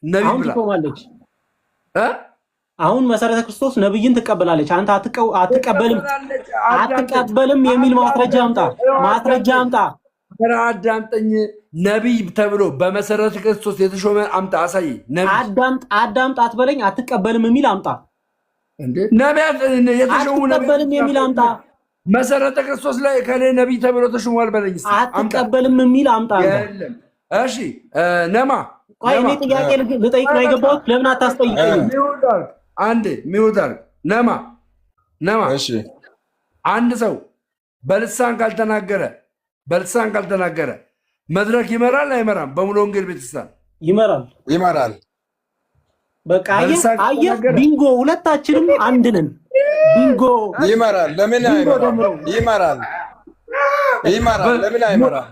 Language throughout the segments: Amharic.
ነብይ ብላ አሁን መሰረተ ክርስቶስ ነብይን ትቀበላለች። አንተ አትቀበልም የሚል ማስረጃ አምጣ። አዳምጠኝ። ነብይ ተብሎ በመሰረተ ክርስቶስ የተሾመ አምጣ፣ አሳይ። አዳምጥ አትበለኝ። አትቀበልም የሚል አምጣ። እንዴ ነብያት የተሾሙ አትቀበልም የሚል አምጣ። መሰረተ ክርስቶስ ላይ ከኔ ነብይ ተብሎ ተሾሟል በለኝ። አትቀበልም የሚል አምጣ። እሺ ነማ ቆይ እኔ ጥያቄ ልጠይቅ ነው የገባሁት። ለምን አታስጠይቀኝ? አንዴ ሚውታር ነማ እሺ አንድ ሰው በልሳን ካልተናገረ መድረክ ይመራል አይመራም? በሙሉ ወንጌል ቤተክርስቲያን ይመራል። በቃ አየህ ቢንጎ፣ ሁለታችንም አንድ ነን። ቢንጎ ይመራል። ለምን አይመራም? ይመራል። ለምን አይመራም?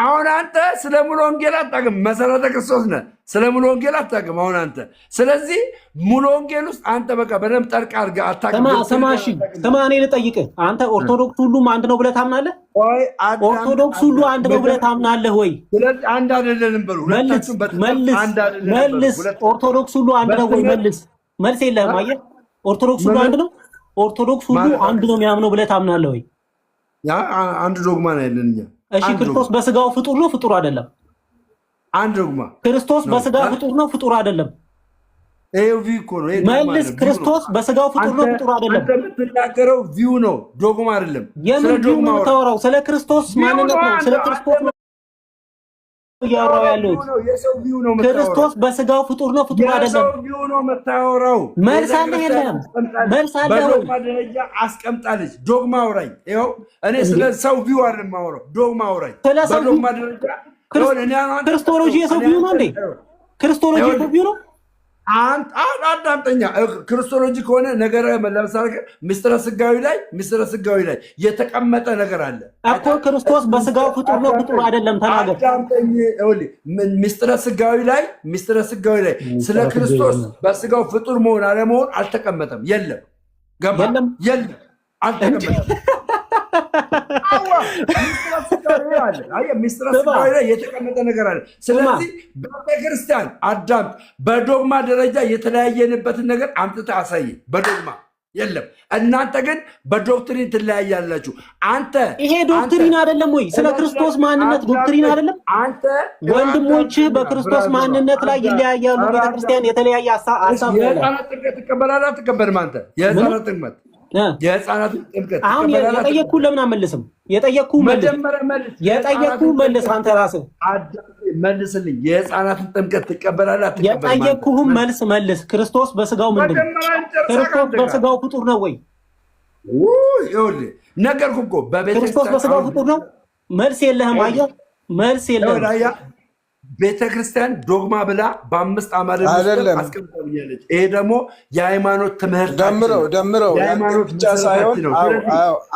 አሁን አንተ ስለ ሙሉ ወንጌል አታውቅም። መሰረተ ክርስቶስ ነህ። ስለ ሙሉ ወንጌል አታውቅም አሁን አንተ። ስለዚህ ሙሉ ወንጌል ውስጥ አንተ በቃ በደንብ ጠርቅ አድርገህ አታውቅም። ስማ እኔ ልጠይቅህ። አንተ ኦርቶዶክስ ሁሉም አንድ ነው ብለህ ታምናለህ? ኦርቶዶክስ ሁሉ አንድ ነው ብለህ ታምናለህ ወይ? ስለዚህ አንድ አይደለንም በሉ። መልስ። ኦርቶዶክስ ሁሉ አንድ ነው ወይ? መልስ የለህም። አየህ ኦርቶዶክስ ሁሉ አንድ ነው። ኦርቶዶክስ ሁሉ አንድ ነው የሚያምነው ብለህ ታምናለህ ወይ? ያ አንድ ዶግማ ነው ያለን እኛ። እሺ ክርስቶስ በስጋው ፍጡር ነው ፍጡር አይደለም? አንድ ዶግማ። ክርስቶስ በስጋው ፍጡር ነው ፍጡር አይደለም? ይሄው ቪው እኮ ነው። መልስ። ክርስቶስ በስጋው ፍጡር ነው ፍጡር አይደለም? አንተ የምትናገረው ቪው ነው ዶግማ አይደለም። የምን ቪው ነው የምታወራው? ስለ ክርስቶስ ማንነት ነው። ስለ ክርስቶስ ነው ያወራው ያለው። የሰው ቪው ነው። ክርስቶስ በስጋው ፍጡር ነው ፍጡር አይደለም? የሰው ቪው ነው የምታወራው። መልስ አለ የለም? መልስ አለ ወይ? በዶግማ ደረጃ አስቀምጣለች። ዶግማ አውራኝ። ይኸው እኔ ስለ ሰው ቪው አይደለም የማወራው። ዶግማ አውራኝ። በዶግማ ደረጃ ክርስቶሎጂ የሰው ቪው ነው እንዴ? ክርስቶሎጂ የሰው ቪው ነው? አዳምጠኛ። ክርስቶሎጂ ከሆነ ነገረ ለምሳሌ ምስጢረ ስጋዊ ላይ የተቀመጠ ነገር አለ እኮ። ክርስቶስ በስጋው ፍጡር ነው ፍጡር አይደለም? ተናገር። አዳምጠኝ። ምስጢረ ስጋዊ ላይ ስለ ክርስቶስ በስጋው ፍጡር መሆን አለመሆን አልተቀመጠም። የለም። ገባ? የለም፣ አልተቀመጠም። ምስጢረ ስጋዊ ላይ የተቀመጠ ነገር አለ። ስለዚህ ቤተክርስቲያን አዳምጥ። በዶግማ ደረጃ የተለያየንበትን ነገር አምጥተህ አሳይ። በዶግማ የለም። እናንተ ግን በዶክትሪን ትለያያላችሁ። አንተ ይሄ ዶክትሪን አይደለም ወይ? ስለ ክርስቶስ ማንነት ዶክትሪን አይደለም? አንተ ወንድሞች በክርስቶስ ማንነት ላይ ይለያያሉ። ቤተክርስቲያን የተለያየ ሀሳብ ነው። የህፃናት ጥምቀት ትቀበላለህ አትቀበልም? አንተ የህፃናት ጥምቀት አሁን የጠየቅኩህን ለምን አመልስም? የጠየቅኩህን መልስ። አንተ ራስህ መልስልኝ። የህፃናትን ጥምቀት ትቀበላለህ አትቀበልም? የጠየቅኩህን መልስ። ክርስቶስ በስጋው ምንድን ነው? ክርስቶስ በስጋው ፍጡር ነው ወይ? ይኸውልህ ነገርኩህ እኮ ክርስቶስ በስጋው ፍጡር ነው። መልስ የለህም። አየህ፣ መልስ የለህም። ቤተክርስቲያን ዶግማ ብላ በ5 አማደ አስቀምጣለች። ይሄ ደግሞ የሃይማኖት ትምህርት ደምረው ብቻ ሳይሆን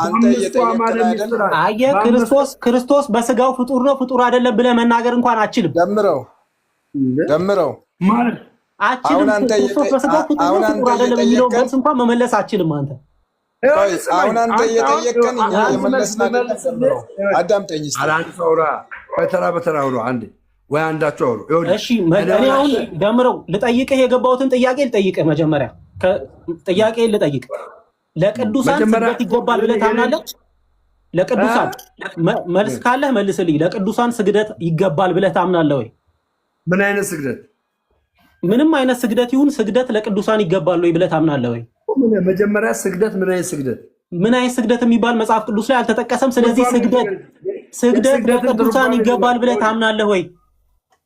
አንተ አየህ፣ ክርስቶስ በስጋው ፍጡር ነው ፍጡር አይደለም ብለህ መናገር እንኳን አችልም። ደምረው ማለት አችልም። ክርስቶስ በስጋው ፍጡር ነው ፍጡር አይደለም የሚለው መልስ እንኳን መመለስ አችልም። አንተ አሁን አንተ እየጠየቀን እኛ የመለስን አይደለም። አዳምጠኝ እስኪ። ተራ በተራ አውሩ አንዴ ወይ አንዳቸው አውሩ። እሺ እኔ አሁን ደምረው ልጠይቅህ የገባሁትን ጥያቄ ልጠይቅህ። መጀመሪያ ጥያቄ ልጠይቅህ። ለቅዱሳን ስግደት ይገባል ብለህ ታምናለህ? ለቅዱሳን መልስ ካለህ መልስልኝ። ለቅዱሳን ስግደት ይገባል ብለህ ታምናለህ ወይ? ምን አይነት ስግደት? ምንም አይነት ስግደት ይሁን ስግደት ለቅዱሳን ይገባል ወይ ብለህ ታምናለህ ወይ? መጀመሪያ ስግደት ምን አይነት ስግደት? ምን አይነት ስግደት የሚባል መጽሐፍ ቅዱስ ላይ አልተጠቀሰም። ስለዚህ ስግደት ለቅዱሳን ይገባል ብለህ ታምናለህ ወይ?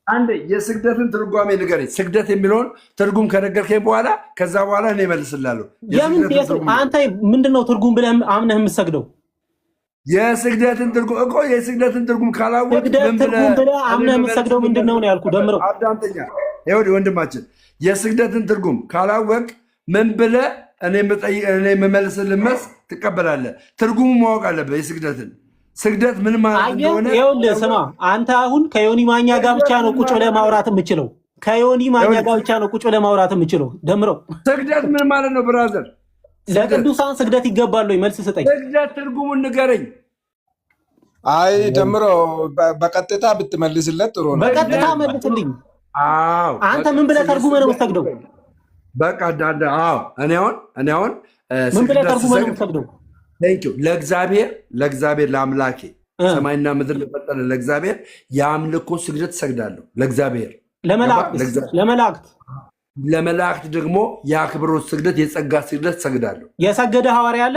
አንድ የስግደትን ትርጓሜ ንገረኝ። ስግደት የሚለውን ትርጉም ከነገርከኝ በኋላ ከዛ በኋላ እኔ እመልስላለሁ። አንተ ምንድነው ትርጉም ብለህ አምነህ የምትሰግደው? የስግደትን ትርጉም ካላወቅ ትርጉም ብለህ አምነህ የምትሰግደው ምንድነው ነው ያልኩህ። ደምረው አዳምጠኛ። ይኸውልህ ወንድማችን የስግደትን ትርጉም ካላወቅ ምን ብለህ እኔ የምመልስልህ መልስ ትቀበላለህ። ትርጉሙ ማወቅ አለብህ የስግደትን ስግደት ምን ማለት እንደሆነ። ይኸውልህ ስማ፣ አንተ አሁን ከዮኒ ማኛ ጋር ብቻ ነው ቁጭ ብለህ ማውራት የምችለው። ከዮኒ ማኛ ጋር ብቻ ነው ቁጭ ብለህ ማውራት የምችለው። ደምረው ስግደት ምን ማለት ነው ብራዘር? ለቅዱሳን ስግደት ይገባል ወይ? መልስ ስጠኝ። ስግደት ትርጉሙን ንገረኝ። አይ ደምረው በቀጥታ ብትመልስለት ጥሩ ነው። በቀጥታ መልስልኝ። አዎ አንተ ምን ብለህ ተርጉመህ ነው የምትሰግደው? በቃ አዎ እኔ አሁን ምን ብለህ ተርጉመህ ነው የምትሰግደው? ለእግዚአብሔር ለአምላኬ ሰማይና ምድር ለፈጠረ ለእግዚአብሔር የአምልኮ ስግደት እሰግዳለሁ። ለእግዚአብሔር ለመላእክት ደግሞ የአክብሮት ስግደት የጸጋ ስግደት እሰግዳለሁ። የሰገደ ሐዋርያ አለ?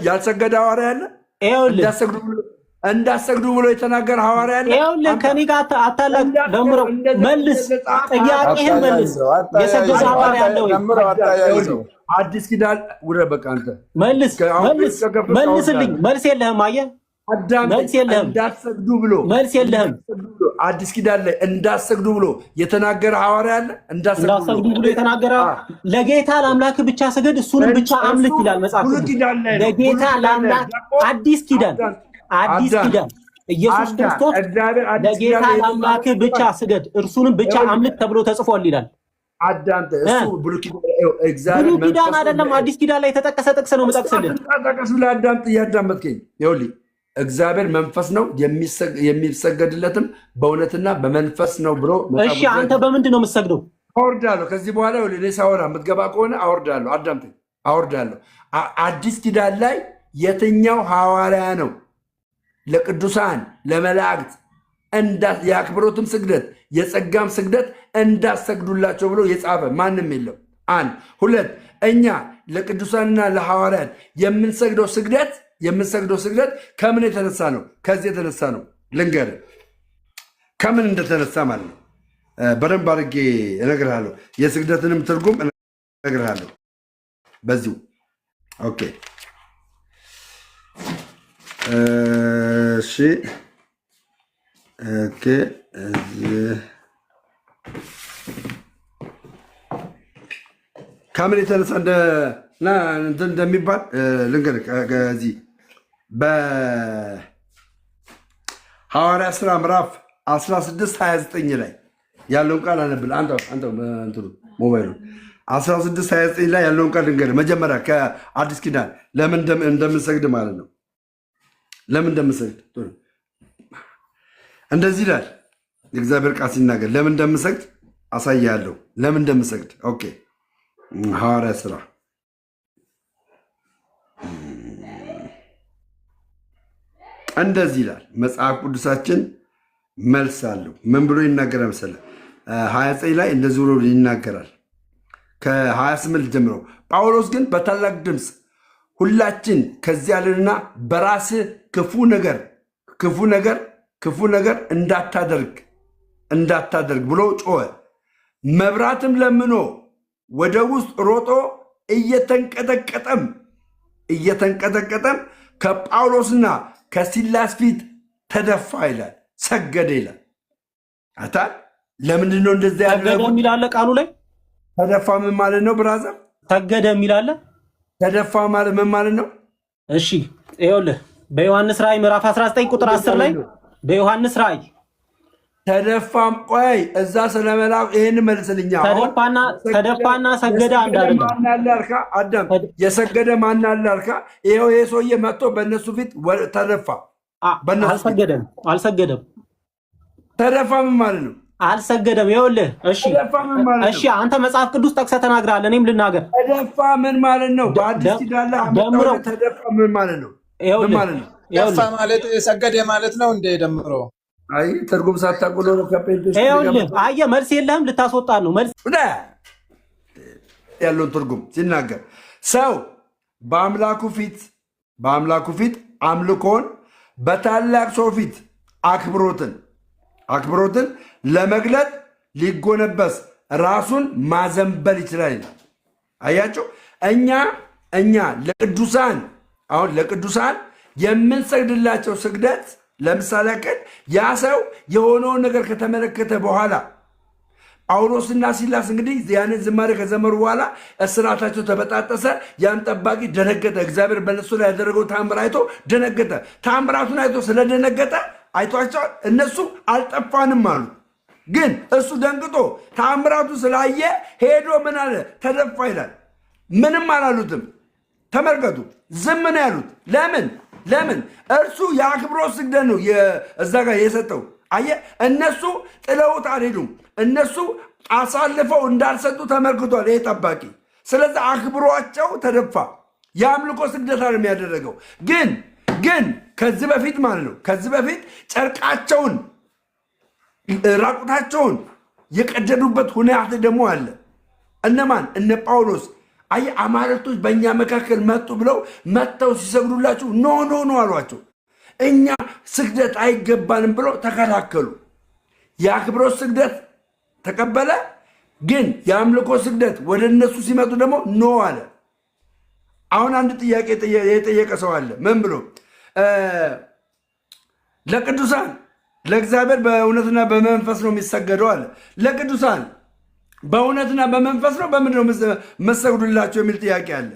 ያልሰገደ ሐዋርያ አለ? እንዳሰግዱ ብሎ የተናገረ ሐዋርያ አለ? ይኸውልህ ከኔ ጋር አታላቅ ደምረው መልስ፣ ጥያቄህን መልስ። የሰገደ ሐዋርያ አለ ወይ? አዲስ ኪዳን ውረ በቃ አንተ መልስልኝ። መልስ የለህም። አየህ መልስ የለህም። እንዳሰግዱ ብሎ መልስ የለህም። አዲስ ኪዳን ላይ እንዳሰግዱ ብሎ የተናገረ ሐዋርያ አለ? እንዳሰግዱ ብሎ የተናገረ ለጌታ ለአምላክ ብቻ ስገድ፣ እሱንም ብቻ አምልክ ይላል መጽሐፍ። ለጌታ ለአምላክ አዲስ ኪዳን ኢየሱስ ክርስቶስ ለጌታ ለአምላክ ብቻ ስገድ፣ እርሱንም ብቻ አምልክ ተብሎ ተጽፏል ይላል። አዳምጥ። እሱ ብሉይ ኪዳን አይደለም አዲስ ኪዳን ላይ የተጠቀሰ ጥቅስ ነው የምጠቅስልህ። ተጠቀሱ ለአዳምጥ። እያዳመጥከኝ ይኸውልህ፣ እግዚአብሔር መንፈስ ነው የሚሰገድለትም በእውነትና በመንፈስ ነው ብሎ። እሺ አንተ በምንድን ነው የምትሰግደው? አወርዳለሁ። ከዚህ በኋላ እኔ ሳወራ የምትገባ ከሆነ አወርዳለሁ። አዳምጠኝ፣ አወርዳለሁ። አዲስ ኪዳን ላይ የትኛው ሐዋርያ ነው ለቅዱሳን ለመላእክት የአክብሮትም ስግደት የጸጋም ስግደት እንዳሰግዱላቸው ብሎ የጻፈ ማንም የለም። አንድ ሁለት፣ እኛ ለቅዱሳንና ለሐዋርያት የምንሰግደው ስግደት ከምን የተነሳ ነው? ከዚህ የተነሳ ነው። ልንገርህ ከምን እንደተነሳ ማለት ነው። በደንብ አድርጌ እነግርሃለሁ። የስግደትንም ትርጉም እነግርሃለሁ በዚሁ። ኦኬ እሺ ኦኬ ከምን የተነሳ እንደሚባል ልንገርህ። ከዚህ በሐዋርያ ሥራ ምዕራፍ 16:29 ላይ ያለውን ቃል አነብል። አንተ ሞባይሉ 16:29 ላይ ያለውን ቃል ልንገርህ። መጀመሪያ ከአዲስ ኪዳን ለምን እንደምንሰግድ ማለት ነው። ለምን እንደምንሰግድ እንደዚህ ይላል የእግዚአብሔር ቃል ሲናገር። ለምን እንደምሰግድ አሳያለሁ። ለምን እንደምሰግድ ኦኬ። ሐዋርያ ሥራ እንደዚህ ይላል መጽሐፍ ቅዱሳችን መልስ አለው። ምን ብሎ ይናገራል መሰለህ? 29 ላይ እንደዚህ ብሎ ይናገራል። ከ28 ጀምሮ ጳውሎስ ግን በታላቅ ድምፅ ሁላችን ከዚህ ያለንና በራስህ ክፉ ነገር እንዳታደርግ ብሎ ጮኸ። መብራትም ለምኖ ወደ ውስጥ ሮጦ እየተንቀጠቀጠም ከጳውሎስና ከሲላስ ፊት ተደፋ ይላል፣ ሰገደ ይላል። አታል ለምንድን ነው እንደዚያ ያደረጉት? የሚላለ ቃሉ ላይ ተደፋ ምን ማለት ነው ብራዘር? ሰገደ የሚላለ ተደፋ ማለት ምን ማለት ነው? እሺ ይኸውልህ በዮሐንስ ራእይ ምዕራፍ 19 ቁጥር 10 ላይ በዮሐንስ ራእይ ተደፋም ቆይ እዛ ስለመላው ይሄን መልስልኛ። ተደፋና ሰገደ አንድ አይደለም። አዳም የሰገደ ማን አለ አልካ? ይሄው ይሄ ሰውዬ መጥቶ በእነሱ ፊት ተደፋ። አልሰገደም። ተደፋ ምን ማለት ነው? አልሰገደም። ይኸውልህ እሺ አንተ መጽሐፍ ቅዱስ ጠቅሰህ ተናግረሃል። እኔም ልናገር። ተደፋ ምን ማለት ነው? በአዲስ ኪዳን ላይ ተደፋ ምን ማለት ነው? ምን ማለት ነው? ደፋ ማለት ሰገደ ማለት ነው እንደ ደምሮ አይ ትርጉም ሳታውቁ ነው ከጴንጤስ አየህ፣ መልስ የለህም። ልታስወጣ ነው መልስ ያለውን ትርጉም ሲናገር ሰው በአምላኩ ፊት አምልኮን በታላቅ ሰው ፊት አክብሮትን ለመግለጥ ሊጎነበስ ራሱን ማዘንበል ይችላል ይላል። አያቸው እኛ ለቅዱሳን የምንሰግድላቸው ስግደት ለምሳሌ ያክል ያ ሰው የሆነውን ነገር ከተመለከተ በኋላ ጳውሎስና ሲላስ እንግዲህ ያንን ዝማሬ ከዘመሩ በኋላ እስራታቸው ተበጣጠሰ። ያን ጠባቂ ደነገጠ። እግዚአብሔር በእነሱ ላይ ያደረገው ታምር አይቶ ደነገጠ። ታምራቱን አይቶ ስለደነገጠ አይቷቸው እነሱ አልጠፋንም አሉ። ግን እሱ ደንግጦ ታምራቱ ስላየ ሄዶ ምን አለ? ተደፋ ይላል። ምንም አላሉትም። ተመልከቱ፣ ዝም ነው ያሉት። ለምን? እርሱ የአክብሮት ስግደት ነው እዛ ጋር የሰጠው። አየህ፣ እነሱ ጥለውት አልሄዱም። እነሱ አሳልፈው እንዳልሰጡ ተመልክቷል ይሄ ጠባቂ። ስለዚህ አክብሯቸው ተደፋ። የአምልኮ ስግደት ነው የሚያደረገው። ግን ከዚህ በፊት ማለት ነው ከዚህ በፊት ጨርቃቸውን ራቁታቸውን የቀደዱበት ሁኔታ ደግሞ አለ። እነማን? እነ ጳውሎስ። አየህ፣ አማልክቶች በእኛ መካከል መጡ ብለው መጥተው ሲሰግዱላቸው ኖ አሏቸው። እኛ ስግደት አይገባንም ብለው ተከላከሉ። የአክብሮት ስግደት ተቀበለ። ግን የአምልኮ ስግደት ወደ እነሱ ሲመጡ ደግሞ ኖ አለ። አሁን አንድ ጥያቄ የጠየቀ ሰው አለ። ምን ብሎ? ለቅዱሳን ለእግዚአብሔር በእውነትና በመንፈስ ነው የሚሰገደው አለ። ለቅዱሳን በእውነትና በመንፈስ ነው በምንድን ነው መሰግዱላቸው የሚል ጥያቄ አለ።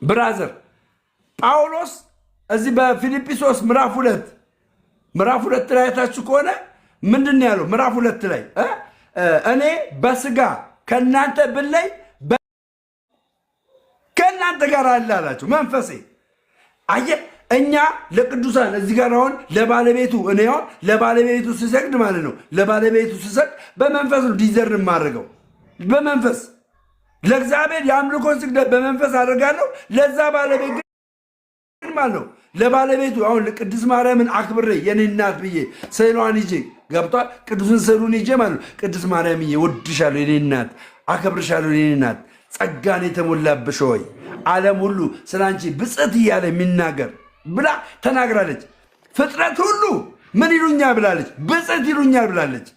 ብራዘር ጳውሎስ እዚህ በፊልጵስዩስ ምዕራፍ ሁለት ላይ አይታችሁ ከሆነ ምንድን ነው ያለው? ምዕራፍ 2 ላይ እኔ በስጋ ከእናንተ ብለይ ከእናንተ ጋር አለ አላቸው መንፈሴ። አየህ፣ እኛ ለቅዱሳን እዚህ ጋር አሁን ለባለቤቱ እኔ አሁን ለባለቤቱ ስሰግድ ማለት ነው ለባለቤቱ ስሰግድ በመንፈስ ነው ዲዘርን የማደርገው በመንፈስ ለእግዚአብሔር የአምልኮን ስግደት በመንፈስ አደርጋለሁ። ለዛ ባለቤት ግን ማለት ነው ለባለቤቱ አሁን ቅድስት ማርያምን አክብሬ የኔ እናት ብዬ ስዕሏን ይዤ ገብቷል። ቅዱስን ስዕሉን ይዤ ማለት ነው ቅድስት ማርያም እወድሻለሁ የኔ እናት፣ አከብርሻለሁ የኔ እናት፣ ጸጋን የተሞላብሽ ሆይ ዓለም ሁሉ ስለ አንቺ ብፅዕት እያለ የሚናገር ብላ ተናግራለች። ፍጥረት ሁሉ ምን ይሉኛል ብላለች? ብፅዕት ይሉኛል ብላለች።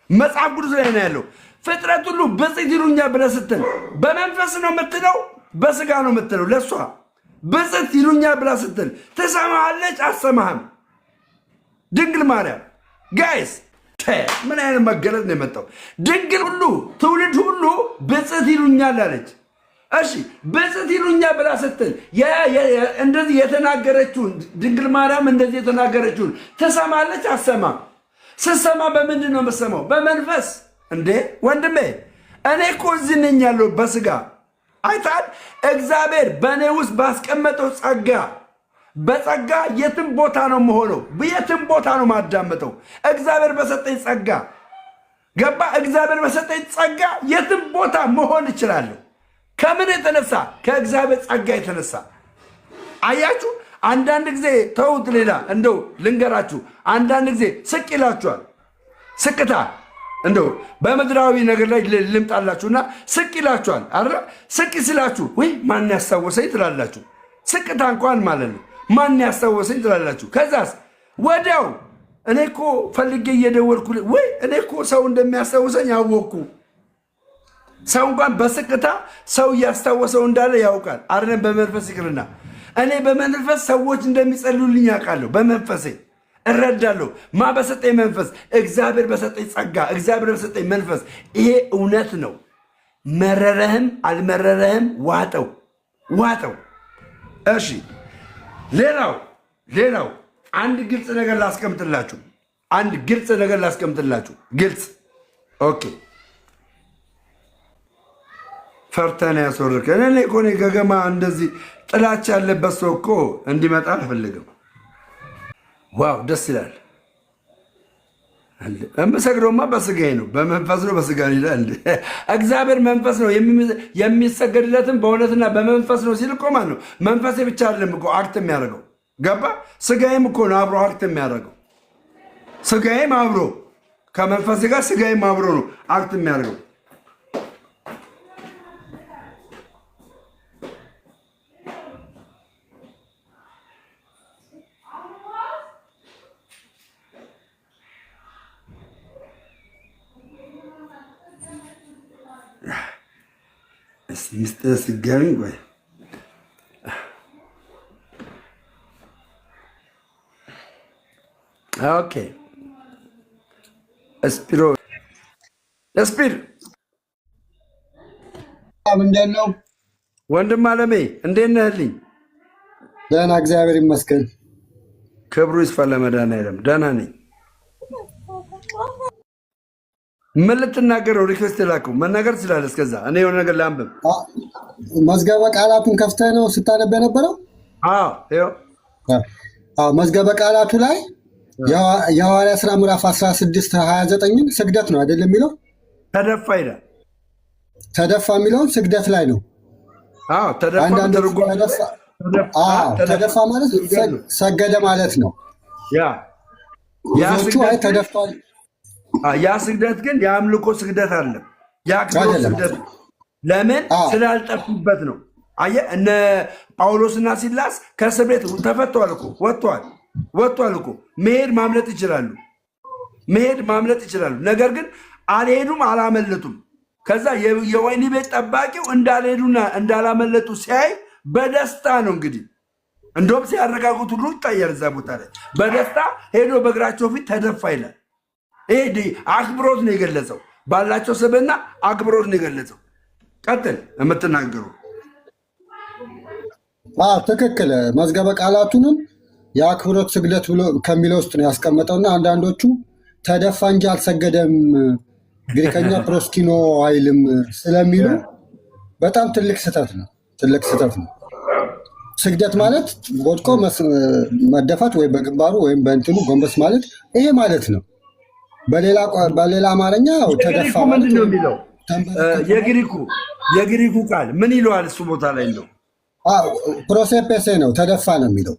መጽሐፍ ቅዱስ ላይ ነው ያለው። ፍጥረት ሁሉ ብፅዕት ይሉኛል ብለህ ስትል በመንፈስ ነው የምትለው በስጋ ነው የምትለው? ለእሷ ብፅዕት ይሉኛል ብላ ስትል ትሰማሃለች? አሰማህም? ድንግል ማርያም ጋይስ ምን አይነት መገለጥ ነው የመጣው? ድንግል ሁሉ ትውልድ ሁሉ ብፅዕት ይሉኛል አለች። እሺ ብፅዕት ይሉኛል ብላ ስትል እንደዚህ የተናገረችውን ድንግል ማርያም እንደዚህ የተናገረችውን ትሰማለች? አሰማም? ስትሰማ በምንድን ነው የምትሰማው? በመንፈስ እንዴ ወንድሜ፣ እኔ እኮ እዚህ ነኝ ያለው በስጋ አይታል። እግዚአብሔር በእኔ ውስጥ ባስቀመጠው ጸጋ በጸጋ የትም ቦታ ነው የምሆነው፣ የትም ቦታ ነው ማዳመጠው። እግዚአብሔር በሰጠኝ ጸጋ ገባ። እግዚአብሔር በሰጠኝ ጸጋ የትም ቦታ መሆን እችላለሁ። ከምን የተነሳ? ከእግዚአብሔር ጸጋ የተነሳ። አያችሁ፣ አንዳንድ ጊዜ ተውት፣ ሌላ እንደው ልንገራችሁ፣ አንዳንድ ጊዜ ስቅ ይላችኋል። ስቅታ እንደው በምድራዊ ነገር ላይ ልምጣላችሁና ስቅ ይላችኋል አይደል? ስቅ ሲላችሁ ወይ ማን ያስታወሰኝ ትላላችሁ። ስቅታ እንኳን ማለት ነው ማን ያስታወሰኝ ትላላችሁ። ከዛስ ወዲያው እኔ እኮ ፈልጌ እየደወልኩ ወይ እኔ እኮ ሰው እንደሚያስታውሰኝ ያወቅኩ። ሰው እንኳን በስቅታ ሰው እያስታወሰው እንዳለ ያውቃል አይደለም? በመንፈስ ይቅርና እኔ በመንፈስ ሰዎች እንደሚጸልዩልኝ ያውቃለሁ። በመንፈሴ እረዳለሁ። ማ በሰጠኝ መንፈስ? እግዚአብሔር በሰጠኝ ጸጋ፣ እግዚአብሔር በሰጠኝ መንፈስ። ይሄ እውነት ነው። መረረህም አልመረረህም ዋጠው። እሺ ሌላው አንድ ግልጽ ነገር ላስቀምጥላችሁ። ግልጽ ኦኬ። ፈርተን ያስወርከን እኔ እኮ ገገማ እንደዚህ ጥላቻ ያለበት ሰው እኮ እንዲመጣ አልፈልግም። ዋው ደስ ይላል። የምሰግደውማ በስጋዬ ነው፣ በመንፈስ ነው፣ በስጋ ይላል። እግዚአብሔር መንፈስ ነው፣ የሚሰገድለትም በእውነትና በመንፈስ ነው ሲል እኮ ማለት ነው። መንፈሴ ብቻ አይደለም እኮ አክት የሚያደርገው ገባ። ስጋዬም እኮ ነው አብሮ አክት የሚያደርገው። ስጋዬም አብሮ ከመንፈሴ ጋር ስጋዬም አብሮ ነው አክት የሚያደርገው። ሚስጥር ሲገኝ ወይ ኦኬ። ስፒር ምንድን ነው ወንድም አለሜ እንዴት ነህልኝ? ደህና እግዚአብሔር ይመስገን። ክብሩ ይስፋ ለመድኃኒዓለም። ደህና ነኝ። ምን ልትናገረው? ሪኩዌስት የላከው መናገር ትችላለህ። እስከዛ እኔ የሆነ ነገር ላንብብ። መዝገበ ቃላቱን ከፍተህ ነው ስታነብ የነበረው? አዎ። መዝገበ ቃላቱ ላይ የሐዋርያ ሥራ ምዕራፍ 16:29 ስግደት ነው አይደለም የሚለው? ተደፋ ይላል። ተደፋ የሚለውን ስግደት ላይ ነው። ተደፋ ማለት ሰገደ ማለት ነው። ብዙዎቹ አይ ተደፋል። ያ ስግደት ግን የአምልኮ ስግደት አለ፣ የአክብሮት ስግደት ነው። ለምን? ስላልጠፉበት ነው። አየህ፣ እነ ጳውሎስና ሲላስ ከእስር ቤት ተፈተዋል እኮ ወጥቷል እኮ። መሄድ ማምለጥ ይችላሉ። ነገር ግን አልሄዱም፣ አላመለጡም። ከዛ የወህኒ ቤት ጠባቂው እንዳልሄዱና እንዳላመለጡ ሲያይ በደስታ ነው እንግዲህ፣ እንደውም ሲያረጋጉት ሁሉ ይታያል። እዛ ቦታ ላይ በደስታ ሄዶ በእግራቸው ፊት ተደፋ ይላል። ይሄ አክብሮት ነው የገለጸው፣ ባላቸው ስብዕና አክብሮት ነው የገለጸው። ቀጥል የምትናገሩ። ትክክል። መዝገበ ቃላቱንም የአክብሮት ስግደት ብሎ ከሚለው ውስጥ ነው ያስቀመጠውና አንዳንዶቹ ተደፋ እንጂ አልሰገደም ግሪከኛ ፕሮስኪኖ አይልም ስለሚሉ በጣም ትልቅ ስህተት ነው። ስግደት ማለት ወድቆ መደፋት ወይ በግንባሩ ወይም በእንትኑ ጎንበስ ማለት ይሄ ማለት ነው። በሌላ አማርኛ ተደፋ ምንድን ነው የሚለው? የግሪኩ ቃል ምን ይለዋል? እሱ ቦታ ላይ ነው ፕሮሴፔሴ ነው፣ ተደፋ ነው የሚለው።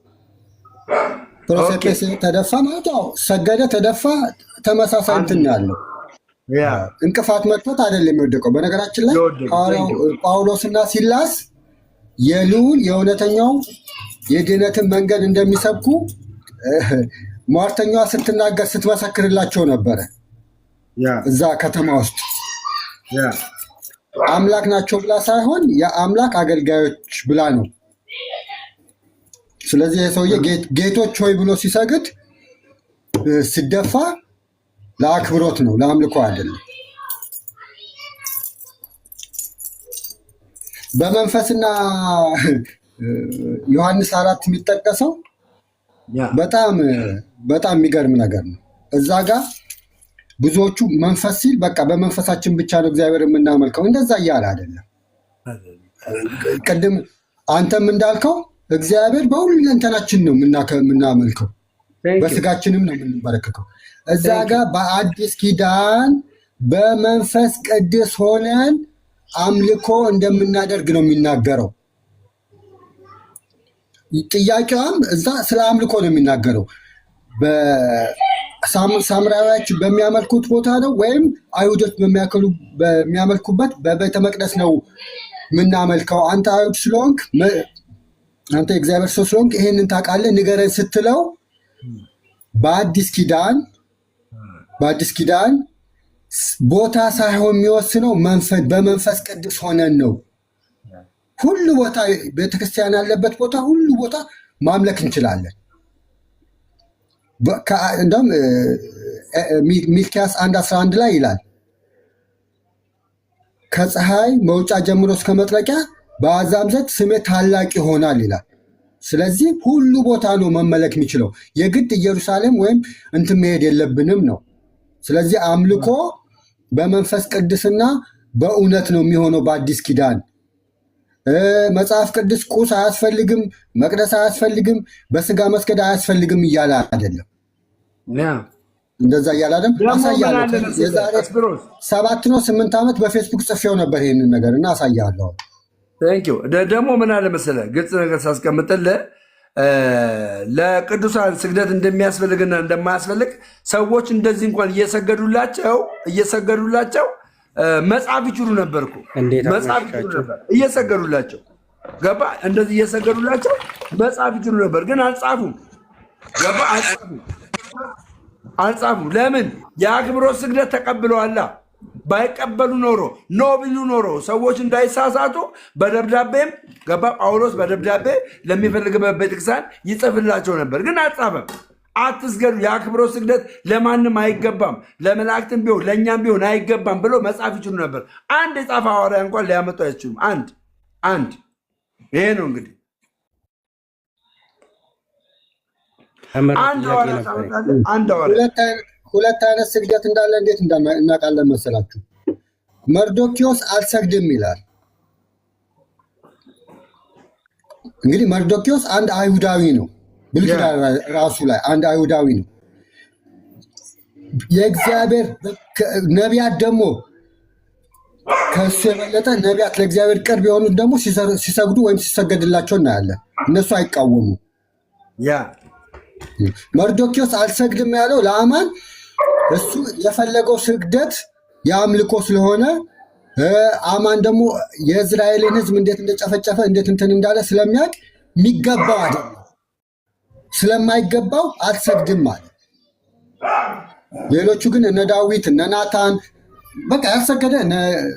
ፕሮሴፔሴ ተደፋ ማለት ሰገደ፣ ተደፋ ተመሳሳይ እንትን ያለው እንቅፋት መጥቶት አይደለም የወደቀው። በነገራችን ላይ ጳውሎስና ሲላስ የልዑል የእውነተኛው የድህነትን መንገድ እንደሚሰብኩ ሟርተኛዋ ስትናገር ስትመሰክርላቸው ነበረ። እዛ ከተማ ውስጥ አምላክ ናቸው ብላ ሳይሆን የአምላክ አገልጋዮች ብላ ነው። ስለዚህ የሰውዬ ጌቶች ሆይ ብሎ ሲሰግድ ሲደፋ ለአክብሮት ነው፣ ለአምልኮ አይደለም። በመንፈስና ዮሐንስ 4 የሚጠቀሰው በጣም የሚገርም ነገር ነው። እዛ ጋር ብዙዎቹ መንፈስ ሲል በቃ በመንፈሳችን ብቻ ነው እግዚአብሔር የምናመልከው፣ እንደዛ እያለ አይደለም። ቅድም አንተም እንዳልከው እግዚአብሔር በሁለንተናችን ነው የምናመልከው፣ በስጋችንም ነው የምንበረከከው። እዛ ጋር በአዲስ ኪዳን በመንፈስ ቅዱስ ሆነን አምልኮ እንደምናደርግ ነው የሚናገረው። ጥያቄዋም እዛ ስለ አምልኮ ነው የሚናገረው። ሳምራዊዎች በሚያመልኩት ቦታ ነው ወይም አይሁዶች በሚያመልኩበት በቤተ መቅደስ ነው የምናመልከው? አንተ አይሁድ ስለሆንክ፣ አንተ የእግዚአብሔር ሰው ስለሆንክ ይሄንን ታውቃለህ፣ ንገረን ስትለው በአዲስ ኪዳን ቦታ ሳይሆን የሚወስነው በመንፈስ ቅዱስ ሆነን ነው። ሁሉ ቦታ ቤተክርስቲያን ያለበት ቦታ ሁሉ ቦታ ማምለክ እንችላለን። እንደውም ሚልኪያስ 1:11 ላይ ይላል ከፀሐይ መውጫ ጀምሮ እስከ መጥለቂያ በአሕዛብ ዘንድ ስሜ ታላቅ ይሆናል ይላል። ስለዚህ ሁሉ ቦታ ነው መመለክ የሚችለው። የግድ ኢየሩሳሌም ወይም እንትን መሄድ የለብንም ነው። ስለዚህ አምልኮ በመንፈስ ቅዱስና በእውነት ነው የሚሆነው በአዲስ ኪዳን። መጽሐፍ ቅዱስ ቁስ አያስፈልግም፣ መቅደስ አያስፈልግም፣ በስጋ መስገድ አያስፈልግም እያለ አይደለም። እንደዛ እያለ አይደለም። አሳያለሁ። የዛሬ 7 ነው 8 ዓመት በፌስቡክ ጽፌው ነበር ይህንን ነገር እና አሳያለሁ። ደግሞ ምን አለ መሰለህ፣ ግልጽ ነገር ሳስቀምጥልህ ለቅዱሳን ስግደት እንደሚያስፈልግና እንደማያስፈልግ ሰዎች እንደዚህ እንኳን እየሰገዱላቸው መጽሐፍ ይችሉ ነበር እኮ መጽሐፍ ይችሉ ነበር እየሰገዱላቸው። ገባ? እንደዚህ እየሰገዱላቸው መጽሐፍ ይችሉ ነበር፣ ግን አልጻፉም። ገባ? አልጻፉም። ለምን? የአክብሮት ስግደት ተቀብለዋላ። ባይቀበሉ ኖሮ ኖ ቢሉ ኖሮ ሰዎች እንዳይሳሳቱ በደብዳቤም ገባ ጳውሎስ በደብዳቤ ለሚፈልግበት ቤተክርስቲያን ይጽፍላቸው ነበር፣ ግን አልጻፈም። አትስገዱ፣ የአክብሮት ስግደት ለማንም አይገባም፣ ለመላእክትም ቢሆን ለእኛም ቢሆን አይገባም ብሎ መጻፍ ይችሉ ነበር። አንድ የጻፈ ሐዋርያ እንኳን ሊያመጡ አይችሉም። አንድ ይሄ ነው እንግዲህ ሁለት አይነት ስግደት እንዳለ እንዴት እናውቃለን መሰላችሁ? መርዶኪዎስ አልሰግድም ይላል። እንግዲህ መርዶኪዎስ አንድ አይሁዳዊ ነው። ብሉይ ኪዳን ራሱ ላይ አንድ አይሁዳዊ ነው። የእግዚአብሔር ነቢያት ደግሞ ከእሱ የበለጠ ነቢያት ለእግዚአብሔር ቅርብ የሆኑት ደግሞ ሲሰግዱ ወይም ሲሰገድላቸው እናያለን። እነሱ አይቃወሙ። መርዶኪዎስ አልሰግድም ያለው ለአማን እሱ የፈለገው ስግደት የአምልኮ ስለሆነ አማን ደግሞ የእስራኤልን ሕዝብ እንዴት እንደጨፈጨፈ እንዴት እንትን እንዳለ ስለሚያውቅ የሚገባው አይደለም። ስለማይገባው አልሰግድም ማለት። ሌሎቹ ግን እነ ዳዊት እነ ናታን በቃ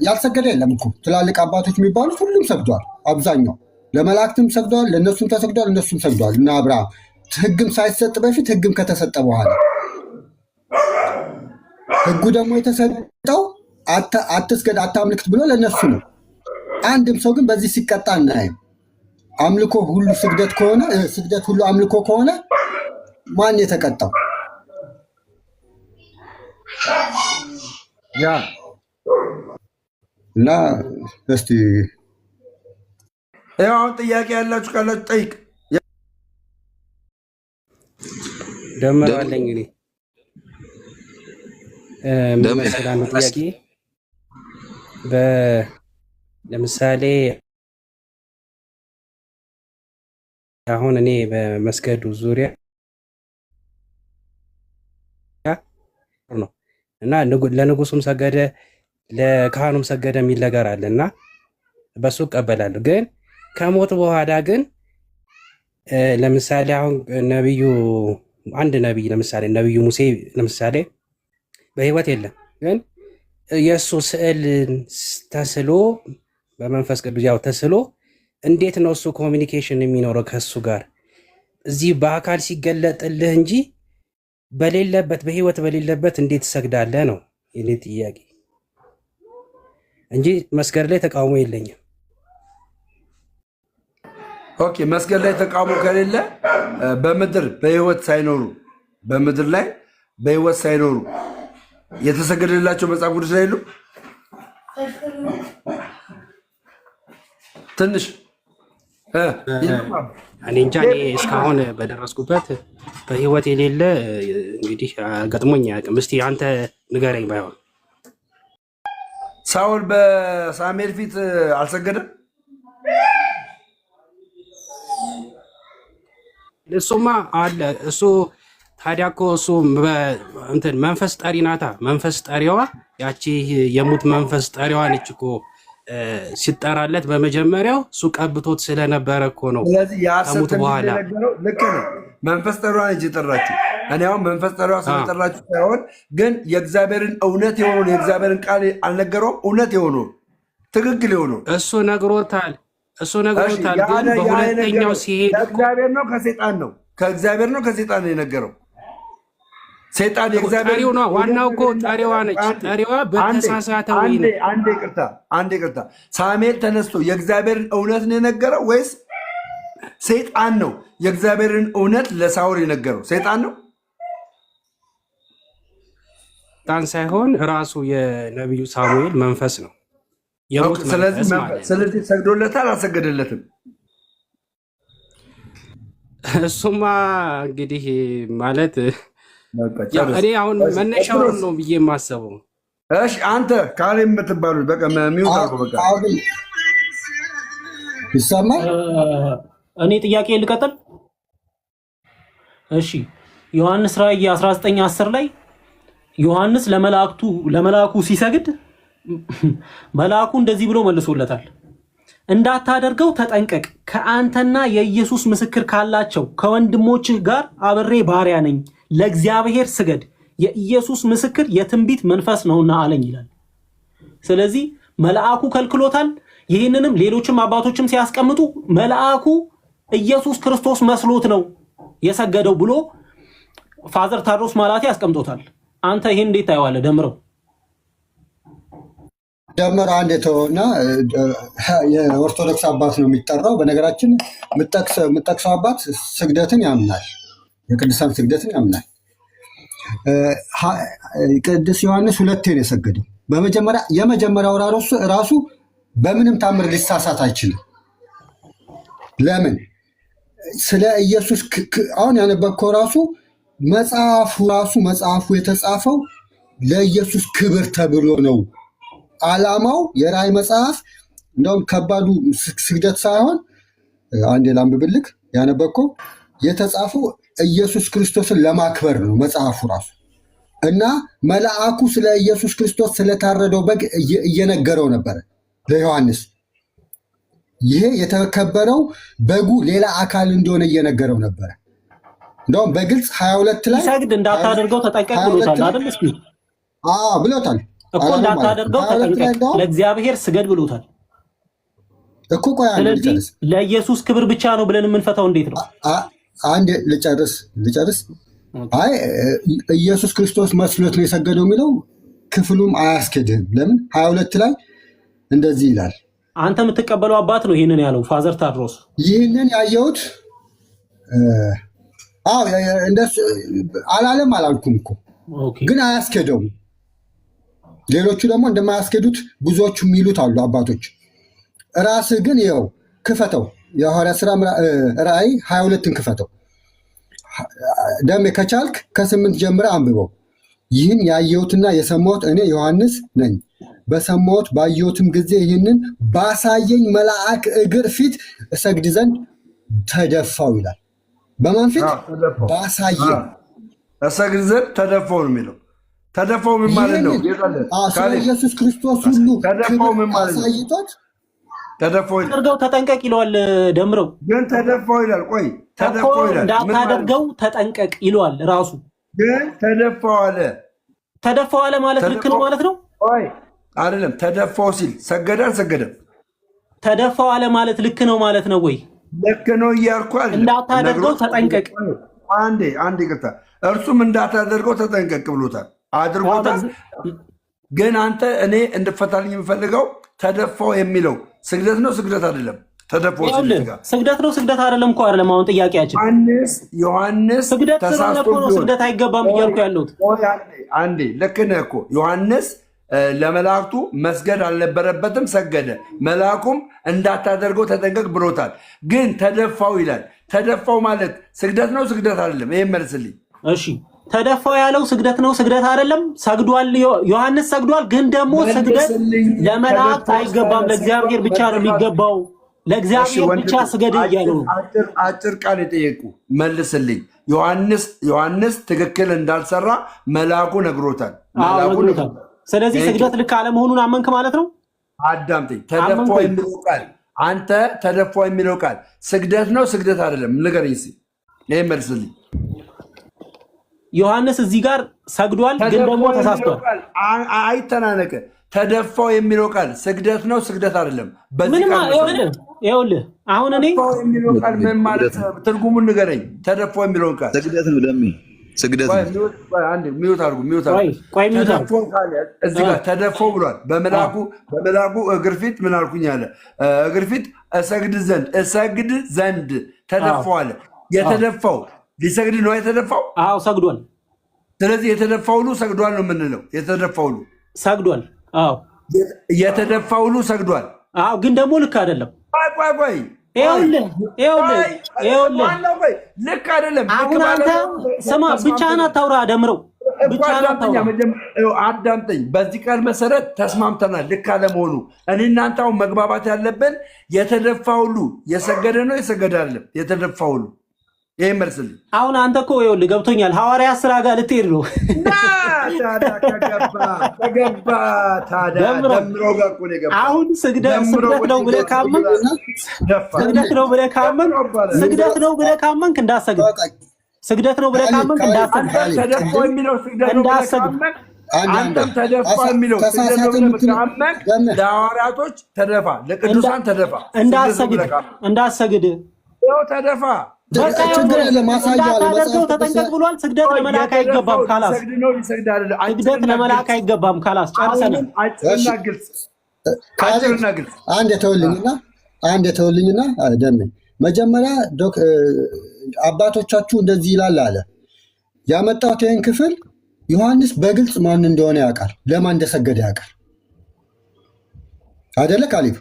ያልሰገደ የለም እኮ ትላልቅ አባቶች የሚባሉት ሁሉም ሰግደዋል። አብዛኛው ለመላእክትም ሰግደዋል፣ ለእነሱም ተሰግደዋል፣ እነሱም ሰግደዋል። እና አብርሃም ሕግም ሳይሰጥ በፊት ሕግም ከተሰጠ በኋላ ሕጉ ደግሞ የተሰጠው አትስገድ አታምልክት ብሎ ለእነሱ ነው። አንድም ሰው ግን በዚህ ሲቀጣ እናይም። አምልኮ ሁሉ ስግደት ከሆነ ስግደት ሁሉ አምልኮ ከሆነ ማን የተቀጣው? እና እስቲ አሁን ጥያቄ ያላችሁ ካላችሁ ጠይቅ። ደምረዋለኝ እንግዲህ መሰላም ጥያቄ ለምሳሌ አሁን እኔ በመስገዱ ዙሪያ ነው እና ለንጉሱም ሰገደ ለካህኑም ሰገደ የሚል ነገር አለ እና በሱ እቀበላለሁ። ግን ከሞት በኋላ ግን ለምሳሌ አሁን አንድ ነቢይ ለምሳሌ ነቢዩ ሙሴ ለምሳሌ በህይወት የለም፣ ግን የእሱ ስዕል ተስሎ በመንፈስ ቅዱስ ያው ተስሎ እንዴት ነው እሱ ኮሚኒኬሽን የሚኖረው ከእሱ ጋር? እዚህ በአካል ሲገለጥልህ እንጂ በሌለበት በህይወት በሌለበት እንዴት ትሰግዳለህ ነው የኔ ጥያቄ እንጂ መስገድ ላይ ተቃውሞ የለኝም። ኦኬ፣ መስገድ ላይ ተቃውሞ ከሌለ በምድር በህይወት ሳይኖሩ በምድር ላይ በህይወት ሳይኖሩ የተሰገደላቸው መጽሐፍ ቅዱስ ላይ የሉ? ትንሽ እኔ እንጃ። እኔ እስካሁን በደረስኩበት በህይወት የሌለ እንግዲህ ገጥሞኝ አያውቅም። እስቲ አንተ ንገረኝ። ባይሆን ሳውል በሳሙኤል ፊት አልሰገደም? እሱማ አለ እሱ ታዲያ እኮ እሱ እንትን መንፈስ ጠሪ ናታ። መንፈስ ጠሪዋ ያቺ የሙት መንፈስ ጠሪዋ ነች እኮ ሲጠራለት በመጀመሪያው እሱ ቀብቶት ስለነበረ እኮ ነው። ስለዚህ ከሙት በኋላ ልክ ነው። መንፈስ ጠሪዋ ነች የጠራችው። እኔ አሁን መንፈስ ጠሪዋ ስለጠራችው ሳይሆን ግን የእግዚአብሔርን እውነት የሆነውን የእግዚአብሔርን ቃል አልነገረውም። እውነት የሆነውን ትክክል የሆነውን እሱ ነግሮታል። ግን በሁለተኛው ሲሄድ ከእግዚአብሔር ነው ከሴጣን ነው? ከእግዚአብሔር ነው ከሴጣን ነው የነገረው? ሴጣን የእግዚአብሔር ጠሪው ነው። ዋናው እኮ ጠሪዋ ነች። ጠሪዋ በተሳሳተ ወይ ነው። አንዴ ይቅርታ። ሳሙኤል ተነስቶ የእግዚአብሔርን እውነት ነው የነገረው ወይስ ሴጣን ነው የእግዚአብሔርን እውነት ለሳውል የነገረው? ሴጣን ነው። ሴጣን ሳይሆን ራሱ የነቢዩ ሳሙኤል መንፈስ ነው። ስለዚህ ሰግዶለታል አልሰገደለትም? እሱማ እንግዲህ ማለት እኔ አሁን መነሻውን ነው ብዬ የማስበው። እሺ አንተ ካሌ የምትባሉት በቃ ሚውት አድርጎ በቃ ይሰማል። እኔ ጥያቄ ልቀጥል። እሺ ዮሐንስ ራእይ 19:10 ላይ ዮሐንስ ለመልአኩ ሲሰግድ መልአኩ እንደዚህ ብሎ መልሶለታል። እንዳታደርገው ተጠንቀቅ፣ ከአንተና የኢየሱስ ምስክር ካላቸው ከወንድሞችህ ጋር አብሬ ባሪያ ነኝ። ለእግዚአብሔር ስገድ፣ የኢየሱስ ምስክር የትንቢት መንፈስ ነውና አለኝ ይላል። ስለዚህ መልአኩ ከልክሎታል። ይህንንም ሌሎችም አባቶችም ሲያስቀምጡ መልአኩ ኢየሱስ ክርስቶስ መስሎት ነው የሰገደው ብሎ ፋዘር ታድሮስ ማላቴ ያስቀምጦታል። አንተ ይህን እንዴት ታየዋለህ? ደመራ አንድ የተወና የኦርቶዶክስ አባት ነው የሚጠራው። በነገራችን የምጠቅሰው አባት ስግደትን ያምናል፣ የቅዱሳን ስግደትን ያምናል። ቅዱስ ዮሐንስ ሁለቴ ነው የሰገደው። የመጀመሪያው ራሱ በምንም ታምር ሊሳሳት አይችልም። ለምን? ስለ ኢየሱስ አሁን ያነበብከው ራሱ መጽሐፉ የተጻፈው ለኢየሱስ ክብር ተብሎ ነው። ዓላማው የራእይ መጽሐፍ እንደውም ከባዱ ስግደት ሳይሆን አንዴ ላንብብልክ ያነበብከው የተጻፈው ኢየሱስ ክርስቶስን ለማክበር ነው መጽሐፉ ራሱ እና መልአኩ ስለ ኢየሱስ ክርስቶስ ስለታረደው በግ እየነገረው ነበር ለዮሐንስ። ይሄ የተከበረው በጉ ሌላ አካል እንደሆነ እየነገረው ነበር። እንደውም በግልጽ 22 ላይ ሰግድ እንዳታደርገው ተጠንቀቅ ብሎታል አይደል? እስኪ ብሎታል እኮ እንዳታደርገው ተጠንቀቅ፣ ለእግዚአብሔር ስገድ ብሎታል እኮ። ቆይ አንዴ ልጨርስ። ለኢየሱስ ክብር ብቻ ነው ብለን የምንፈታው እንዴት ነው? አንዴ ልጨርስ። አይ ኢየሱስ ክርስቶስ መስሎት ነው የሰገደው የሚለው ክፍሉም አያስኬድህም። ለምን 22 ላይ እንደዚህ ይላል። አንተ የምትቀበለው አባት ነው ይህንን ያለው ፋዘር ታድሮስ። ይህንን ያየሁት እንደሱ አላለም አላልኩም እኮ ግን አያስኬደውም። ሌሎቹ ደግሞ እንደማያስኬዱት ብዙዎቹ የሚሉት አሉ አባቶች። ራስህ ግን ይኸው ክፈተው፣ የሐዋርያት ሥራ ራእይ 22ን ክፈተው። ደሜ ከቻልክ ከ8 ጀምረ አንብበው። ይህን ያየሁትና የሰማሁት እኔ ዮሐንስ ነኝ። በሰማሁት ባየሁትም ጊዜ ይህንን ባሳየኝ መልአክ እግር ፊት እሰግድ ዘንድ ተደፋው ይላል። በማን ፊት? ባሳየኝ እሰግድ ዘንድ ተደፋው ነው የሚለው። ተደፋው ምን ማለት ነው? ስለ ኢየሱስ ክርስቶስ ሁሉ ተደፋው ምን ማለት ነው? አሳይቶት ተደፋው አድርገው ተጠንቀቅ ይለዋል። ደምረው ግን ተደፋው ይላል። ቆይ ተደፋው ይላል። እንዳታደርገው ተጠንቀቅ ይለዋል ራሱ። ግን ተደፋው አለ። ተደፋው አለ ማለት ልክ ነው ማለት ነው? ቆይ አይደለም። ተደፋው ሲል ሰገደ አልሰገደም? ተደፋው አለ ማለት ልክ ነው ማለት ነው ወይ? ልክ ነው እያልኩ አይደለም። እንዳታደርገው ተጠንቀቅ። አንዴ ይቅርታ። እርሱም እንዳታደርገው ተጠንቀቅ ብሎታል፣ አድርጎታል። ግን አንተ እኔ እንድፈታልኝ የምፈልገው ተደፋው የሚለው ስግደት ነው ስግደት አይደለም? ተደፋው ስግደት ነው ስግደት አይደለም እኮ አይደለም። አሁን ጥያቄያችን ዮሐንስ ተሳስቶ ስግደት አይገባም እያልኩ ያለሁት አንዴ ልክ ነህ እኮ ዮሐንስ ለመላእክቱ መስገድ አልነበረበትም፣ ሰገደ። መልአኩም እንዳታደርገው ተጠንቀቅ ብሎታል። ግን ተደፋው ይላል። ተደፋው ማለት ስግደት ነው ስግደት አይደለም? ይሄን መልስልኝ። እሺ ተደፋው ያለው ስግደት ነው ስግደት አይደለም? ሰግዷል፣ ዮሐንስ ሰግዷል። ግን ደግሞ ስግደት ለመላእክት አይገባም፣ ለእግዚአብሔር ብቻ ነው የሚገባው። ለእግዚአብሔር ብቻ ስገድ እያለው ነው። አጭር ቃል የጠየቁ መልስልኝ። ዮሐንስ ትክክል እንዳልሰራ መልአኩ ነግሮታል። ስለዚህ ስግደት ልክ አለመሆኑን አመንክ ማለት ነው። አዳምጠኝ። ተደፋው የሚለው ቃል አንተ ተደፋው የሚለው ቃል ስግደት ነው ስግደት አይደለም? ንገረኝ እስኪ። ይሄን መልስልኝ። ዮሐንስ እዚህ ጋር ሰግዷል፣ ግን ደግሞ ተሳስቷል። አይተናነቅ። ተደፋው የሚለው ቃል ስግደት ነው ስግደት አይደለም? ይኸውልህ አሁን እኔ የሚለው ቃል ምን ማለት ትርጉሙን ንገረኝ። ተደፋው የሚለውን ቃል ስግደት ነው ደሜ ስግደት ነው። ሚዩት አድርጉ። እዚህ ጋር ተደፋው ብሏል። በመልአኩ እግር ፊት ምን አልኩኝ አለ? እግር ፊት እሰግድ ዘንድ ተደፋው አለ። የተደፋው ሊሰግድ ነው የተደፋው? አዎ ሰግዷል። ስለዚህ የተደፋው ሁሉ ሰግዷል ነው የምንለው። የተደፋው ሁሉ ሰግዷል። አዎ የተደፋው ሁሉ ሰግዷል። አዎ ግን ደግሞ ልክ አይደለም። ቆይ ይኸውልህ ልክ አይደለም። አሁን አንተ ስማ፣ ብቻህን አታውራ ደምረው፣ ብቻህን አታውራ። አዳምጠኝ። በዚህ ቃል መሰረት ተስማምተናል ልክ አለመሆኑ። እኔ እናንተ አሁን መግባባት ያለብን የተደፋ ሁሉ የሰገደ ነው የሰገደ አይደለም? የተደፋ ሁሉ ይሄ መልስልኝ። አሁን አንተ እኮ ይኸውልህ ገብቶኛል። ሐዋርያት ሥራ ጋር ልትሄድ ነው። አሁን ስግደት ነው ብለህ ካመንክ ስግደት ነው ብለህ ካመንክ እንዳሰግድ ስግደት ነው ብለህ ካመንክ እንዳሰግድ ተደፋው የሚለው ስግደት ነው ብለህ ካመንክ አንተም ተደፋ የሚለው ስግደት ነው ብለህ ካመንክ ለሐዋርያቶች ተደፋ፣ ለቅዱሳን ተደፋ፣ እንዳሰግድ ተደፋ። ችግር የለም። እንዳታደርገው ተጠንቀቅ ብሏል። ስግደት ለመላክ አይገባም ካላስ ስግደት ለመላክ አይገባም ካላስ ጨርሰናል። አንድ የተወልኝና ደሜ መጀመሪያ አባቶቻችሁ እንደዚህ ይላል አለ። ያመጣሁት ይህን ክፍል ዮሐንስ በግልጽ ማን እንደሆነ ያውቃል፣ ለማን እንደሰገደ ያውቃል አደለ ካሊፍ?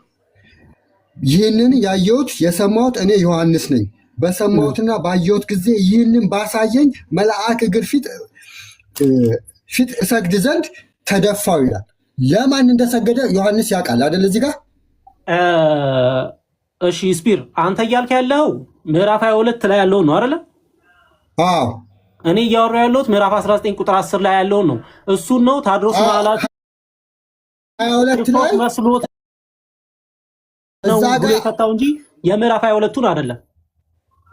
ይህንን ያየሁት የሰማሁት እኔ ዮሐንስ ነኝ። በሰማሁትና ባየሁት ጊዜ ይህንን ባሳየኝ መልአክ እግር ፊት እሰግድ ዘንድ ተደፋው ይላል። ለማን እንደሰገደ ዮሐንስ ያውቃል አይደል? እዚህ ጋር እሺ ስፒር አንተ እያልክ ያለው ምዕራፍ 22 ላይ ያለውን ነው አይደለ? አዎ እኔ እያወራሁ ያለሁት ምዕራፍ 19 ቁጥር 10 ላይ ያለውን ነው። እሱን ነው ታድሮስ ማለት 22 ላይ መስሎት ነው ብሎ የፈታው እንጂ የምዕራፍ 22ቱን አይደለም።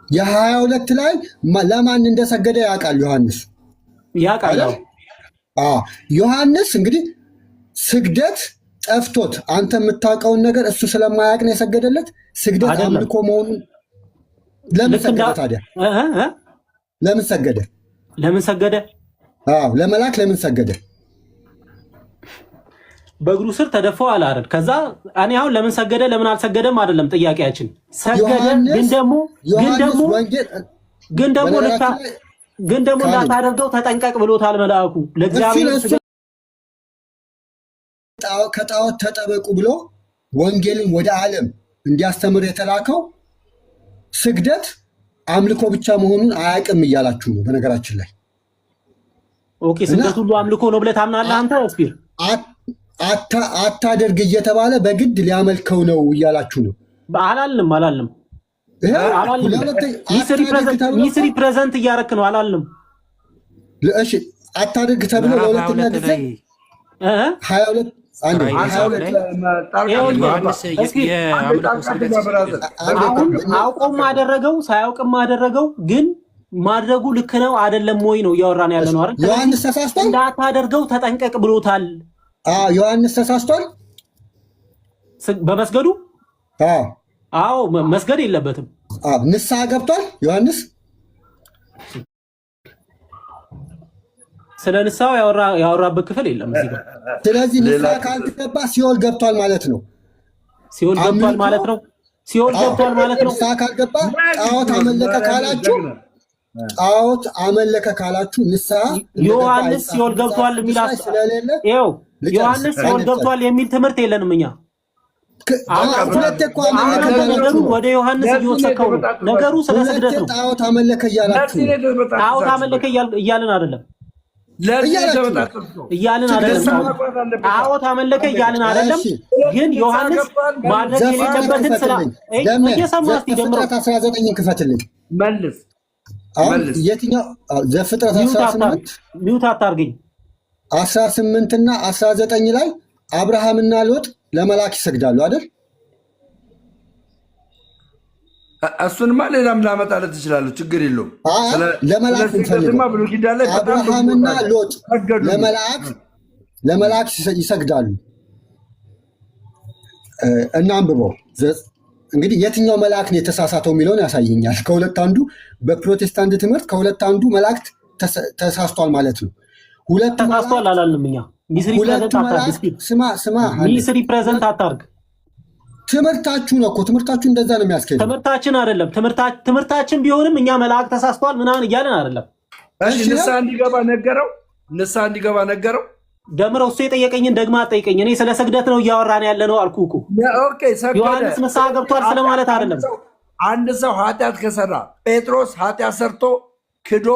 የ22 ላይ ለማን እንደሰገደ ያውቃል ዮሐንስ ያውቃል። ዮሐንስ እንግዲህ ስግደት ጠፍቶት አንተ የምታውቀውን ነገር እሱ ስለማያውቅ ነው የሰገደለት። ስግደት አምልኮ መሆኑን ለምን ሰገደ ታዲያ? ለምን ሰገደ? ለመላክ ለምን ሰገደ? በእግሩ ስር ተደፋው አላረድ። ከዛ እኔ አሁን ለምን ሰገደ ለምን አልሰገደም አይደለም ጥያቄያችን። ሰገደ ግን ደግሞ እንዳታደርገው ተጠንቀቅ ብሎታል መልአኩ ለእግዚአብሔር። ከጣዖት ተጠበቁ ብሎ ወንጌልን ወደ ዓለም እንዲያስተምር የተላከው ስግደት አምልኮ ብቻ መሆኑን አያውቅም እያላችሁ ነው። በነገራችን ላይ ኦኬ፣ ስግደት ሁሉ አምልኮ ነው ብለህ ታምናለህ አንተ? ስፒር አታደርግ እየተባለ በግድ ሊያመልከው ነው እያላችሁ ነው። አላልንም ሚስሪ ፕሬዘንት እያረክ ነው። አላልንም። እሺ አታደርግ ተብሎ ለሁለተኛ ጊዜ 22 አውቆም አደረገው ሳያውቅም አደረገው፣ ግን ማድረጉ ልክ ነው አይደለም ወይ ነው እያወራን ያለ ነው አይደል? ዮሐንስ ተሳስቷል። እንዳታደርገው ተጠንቀቅ ብሎታል። ዮሐንስ ተሳስቷል በመስገዱ። አዎ መስገድ የለበትም። ንስሐ ገብቷል ዮሐንስ። ስለ ንስሐው ያወራበት ክፍል የለም እዚህ ጋር። ስለዚህ ንስሐ ካልገባ ሲኦል ገብቷል ማለት ነው። ሲኦል ገብቷል ማለት ነው። ንስሐ ካልገባ ጣዖት አመለከ ካላችሁ ንስሐ ዮሐንስ ሲኦል ገብቷል የሚል ስለሌለ ዮሐንስ ሲኦል ገብቷል የሚል ትምህርት የለንም እኛ። ሁለቴ እኮ ወደ ዮሐንስ እየወሰከው ነው ነገሩ። ስለ ስግደት ነው። ጣዖት አመለከ እያላችሁ ጣዖት አመለከ እያልን አይደለም ጣዖት አመለከ እያልን አይደለም። ግን ዮሐንስ ማድረግ የሌለበትን ስራ እየሰማህ ጀምሮ 19 ክፈትልኝ መልስ። የትኛው ዘፍጥረት 18 ሚውት አታርገኝ። 18 እና 19 ላይ አብርሃምና ሎጥ ለመላክ ይሰግዳሉ አይደል? እሱንማ ሌላም ላመጣለት ትችላለህ፣ ችግር የለውም። ለመላክ አብርሃምና ሎጥ ለመላክ ይሰግዳሉ። እና አንብበው እንግዲህ የትኛው መልአክ ነው የተሳሳተው የሚለውን ያሳየኛል። ከሁለት አንዱ በፕሮቴስታንት ትምህርት ከሁለት አንዱ መላእክት ተሳስቷል ማለት ነው። ሁለቱ ተሳስቷል አላልንም እኛ። ሚስሪ ፕሬዘንት አታርግ። ትምህርታችሁ ነው እኮ ትምህርታችሁ እንደዛ ነው የሚያስኬደው። ትምህርታችን አይደለም። ትምህርታችን ቢሆንም እኛ መልአክ ተሳስቷል ምናምን እያልን አይደለም። ንስሐ እንዲገባ ነገረው። ደምረው እሱ የጠየቀኝን ደግማ አጠይቀኝ። እኔ ስለ ስግደት ነው እያወራን ያለ ነው አልኩህ እኮ። ዮሐንስ ንስሐ ገብቷል ስለማለት አይደለም። አንድ ሰው ኃጢአት ከሰራ ጴጥሮስ ኃጢአት ሰርቶ ክዶ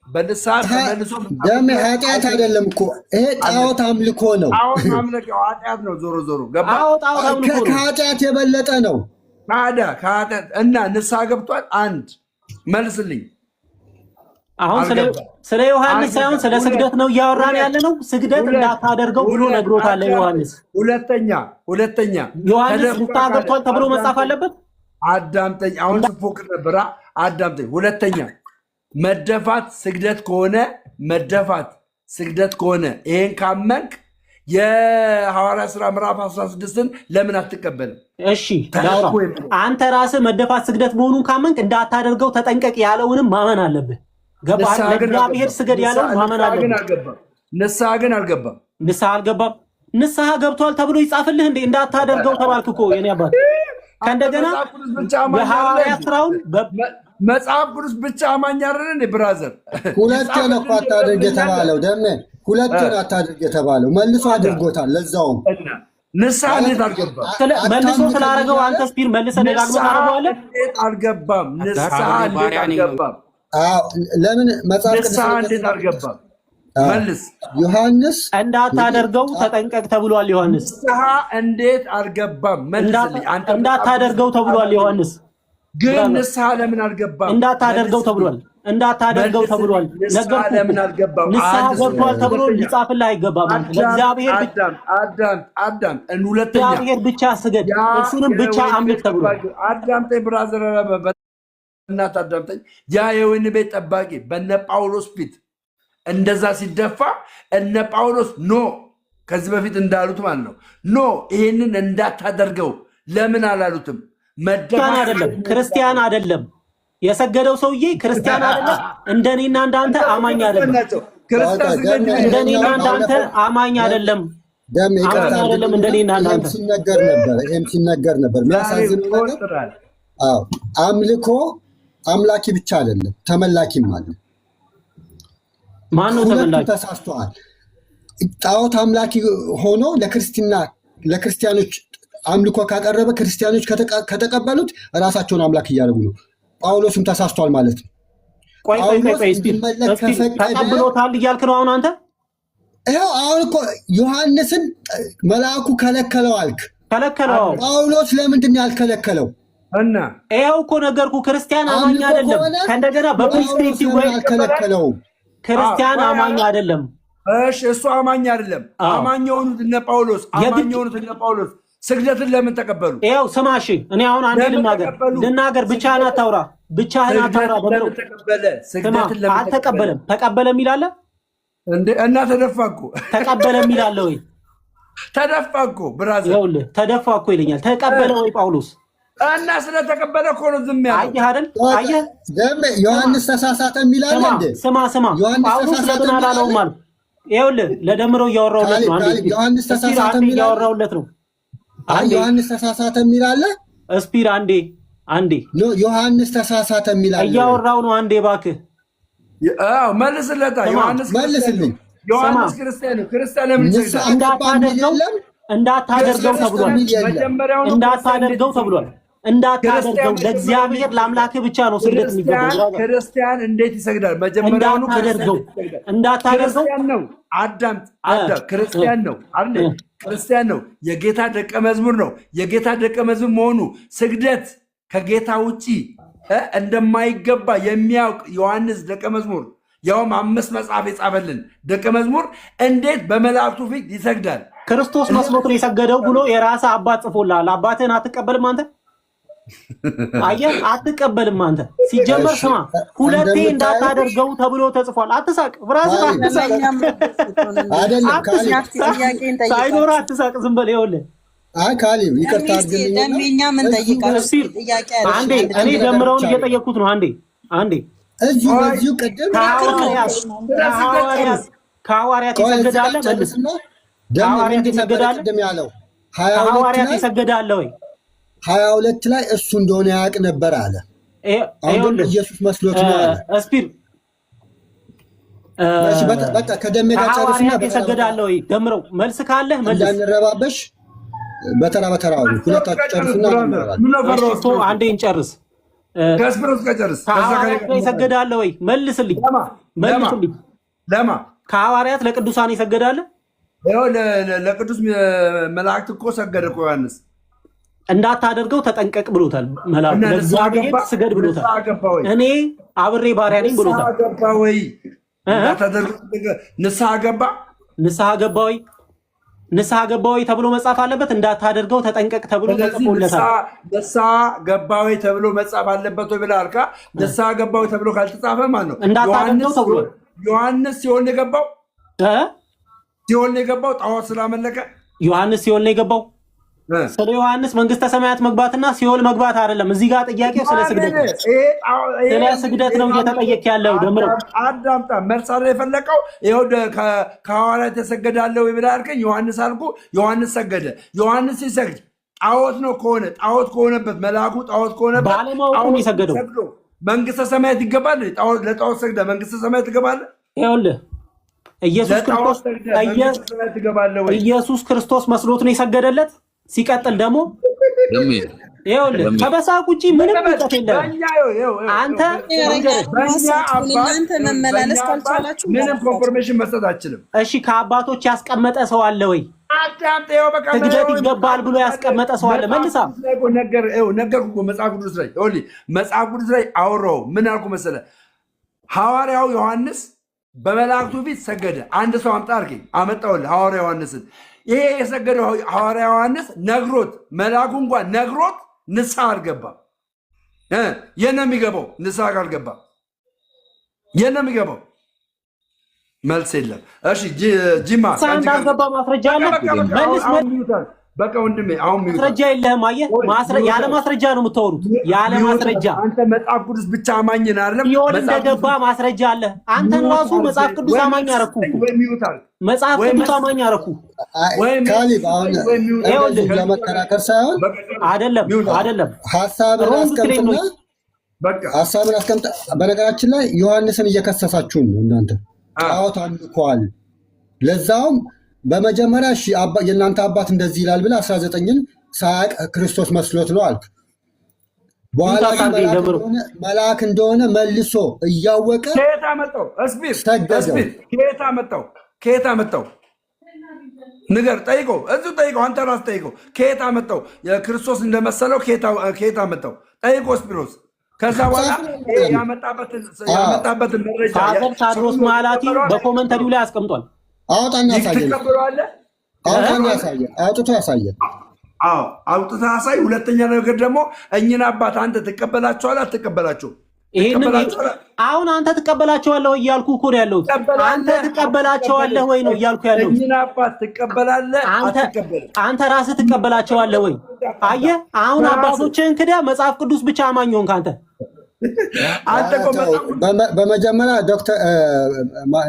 በንስሐ ተመልሶ ደም ኃጢአት አይደለም እኮ ይሄ ጣዖት አምልኮ ነው። ጣዖት አምልኮ ኃጢአት ነው። ዞሮ ገባ። ጣዖት አምልኮ ነው። ከኃጢአት የበለጠ ነው። ታዲያ ከኃጢአት እና ንስሐ ገብቷል። አንድ መልስልኝ። አሁን ስለ ዮሐንስ ሳይሆን ስለ ስግደት ነው እያወራን ያለ ነው። ስግደት እንዳታደርገው ብሎ ነግሮታል ዮሐንስ። ሁለተኛ ዮሐንስ ንስሐ ገብቷል ተብሎ መጻፍ አለበት። አዳምጠኝ። አሁን ስፎክር ነበር። አዳምጠኝ። ሁለተኛ መደፋት ስግደት ከሆነ ይሄን ካመንክ የሐዋርያት ሥራ ምዕራፍ 16ን ለምን አትቀበልም? እሺ አንተ ራስህ መደፋት ስግደት መሆኑን ካመንክ እንዳታደርገው ተጠንቀቅ ያለውንም ማመን አለብህ። ገባህ? ለእግዚአብሔር ስገድ ያለውን ማመን አለብህ። ንስሐ ግን አልገባም። ንስሐ ገብቷል ተብሎ ይጻፍልህ እንዴ? እንዳታደርገው ተባልክ እኮ የኔ አባት። ከእንደገና የሐዋርያት ሥራውን መጽሐፍ ቅዱስ ብቻ አማኝ አይደል እንዴ ብራዘር? ሁለቴ ነው እኮ አታድርግ የተባለው። ደሜ ሁለቴ ነው አታድርግ የተባለው። መልሶ አድርጎታል። ለዛውም ንስሐ እንዴት አልገባም? መልሶ ስላደረገው አንተ ስፒር መልሰህ ደጋግመህ ታደርገዋለህ። እንዴት አልገባም? ንስሐ እንዴት አልገባም? ለምን መጽሐፍ ቅዱስ ንስሐ እንዴት አልገባም? መልስ። ዮሐንስ እንዳታደርገው ተጠንቀቅ ተብሏል። ዮሐንስ ንስሐ እንዴት አልገባም? መልስልኝ። አንተ እንዳታደርገው ተብሏል። ዮሐንስ ግን ንስሐ ለምን አልገባም? እንዳታደርገው ተብሏል። እንዳታደርገው ተብሏል። ንስሐ ለምን አልገባም? ንስሐ ገብቷል ተብሎ ሊጻፍልህ አይገባም። ለእግዚአብሔር አዳም ሁለተኛ እግዚአብሔር ብቻ ስገድ፣ እሱንም ብቻ አምልክ ተብሏል። አዳምጠኝ ብራዘር፣ እናት አዳምጠኝ። ያ የወይን ቤት ጠባቂ በነ ጳውሎስ ፊት እንደዛ ሲደፋ እነ ጳውሎስ ኖ ከዚህ በፊት እንዳሉት ማለት ነው ኖ ይሄንን እንዳታደርገው ለምን አላሉትም? ክርስቲያን አይደለም፣ ክርስቲያን አይደለም። የሰገደው ሰውዬ ክርስቲያን አይደለም። እንደኔና እንዳንተ አማኝ አይደለም። እንደኔና እንዳንተ አማኝ አይደለም። አማኝ አይደለም። እንደኔና እንዳንተ ሲነገር ነበር። የሚያሳዝን ነገር አምልኮ አምላኪ ብቻ አይደለም፣ ተመላኪም አለ። ማነው ተመላኪ? ተሳስተዋል። ጣዖት አምላኪ ሆኖ ለክርስቲያኖች አምልኮ ካቀረበ ክርስቲያኖች ከተቀበሉት ራሳቸውን አምላክ እያደረጉ ነው። ጳውሎስም ተሳስቷል ማለት ነው። ቆይ ተቀብሎታል እያልክ ነው አሁን አንተ? ይኸው አሁን እኮ ዮሐንስን መልአኩ ከለከለው አልክ። ከለከለው። ጳውሎስ ለምንድን ነው ያልከለከለው? እና ይኸው እኮ ነገርኩ። ክርስቲያን አማኝ አይደለም። ከእንደገና በፕሪስክሪፕቲቭ ወይ አልከለከለውም። ክርስቲያን አማኝ አይደለም። እሺ እሱ አማኝ አይደለም። አማኝ የሆኑት እነ ጳውሎስ ስግደትን ለምን ተቀበሉ? ይኸው ስማ፣ እሺ እኔ አሁን አንዴ ልናገር። ብቻህን አታውራ። አልተቀበለም። ተቀበለ የሚላለ እና ተደፋ እኮ ተቀበለ የሚላለ ወይ ተደፋ እኮ ብራዘር፣ ይኸውልህ ተደፋ እኮ ይለኛል። ተቀበለ ወይ ጳውሎስ? እና ስለተቀበለ እኮ ነው ዝም ያለው። አየህ አይደል? አየህ ዮሐንስ ተሳሳተ የሚላለ እንዴ? ስማ ጳውሎስ ለምን አላለውም አሉ። ይኸውልህ ለደምረው እያወራሁለት ነው። ዮሐንስ ተሳሳተ እያወራሁለት ነው። ዮሐንስ ተሳሳተ የሚላለ ስፒር አንዴ ዮሐንስ ተሳሳተ የሚላለ እያወራው ነው። አንዴ እባክህ መልስለታ። መልስልኝ። ዮሐንስ ክርስቲያን ለምን እንዳታደርገው ተብሏል። እንዳታደርገው ለእግዚአብሔር ለአምላክህ ብቻ ነው ስግደት የሚገባው። ክርስቲያን እንዴት ይሰግዳል? መጀመሪያውኑ እንዳታደርገው ነው። አዳም ክርስቲያን ነው አይደል? ክርስቲያን ነው። የጌታ ደቀ መዝሙር ነው። የጌታ ደቀ መዝሙር መሆኑ ስግደት ከጌታ ውጪ እንደማይገባ የሚያውቅ ዮሐንስ ደቀ መዝሙር፣ ያውም 5 መጽሐፍ የጻፈልን ደቀ መዝሙር እንዴት በመላእክቱ ፊት ይሰግዳል? ክርስቶስ መስሎት ነው የሰገደው ብሎ የራስህ አባት ጽፎልሃል። አባትህን አትቀበልም አንተ? አየህ፣ አትቀበልም አንተ። ሲጀመር ስማ፣ ሁለቴ እንዳታደርገው ተብሎ ተጽፏል። አትሳቅ ብራዘር፣ አትሳቅ። ሳይኖር አትሳቅ። ዝም በል። ይኸውልህ ካሌብ ይቅርታ አድርግልኝ። አንዴ እኔ ደምረውን እየጠየቅኩት ነው። አንዴ እዚሁ ቅድም ከሐዋርያት ይሰገዳለ መልስ። ከሐዋርያት ይሰገዳለ ወይ? 22 ላይ እሱ እንደሆነ ያውቅ ነበር አለ። አሁን ኢየሱስ መስሎት ነው አለ። ስፒር በቃ ከደሜ ጋር ጨርስና ይሰገዳለ ወይ? ደምረው መልስ ካለህ መልስ። እንዳንረባበሽ በተራ ሁለታችሁ ጨርስና አንዴ እንጨርስ። ከስፕሮስ ከጨርስ ከሐዋርያት ይሰገዳለ ወይ? መልስልኝ። ለማ ከሐዋርያት ለቅዱሳን ይሰገዳለ? ይኸው ለቅዱስ መላእክት እኮ ሰገደ እኮ ዮሐንስ። እንዳታደርገው ተጠንቀቅ ብሎታል። መልአኩ ለእግዚአብሔር ስገድ ብሎታል። እኔ አብሬ ባሪያ ነኝ ብሎታል። ንስሐ ገባ ወይ ተብሎ መጻፍ አለበት። እንዳታደርገው ተጠንቀቅ ተብሎ ተጽፎለታል። ንስሐ ገባ ወይ ተብሎ መጻፍ አለበት ወይ ብለህ አልካ። ንስሐ ገባ ወይ ተብሎ ካልተጻፈ ማለት ነው እንዳታደርገው ተብሏል። ዮሐንስ ሲኦል ነው የገባው ጣዖት ስላመለከ። ዮሐንስ ሲኦል ነው የገባው። ስለ ዮሐንስ መንግስተ ሰማያት መግባትና ሲኦል መግባት አይደለም። እዚህ ጋር ጥያቄው ስለ ስግደት ነው እየተጠየቅ ያለው። ደምረው አዳምጣ። መልስ አለ የፈለቀው። ይኸው ከሐዋርያት ተሰገዳለሁ ብለህ አልከኝ። ዮሐንስ አልኩ። ዮሐንስ ሰገደ። ዮሐንስ ሲሰግድ ጣዖት ነው ከሆነበት መልአኩ ጣዖት ከሆነበት ባለማወቁ ነው የሰገደው። መንግስተ ሰማያት ይገባል? ለጣዖት ሰግደ መንግስተ ሰማያት ይገባል? ይኸውልህ ኢየሱስ ክርስቶስ መስሎት ነው የሰገደለት። ሲቀጥል ደግሞ ይኸውልህ ከበሳቅ ውጪ ምንም እውቀት የለም። አንተ እናንተ መመላለስ ካልቻላችሁ ምንም ኮንፎርሜሽን መስጠት አትችልም። እሺ ከአባቶች ያስቀመጠ ሰው አለ ወይ? ስግደት ይገባል ብሎ ያስቀመጠ ሰው አለ? መልሳ ነገርኩ። መጽሐፍ ቅዱስ ላይ አወራው። ምን አልኩ መሰለህ? ሐዋርያው ዮሐንስ በመላእክቱ ፊት ሰገደ። አንድ ሰው አምጣ አድርገኝ፣ አመጣሁልህ ሐዋርያ ዮሐንስን። ይሄ የሰገደው ሐዋርያ ዮሐንስ ነግሮት፣ መልአኩ እንኳን ነግሮት ንስሐ አልገባም። የት ነው የሚገባው? ንስሐ ካልገባ የት ነው የሚገባው? መልስ የለም። እሺ ጂማ እንዳልገባ ማስረጃ አለ? በቃ ወንድሜ አሁን ማስረጃ የለህም። አየህ፣ ያለ ማስረጃ ነው የምታወሩት። ያለ ማስረጃ አንተ መጽሐፍ ቅዱስ ብቻ አማኝ ነህ አይደለም? ይሁን እንደገባ ማስረጃ አለ። አንተን ራሱ መጽሐፍ ቅዱስ አማኝ አረኩ። መጽሐፍ ቅዱስ አማኝ አረኩ። ካሊብ አሁን ለመከራከር ሳይሆን አይደለም ሐሳብን አስቀምጥ። በነገራችን ላይ ዮሐንስን እየከሰሳችሁን ነው እናንተ። ጣዖት አምልኳል። ለዛውም በመጀመሪያ እሺ የእናንተ አባት እንደዚህ ይላል ብለህ 19ን ሳያውቅ ክርስቶስ መስሎት ነው አልክ። በኋላ መልአክ እንደሆነ መልሶ እያወቀ ከየት አመጣው? ከየት አመጣው? ንገር፣ ጠይቀው፣ እዚሁ ጠይቀው፣ አንተ ራስህ ጠይቀው። ከየት አመጣው? የክርስቶስ እንደመሰለው ከየት አመጣው? ጠይቀው ስፒሮስ። ከዛ በኋላ ያመጣበትን መረጃ ታድሮስ ማላቲ በኮመንተሪው ላይ አስቀምጧል። አውጣና ያሳየን። አውጥቶ ያሳየን። አውጥቶ ያሳይ። ሁለተኛ ነገር ደግሞ እኝን አባት አንተ ትቀበላቸዋለህ አትቀበላቸው? አሁን አንተ ትቀበላቸዋለህ ወይ እያልኩ እኮ ነው ያለሁት። አንተ ትቀበላቸዋለህ ወይ ነው እያልኩ ያለሁት። እኝን አባት ትቀበላለህ አትቀበልም? አንተ ራስህ ትቀበላቸዋለህ ወይ? አየህ፣ አሁን አባቶችህን ክደህ መጽሐፍ ቅዱስ ብቻ አማኝ ሆንክ አንተ። በመጀመሪያ ዶክተር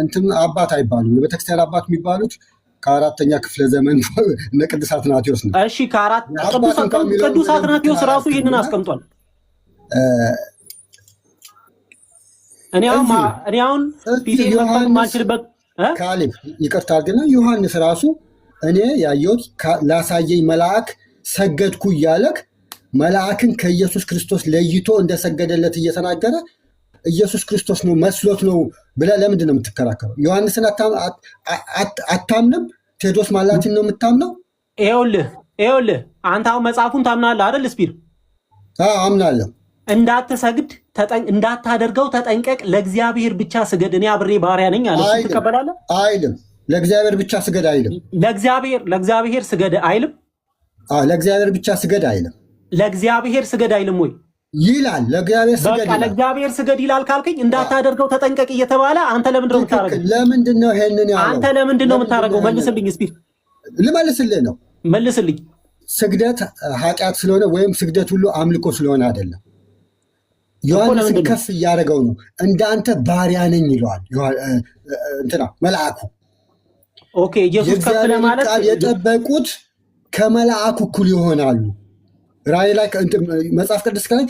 እንትን አባት አይባሉም። የቤተክርስቲያን አባት የሚባሉት ከ4ኛ ክፍለ ዘመን እነ ቅዱስ አትናቴዎስ ነው። እሺ ቅዱስ አትናቴዎስ ራሱ ይህንን አስቀምጧል። እኔ አሁን ማልችልበት ካሌብ ይቅርታ ግን ዮሐንስ ራሱ እኔ ያየሁት ላሳየኝ መልአክ ሰገድኩ እያለክ መልአክን ከኢየሱስ ክርስቶስ ለይቶ እንደሰገደለት እየተናገረ ኢየሱስ ክርስቶስ ነው መስሎት ነው ብለህ ለምንድን ነው የምትከራከረው? ዮሐንስን አታምንም? ቴዎድሮስ ማላቲን ነው የምታምነው? ይኸውልህ አንተ አሁን መጽሐፉን ታምናለህ አይደል? ስፒር አምናለሁ። እንዳትሰግድ እንዳታደርገው ተጠንቀቅ፣ ለእግዚአብሔር ብቻ ስገድ፣ እኔ አብሬ ባሪያ ነኝ አለ። ትቀበላለህ? አይልም። ለእግዚአብሔር ብቻ ስገድ አይልም። ለእግዚአብሔር ስገድ አይልም። ለእግዚአብሔር ብቻ ስገድ አይልም። ለእግዚአብሔር ስገድ አይልም ወይ ይላል? ለእግዚአብሔር ስገድ ይላል ካልከኝ እንዳታደርገው ተጠንቀቅ እየተባለ አንተ ለምንድን ነው የምታደርገው? ለምንድን ነው ይሄንን ያለው? አንተ ለምንድን ነው የምታደርገው? መልስልኝ ስፒር። ልመልስልህ ነው። መልስልኝ። ስግደት ኃጢአት ስለሆነ ወይም ስግደት ሁሉ አምልኮ ስለሆነ አይደለም። ዮሐንስን ከፍ እያደረገው ነው። እንዳንተ ባሪያ ነኝ ይለዋል እንትና መልአኩ። ኦኬ ኢየሱስ ከፍ ለማለት የጠበቁት ከመልአኩ እኩል ይሆናሉ። ራእይ ላይ መጽሐፍ ቅዱስ ላይ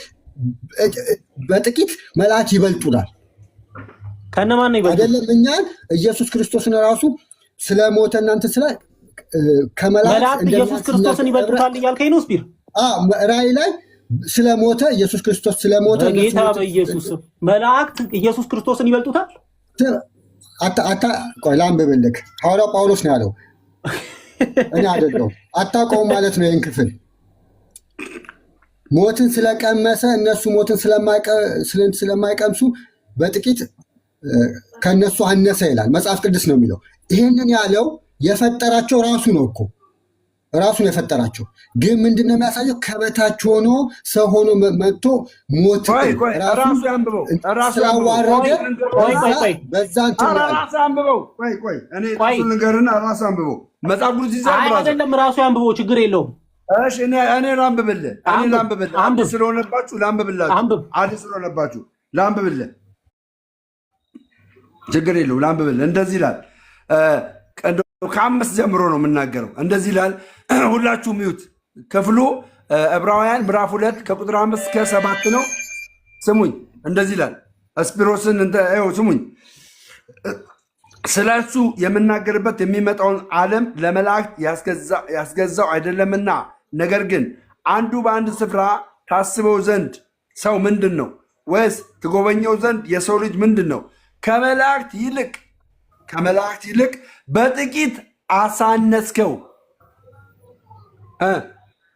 በጥቂት መልአክ ይበልጡናል። ከነማን ነው ይበልጡ? አይደለም እኛን ኢየሱስ ክርስቶስን ራሱ ስለሞተ እናንተ ስለ ከመልአክ ኢየሱስ ክርስቶስን ይበልጡታል እያልከኝ ነው ስፒር? ራእይ ላይ ስለሞተ ኢየሱስ ክርስቶስ ስለሞተ ጌታ በኢየሱስ መላእክት ኢየሱስ ክርስቶስን ይበልጡታል? ቆይ ላንብብልህ። ሐዋርያው ጳውሎስ ነው ያለው፣ እኔ አይደለሁም። አታውቀውም ማለት ነው። ይህን ክፍል ሞትን ስለቀመሰ እነሱ ሞትን ስለማይቀምሱ በጥቂት ከነሱ አነሰ ይላል መጽሐፍ ቅዱስ ነው የሚለው። ይህንን ያለው የፈጠራቸው ራሱ ነው እኮ ራሱን የፈጠራቸው። ግን ምንድነው የሚያሳየው? ከበታች ሆኖ ሰው ሆኖ መጥቶ ሞት ስላዋረደ በዛን አይደለም ራሱ ያንብበው፣ ችግር የለውም። እኔ ላንብብልህ ስለሆነባችሁ ላንብብልህ፣ ችግር የለውም ላንብብልህ። እንደዚህ ይላል፣ ከ5 ጀምሮ ነው የምናገረው። እንደዚህ ይላል፣ ሁላችሁ ሚዩት። ክፍሉ ዕብራውያን ምዕራፍ 2 ከቁጥር 5 እስከ 7 ነው። ስሙኝ፣ እንደዚህ ይላል። ስፒሮስን ስሙኝ። ስለሱ የምናገርበት የሚመጣውን ዓለም ለመላእክት ያስገዛው አይደለምና፣ ነገር ግን አንዱ በአንድ ስፍራ ታስበው ዘንድ ሰው ምንድን ነው? ወይስ ትጎበኘው ዘንድ የሰው ልጅ ምንድን ነው? ከመላእክት ይልቅ በጥቂት አሳነስከው።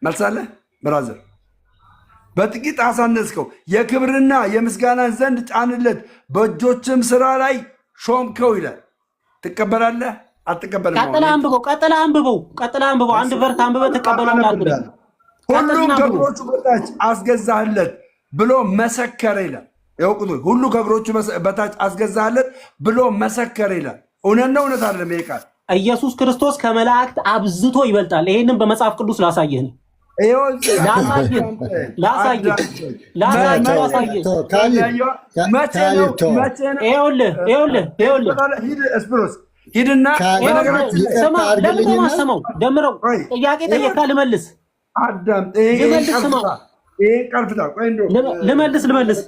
መልሳለህ ብራዘር? በጥቂት አሳነስከው፣ የክብርና የምስጋናን ዘንድ ጫንለት፣ በእጆችም ስራ ላይ ሾምከው ይላል። ትቀበላለህ? አትቀበልም? ቀጥለህ አንብበው። አንድ ቨርት አንብበህ ትቀበላለህ። ሁሉም ከእግሮቹ በታች አስገዛህለት ብሎ መሰከረ ይላል። ያውቁት ሁሉ ከእግሮቹ በታች አስገዛህለት ብሎ መሰከረ ይላል። እውነት ነው? እውነት አይደለም? ይሄ ቃል ኢየሱስ ክርስቶስ ከመላእክት አብዝቶ ይበልጣል። ይሄንን በመጽሐፍ ቅዱስ ላሳየህ ነው። ሂድና ማሰማው ደምረው ጥያቄ ጠየካ ልመልስ ልመልስ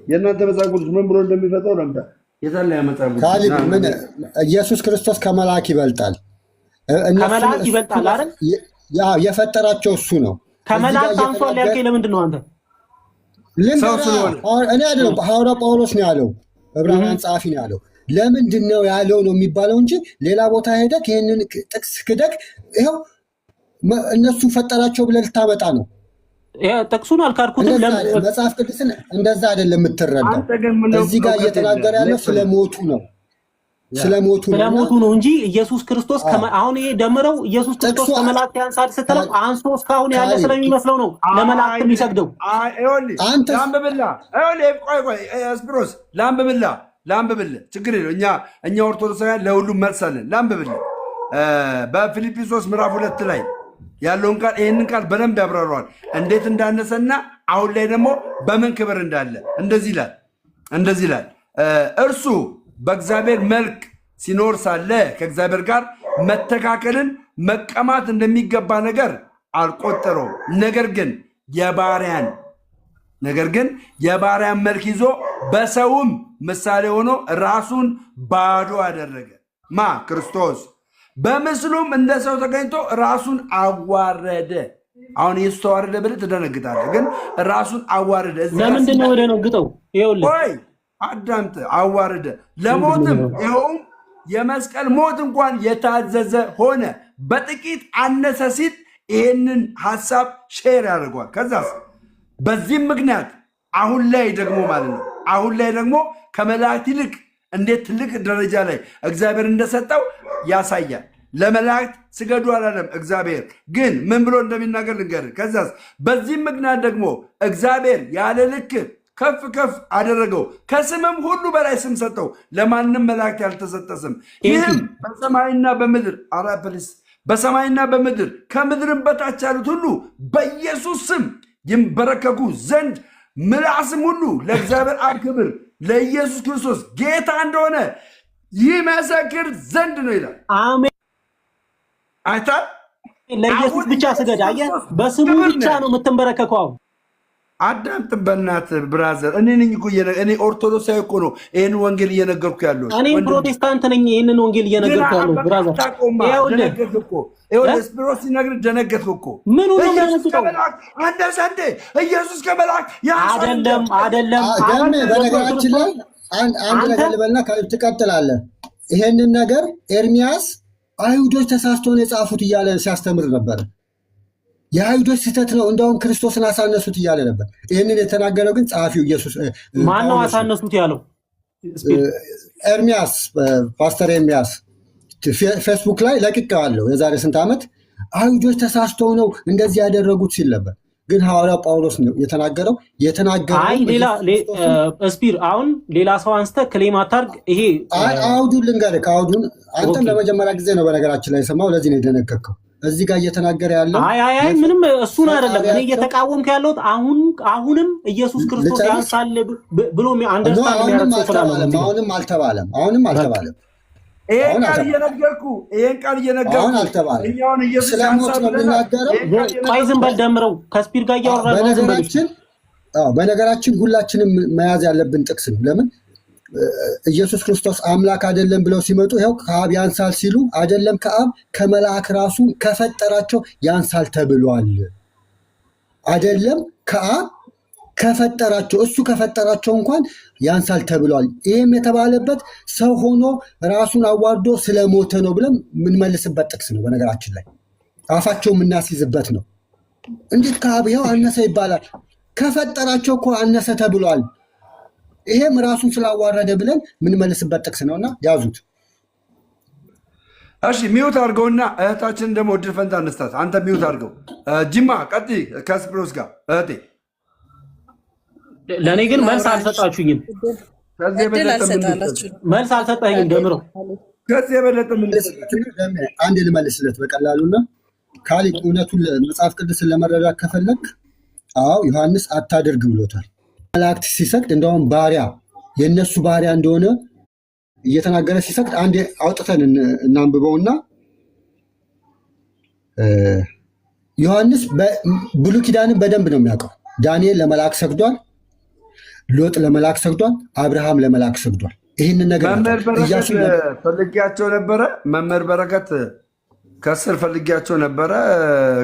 የእናንተ መጽሐፍ ቅዱስ ምን ብሎ እንደሚፈጠው ለምታ የታለያ መጽሐፍ ኢየሱስ ክርስቶስ ከመልአክ ይበልጣል። ከመልአክ ይበልጣል አይደል? የፈጠራቸው እሱ ነው። ከመልአክ አንሷል ያልከኝ ለምንድን ነው አንተ? እኔ አይደለም ሐዋርያ ጳውሎስ ነው ያለው፣ ዕብራውያን ጸሐፊ ነው ያለው። ለምንድን ነው ያለው ነው የሚባለው እንጂ ሌላ ቦታ ሄደክ ይህንን ጥቅስ ክደክ ይኸው እነሱ ፈጠራቸው ብለህ ልታመጣ ነው። ጥቅሱን አልካድኩትም። መጽሐፍ ቅዱስን እንደዛ አይደለም የምትረዳው። እዚህ ጋር እየተናገረ ያለው ስለሞቱ ነው ስለሞቱ ነው እንጂ ኢየሱስ ክርስቶስ አሁን ይሄ ደምረው ኢየሱስ ክርስቶስ ከመላእክት ያንሳል ስትለው አንሶ እስካሁን ያለ ስለሚመስለው ነው ለመላእክት የሚሰግደው። አንተ ቆይ እስብሮስ ላንብብልህ ችግር የለው። እኛ ኦርቶዶክሳውያን ለሁሉም መልሳለን። ላንብብልህ በፊልጵስዩስ ምዕራፍ 2 ላይ ያለውን ቃል ይህንን ቃል በደንብ ያብራረዋል፣ እንዴት እንዳነሰና አሁን ላይ ደግሞ በምን ክብር እንዳለ። እንደዚህ ይላል እርሱ በእግዚአብሔር መልክ ሲኖር ሳለ ከእግዚአብሔር ጋር መተካከልን መቀማት እንደሚገባ ነገር አልቆጠረውም። ነገር ግን የባሪያን መልክ ይዞ በሰውም ምሳሌ ሆኖ ራሱን ባዶ አደረገ። ክርስቶስ በምስሉም እንደ ሰው ተገኝቶ ራሱን አዋረደ። አሁን ኢየሱስ ተዋረደ ብለህ ትደነግጣለህ፣ ግን ራሱን አዋረደ። ለምንድን ነው የደነግጠው? ይኸውልህ አዳምጥ። አዋረደ ለሞትም ይኸውም የመስቀል ሞት እንኳን የታዘዘ ሆነ። በጥቂት አነሰ ሲል ይህንን ሀሳብ ሼር ያደርገዋል። ከዛስ በዚህም ምክንያት አሁን ላይ ደግሞ ከመላእክት ይልቅ እንዴት ትልቅ ደረጃ ላይ እግዚአብሔር እንደሰጠው ያሳያል። ለመላእክት ስገዱ አላለም እግዚአብሔር፣ ግን ምን ብሎ እንደሚናገር ልንገርህ። ከዛስ በዚህም ምክንያት ደግሞ እግዚአብሔር ያለ ልክ ከፍ ከፍ አደረገው፣ ከስምም ሁሉ በላይ ስም ሰጠው፣ ለማንም መላእክት ያልተሰጠ ስም። ይህም በሰማይና በምድር ከምድርም በታች ያሉት ሁሉ በኢየሱስ ስም ይንበረከኩ ዘንድ ምላስም ሁሉ ለእግዚአብሔር አብ ክብር ለኢየሱስ ክርስቶስ ጌታ እንደሆነ ይመሰክር ዘንድ ነው ይላል። አሜን። አይታ ለኢየሱስ ብቻ ስገድ። አየህ፣ በስሙ ብቻ ነው የምትንበረከከው። አዳምጥ በእናትህ ብራዘር። እኔ ኦርቶዶክሳዊ እኮ ነው ይህን ወንጌል እየነገርኩ ያለው። እኔም ፕሮቴስታንት ነኝ፣ ይህንን ወንጌል እየነገርኩ ያለው ብራዘር። ስፒሮስ ሲነግርህ ደነገጥክ እኮ። ምን ነው የሚያነግጠው? አንተ ሰንዴ ኢየሱስ ከመላእክት አይደለም። በነገራችን ላይ አንድ ነገር ልበልና ትቀጥላለህ። ይሄንን ነገር ኤርሚያስ አይሁዶች ተሳስተው ነው የጻፉት እያለ ሲያስተምር ነበር። የአይሁዶች ስህተት ነው፣ እንደውም ክርስቶስን አሳነሱት እያለ ነበር። ይህንን የተናገረው ግን ጸሐፊው ኢየሱስ። ማነው አሳነሱት ያለው? ኤርሚያስ፣ ፓስተር ኤርሚያስ ፌስቡክ ላይ ለቅቄዋለሁ። የዛሬ ስንት ዓመት አይሁዶች ተሳስተው ነው እንደዚህ ያደረጉት ሲል ነበር። ግን ሐዋርያው ጳውሎስ ነው የተናገረው። ስፒር አሁን ሌላ ሰው አንስተ ክሌም አታርግ። ይሄ አውዱን ልንገርህ። ከአውዱን አንተም ለመጀመሪያ ጊዜ ነው በነገራችን ላይ የሰማው። ለዚህ ነው የደነገጥከው። እዚህ ጋር እየተናገረ ያለው ምንም እሱን አይደለም። እኔ እየተቃወምክ ያለሁት አሁንም ኢየሱስ ክርስቶስ ያንሳል ብሎ አንደርስታንድ የሚያደርግ ሰው ስላለ አሁንም አልተባለም። ይሄን ቃል እየነገርኩ አሁን አልተባለም። ስለሞት ነው የሚናገረው። ቆይ ዝም በል ደምረው ከስፒር ጋር እያወራን። በነገራችን ሁላችንም መያዝ ያለብን ጥቅስ ነው። ለምን ኢየሱስ ክርስቶስ አምላክ አይደለም ብለው ሲመጡ ይኸው ከአብ ያንሳል ሲሉ አይደለም ከአብ ከመላእክ ራሱ ከፈጠራቸው ያንሳል ተብሏል። አይደለም ከአብ ከፈጠራቸው እሱ ከፈጠራቸው እንኳን ያንሳል ተብሏል። ይህም የተባለበት ሰው ሆኖ ራሱን አዋርዶ ስለሞተ ነው ብለን የምንመልስበት ጥቅስ ነው። በነገራችን ላይ አፋቸው የምናስይዝበት ነው። እንዴት ከአብ ይኸው አነሰ ይባላል? ከፈጠራቸው እኮ አነሰ ተብሏል። ይሄም ራሱን ስላዋረደ ብለን የምንመልስበት ጥቅስ ነውና ያዙት። እሺ ሚውት አድርገውና እህታችንን ደግሞ እድል ፈንታ እንስጣት። አንተ ሚውት አድርገው። ጂማ ቀጥይ ከስፕሮስ ጋር እህቴ። ለእኔ ግን መልስ አልሰጣችሁኝም። መልስ አልሰጣኝም። ደምረው ከዚህ የበለጠ አንድ ልመልስለት በቀላሉና ካሊ እውነቱን መጽሐፍ ቅዱስን ለመረዳት ከፈለግ አዎ ዮሐንስ አታድርግ ብሎታል። መላእክት ሲሰግድ እንደውም ባሪያ የእነሱ ባሪያ እንደሆነ እየተናገረ ሲሰግድ አንድ አውጥተን እናንብበውና ዮሐንስ ብሉይ ኪዳንን በደንብ ነው የሚያውቀው። ዳንኤል ለመልአክ ሰግዷል፣ ሎጥ ለመልአክ ሰግዷል፣ አብርሃም ለመልአክ ሰግዷል። ይህንን ነገር መምህር በረከት ፈልጊያቸው ነበረ። መምህር በረከት ከስር ፈልጊያቸው ነበረ።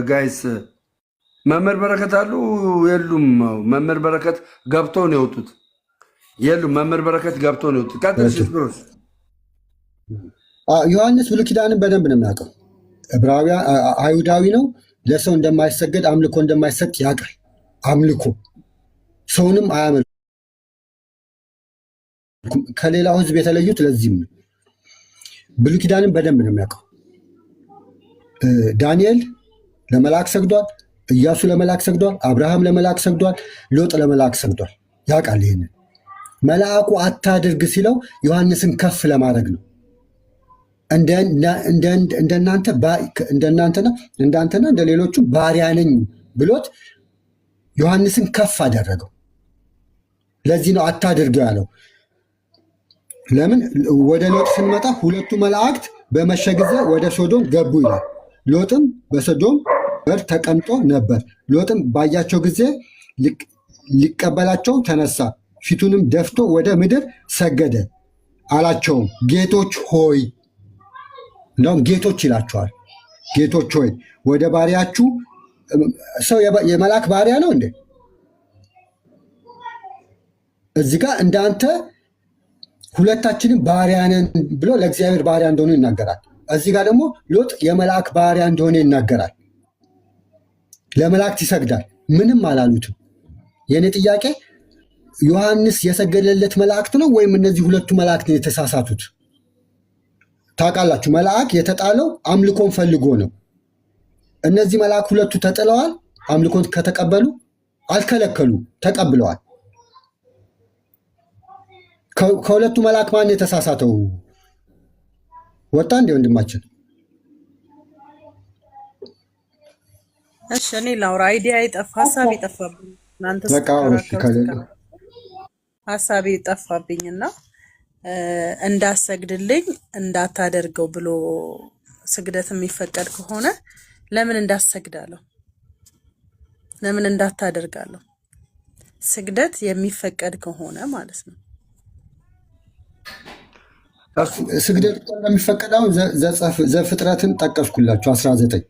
ጋይስ መምህር በረከት አሉ የሉም? መምህር በረከት ገብቶ ነው የወጡት። የሉም። መምህር በረከት ገብቶ ነው የወጡት። ቀጥልስ። ዮሐንስ ብሉይ ኪዳንን በደንብ ነው የሚያውቀው። አይሁዳዊ ነው። ለሰው እንደማይሰገድ አምልኮ እንደማይሰጥ ያውቃል። አምልኮ ሰውንም አያመልኩም። ከሌላው ሕዝብ የተለዩት ለዚህም ነው። ብሉይ ኪዳንን በደንብ ነው የሚያውቀው። ዳንኤል ለመልአክ ሰግዷል፣ ኢያሱ ለመልአክ ሰግዷል፣ አብርሃም ለመልአክ ሰግዷል፣ ሎጥ ለመልአክ ሰግዷል። ያውቃል። ይህንን መልአኩ አታድርግ ሲለው ዮሐንስን ከፍ ለማድረግ ነው። እንዳንተና እንደ ሌሎቹ ባሪያ ነኝ ብሎት ዮሐንስን ከፍ አደረገው። ለዚህ ነው አታድርገው ያለው። ለምን? ወደ ሎጥ ስንመጣ ሁለቱ መላእክት በመሸ ጊዜ ወደ ሶዶም ገቡ ይላል። ሎጥም በሶዶም በር ተቀምጦ ነበር። ሎጥም ባያቸው ጊዜ ሊቀበላቸው ተነሳ፣ ፊቱንም ደፍቶ ወደ ምድር ሰገደ። አላቸውም ጌቶች ሆይ፣ እንደውም ጌቶች ይላቸዋል። ጌቶች ሆይ ወደ ባሪያችሁ። ሰው የመልአክ ባሪያ ነው እንዴ? እዚህ ጋር እንዳንተ ሁለታችንም ባሪያ ነን ብሎ ለእግዚአብሔር ባሪያ እንደሆኑ ይናገራል። እዚህ ጋር ደግሞ ሎጥ የመልአክ ባሪያ እንደሆነ ይናገራል። ለመላእክት ይሰግዳል። ምንም አላሉትም። የእኔ ጥያቄ ዮሐንስ የሰገደለት መላእክት ነው ወይም እነዚህ ሁለቱ መላእክት የተሳሳቱት? ታውቃላችሁ፣ መልአክ የተጣለው አምልኮን ፈልጎ ነው። እነዚህ መልአክ ሁለቱ ተጥለዋል። አምልኮን ከተቀበሉ አልከለከሉም፣ ተቀብለዋል። ከሁለቱ መልአክ ማን የተሳሳተው? ወጣ እንደ ወንድማችን። እሺ እኔ ላውራ። አይዲያ ይጠፋ፣ ሀሳብ ይጠፋብኝ። እናንተ ሀሳብ ይጠፋብኝና እንዳሰግድልኝ እንዳታደርገው ብሎ ስግደት የሚፈቀድ ከሆነ ለምን እንዳሰግዳለሁ? ለምን እንዳታደርጋለሁ? ስግደት የሚፈቀድ ከሆነ ማለት ነው። ስግደት የሚፈቀደው ዘፍጥረትን ጠቀስኩላችሁ 19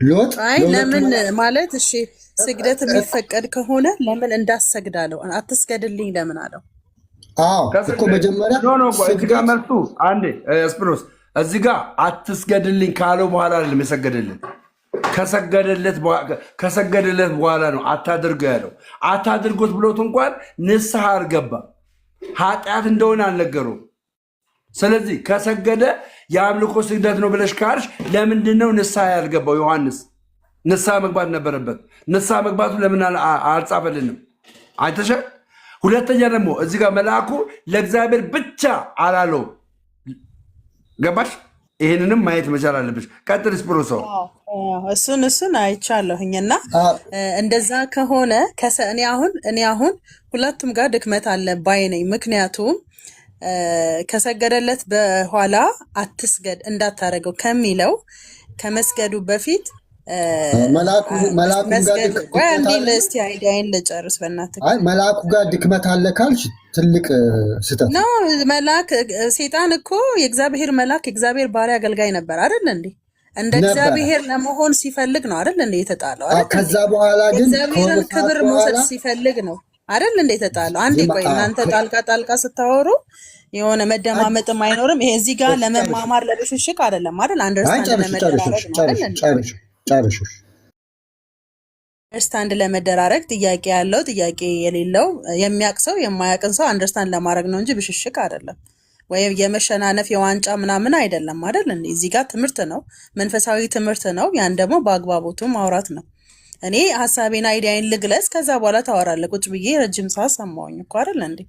ሎጥ ለምን ማለት እሺ፣ ስግደት የሚፈቀድ ከሆነ ለምን እንዳሰግዳለሁ? አትስገድልኝ ለምን አለው? አዎ እኮ መጀመሪያ እዚህ ጋር መልሱ አንዴ ስፕሮስ እዚህ ጋር አትስገድልኝ ካለው በኋላ አይደለም የሰገደልን። ከሰገደለት በኋላ ነው አታድርገው ያለው። አታድርጎት ብሎት እንኳን ንስሐ አልገባም። ኃጢአት እንደሆነ አልነገረውም። ስለዚህ ከሰገደ የአምልኮ ስግደት ነው ብለሽ ካልሽ ለምንድን ነው ንስሐ ያልገባው? ዮሐንስ ንስሐ መግባት ነበረበት። ንስሐ መግባቱ ለምን አልጻፈልንም? አይተሻል። ሁለተኛ ደግሞ እዚህ ጋር መልአኩ ለእግዚአብሔር ብቻ አላለውም። ገባሽ? ይህንንም ማየት መቻል አለብሽ። ቀጥል ስፕሮሶ። እሱን አይቻለሁኝ እና እንደዛ ከሆነ እኔ አሁን ሁለቱም ጋር ድክመት አለ ባይ ነኝ። ምክንያቱም ከሰገደለት በኋላ አትስገድ እንዳታረገው ከሚለው ከመስገዱ በፊት መልአኩ አይዲያዬን ልጨርስ በእናትህ። መልአኩ ጋር ድክመት አለ ካልሽ ትልቅ ስህተት ነው። መልአክ ሴጣን እኮ የእግዚአብሔር መልአክ የእግዚአብሔር ባሪያ አገልጋይ ነበር አይደል እንዴ? እንደ እግዚአብሔር ለመሆን ሲፈልግ ነው አይደል እንዴ የተጣለው? ከዛ በኋላ ግን እግዚአብሔርን ክብር መውሰድ ሲፈልግ ነው አይደል እንዴ የተጣለው? አንዴ ቆይ እናንተ ጣልቃ ስታወሩ የሆነ መደማመጥም አይኖርም። ይሄ እዚህ ጋር ለመማማር ለብሽሽቅ አይደለም አይደል? አንደርስታንድ ለመደራረግ ጥያቄ ያለው ጥያቄ የሌለው የሚያውቅ ሰው የማያውቅን ሰው አንደርስታንድ ለማድረግ ነው እንጂ ብሽሽቅ አይደለም፣ ወይም የመሸናነፍ የዋንጫ ምናምን አይደለም አይደል? እዚህ ጋር ትምህርት ነው፣ መንፈሳዊ ትምህርት ነው። ያን ደግሞ በአግባቦቱ ማውራት ነው። እኔ ሀሳቤን አይዲያዬን ልግለጽ፣ ከዛ በኋላ ታወራለህ። ቁጭ ብዬ ረጅም ሰዓት ሰማሁኝ እኮ አይደል እንዴ?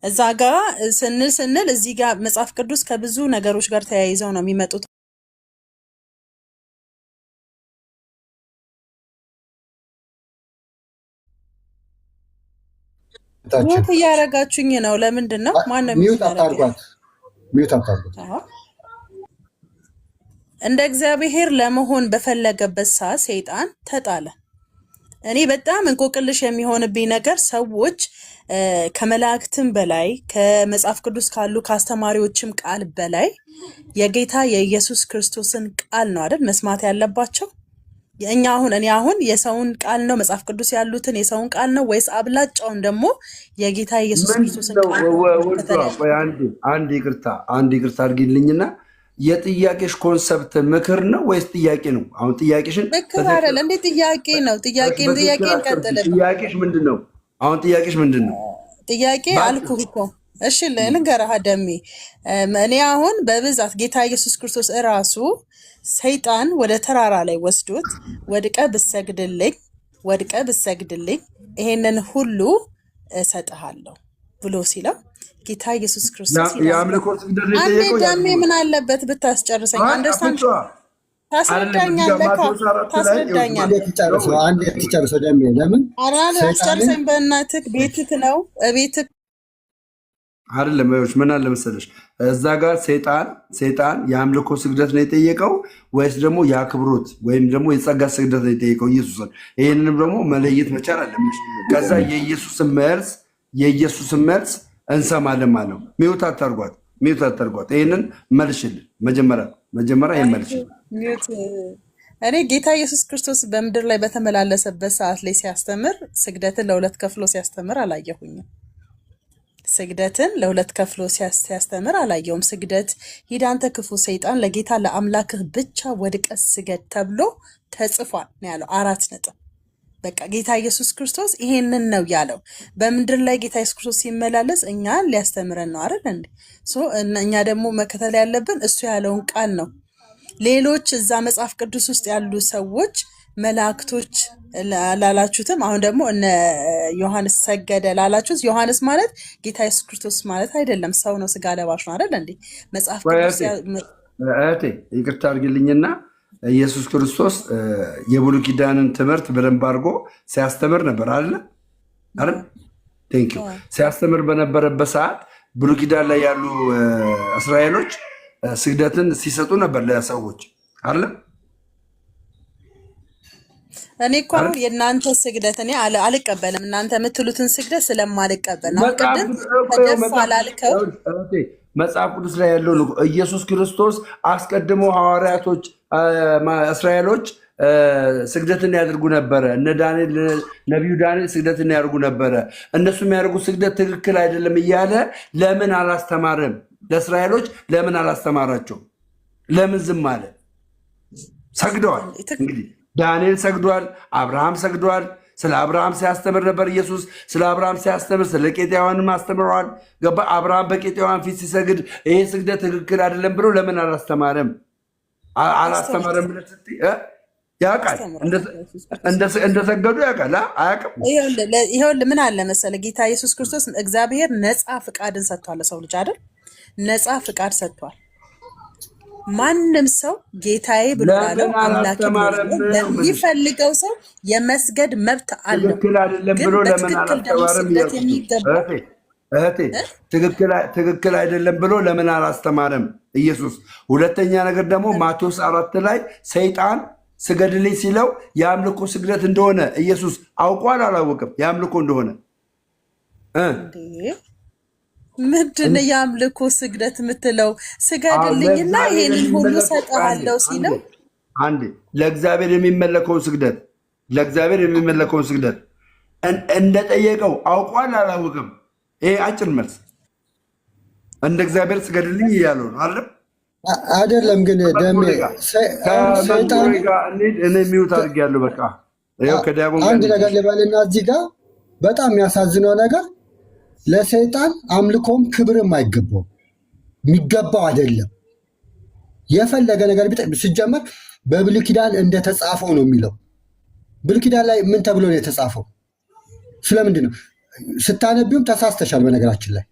እዛ ጋር ስንል እዚህ ጋር መጽሐፍ ቅዱስ ከብዙ ነገሮች ጋር ተያይዘው ነው የሚመጡት። ሞት እያረጋችሁኝ ነው። ለምንድን ነው? ማነው ሚውት አታርጓት? እንደ እግዚአብሔር ለመሆን በፈለገበት ሰዓት ሰይጣን ተጣለ። እኔ በጣም እንቆቅልሽ የሚሆንብኝ ነገር ሰዎች ከመላእክትም በላይ ከመጽሐፍ ቅዱስ ካሉ ከአስተማሪዎችም ቃል በላይ የጌታ የኢየሱስ ክርስቶስን ቃል ነው አይደል መስማት ያለባቸው። እኔ አሁን የሰውን ቃል ነው መጽሐፍ ቅዱስ ያሉትን የሰውን ቃል ነው ወይስ አብላጫውን ደግሞ የጌታ ኢየሱስ ክርስቶስን ቃል ነው? አንድ ይቅርታ አድርጊልኝና የጥያቄሽ ኮንሰፕት ምክር ነው ወይስ ጥያቄ ነው? አሁን ጥያቄሽን ምክር አይደል እንዴ? ጥያቄ ነው። ጥያቄን ቀጥል። ጥያቄሽ ምንድን ነው? አሁን ጥያቄሽ ምንድን ነው? ጥያቄ አልኩህ እኮ። እሺ ልንገርህ ደሜ፣ እኔ አሁን በብዛት ጌታ ኢየሱስ ክርስቶስ እራሱ ሰይጣን ወደ ተራራ ላይ ወስዶት ወድቀ ብሰግድልኝ ይሄንን ሁሉ እሰጥሃለሁ ብሎ ሲለው ጌታ ኢየሱስ ክርስቶስ የአምልኮ ስግደት አንዴ ደሜ ምን አለበት ብታስጨርሰኝ? አንደርስታንድ ታስረዳኛለህ። ደሜ ለምን አስጨርሰኝ በእናትህ። ቤትህ ነው ቤትህ አይደለም። ምን አለ መሰለሽ እዛ ጋር ሰይጣን የአምልኮ ስግደት ነው የጠየቀው ወይስ ደግሞ የአክብሮት ወይም ደግሞ የጸጋ ስግደት ነው የጠየቀው ኢየሱስን? ይህንንም ደግሞ መለየት መቻል አለብሽ። ከዛ የኢየሱስን መልስ እንሰማለን ማለት ነው። ሚውት አታርጓት። ይህንን መልሽልን። መጀመሪያ ይህን መልሽልን። እኔ ጌታ ኢየሱስ ክርስቶስ በምድር ላይ በተመላለሰበት ሰዓት ላይ ሲያስተምር ስግደትን ለሁለት ከፍሎ ሲያስተምር አላየሁኝም። ሲያስተምር አላየውም። ስግደት ሂድ አንተ ክፉ ሰይጣን ለጌታ ለአምላክህ ብቻ ወድቀህ ስገድ ተብሎ ተጽፏል ነው ያለው። 4 ነጥብ። በቃ ጌታ ኢየሱስ ክርስቶስ ይሄንን ነው ያለው። በምድር ላይ ጌታ ኢየሱስ ክርስቶስ ሲመላለስ እኛን ሊያስተምረን ነው አይደል እንዴ? እኛ ደግሞ መከተል ያለብን እሱ ያለውን ቃል ነው። ሌሎች እዛ መጽሐፍ ቅዱስ ውስጥ ያሉ ሰዎች መላእክቶች ላላችሁትም አሁን ደግሞ እነ ዮሐንስ ሰገደ ላላችሁት፣ ዮሐንስ ማለት ጌታ ኢየሱስ ክርስቶስ ማለት አይደለም፣ ሰው ነው፣ ስጋ ለባሽ ነው አይደል እንዴ? መጽሐፍ ቅዱስ ይቅርታ አድርግልኝና ኢየሱስ ክርስቶስ የብሉይ ኪዳንን ትምህርት በደንብ አድርጎ ሲያስተምር ነበር አይደል? ቴንኪው። ሲያስተምር በነበረበት ሰዓት ብሉይ ኪዳን ላይ ያሉ እስራኤሎች ስግደትን ሲሰጡ ነበር ለሰዎች አይደል? እኔ እኮ አሁን የእናንተ ስግደት እኔ አልቀበልም። እናንተ የምትሉትን ስግደት ስለማልቀበል ነው። ቅድም ተደፋ ላልከው መጽሐፍ ቅዱስ ላይ ያለው ኢየሱስ ክርስቶስ አስቀድሞ ሐዋርያቶች እስራኤሎች ስግደትን ያደርጉ ነበረ። እነ ነቢዩ ዳንኤል ስግደትን ያደርጉ ነበረ። እነሱ የሚያደርጉት ስግደት ትክክል አይደለም እያለ ለምን አላስተማርም? ለእስራኤሎች ለምን አላስተማራቸው? ለምን ዝም አለ? ሰግደዋል። እንግዲህ ዳንኤል ሰግዷል፣ አብርሃም ሰግዷል። ስለ አብርሃም ሲያስተምር ነበር ኢየሱስ። ስለ አብርሃም ሲያስተምር ስለ ቄጤዋንም አስተምረዋል። ገባ? አብርሃም በቄጤዋን ፊት ሲሰግድ ይሄ ስግደት ትክክል አይደለም ብሎ ለምን አላስተማረም? አላስተማረም ብለህ ስትይ ያውቃል፣ እንደሰገዱ ያውቃል። አያውቅም? ይኸውልህ ምን አለ መሰለህ ጌታ ኢየሱስ ክርስቶስ እግዚአብሔር ነፃ ፍቃድን ሰጥቷል ለሰው ልጅ አይደል? ነፃ ፍቃድ ሰጥቷል። ማንም ሰው ጌታዬ ብሎ ላለው አምላኬ ለሚፈልገው ሰው የመስገድ መብት አለው። ትክክል አይደለም ብሎ ለምን አላስተማረም? እህቴ ትክክል አይደለም ብሎ ለምን አላስተማረም ኢየሱስ? ሁለተኛ ነገር ደግሞ ማቴዎስ 4 ላይ ሰይጣን ስገድልኝ ሲለው የአምልኮ ስግደት እንደሆነ ኢየሱስ አውቋል አላወቅም? የአምልኮ እንደሆነ ምንድን የአምልኮ ስግደት የምትለው? ስገድልኝና ይሄንን ሁሉ ሰጠሃለሁ ሲለው አንዴ ለእግዚአብሔር የሚመለከውን ስግደት እንደጠየቀው አውቋል አላወቅም? ይሄ አጭር መልስ። እንደ እግዚአብሔር ስገድልኝ እያለው ነው አይደለም? አይደለም ግን ደሜ ሰይጣን እኔ ሚውት አድርጌያለሁ። በቃ አንድ ነገር ልበልና እዚህ ጋር በጣም የሚያሳዝነው ነገር ለሰይጣን አምልኮም ክብርም አይገባው፣ የሚገባው አይደለም። የፈለገ ነገር ሲጀመር በብሉይ ኪዳን እንደተጻፈው ነው የሚለው። ብሉይ ኪዳን ላይ ምን ተብሎ ነው የተጻፈው? ስለምንድን ነው ስታነቢውም ተሳስተሻል። በነገራችን ላይ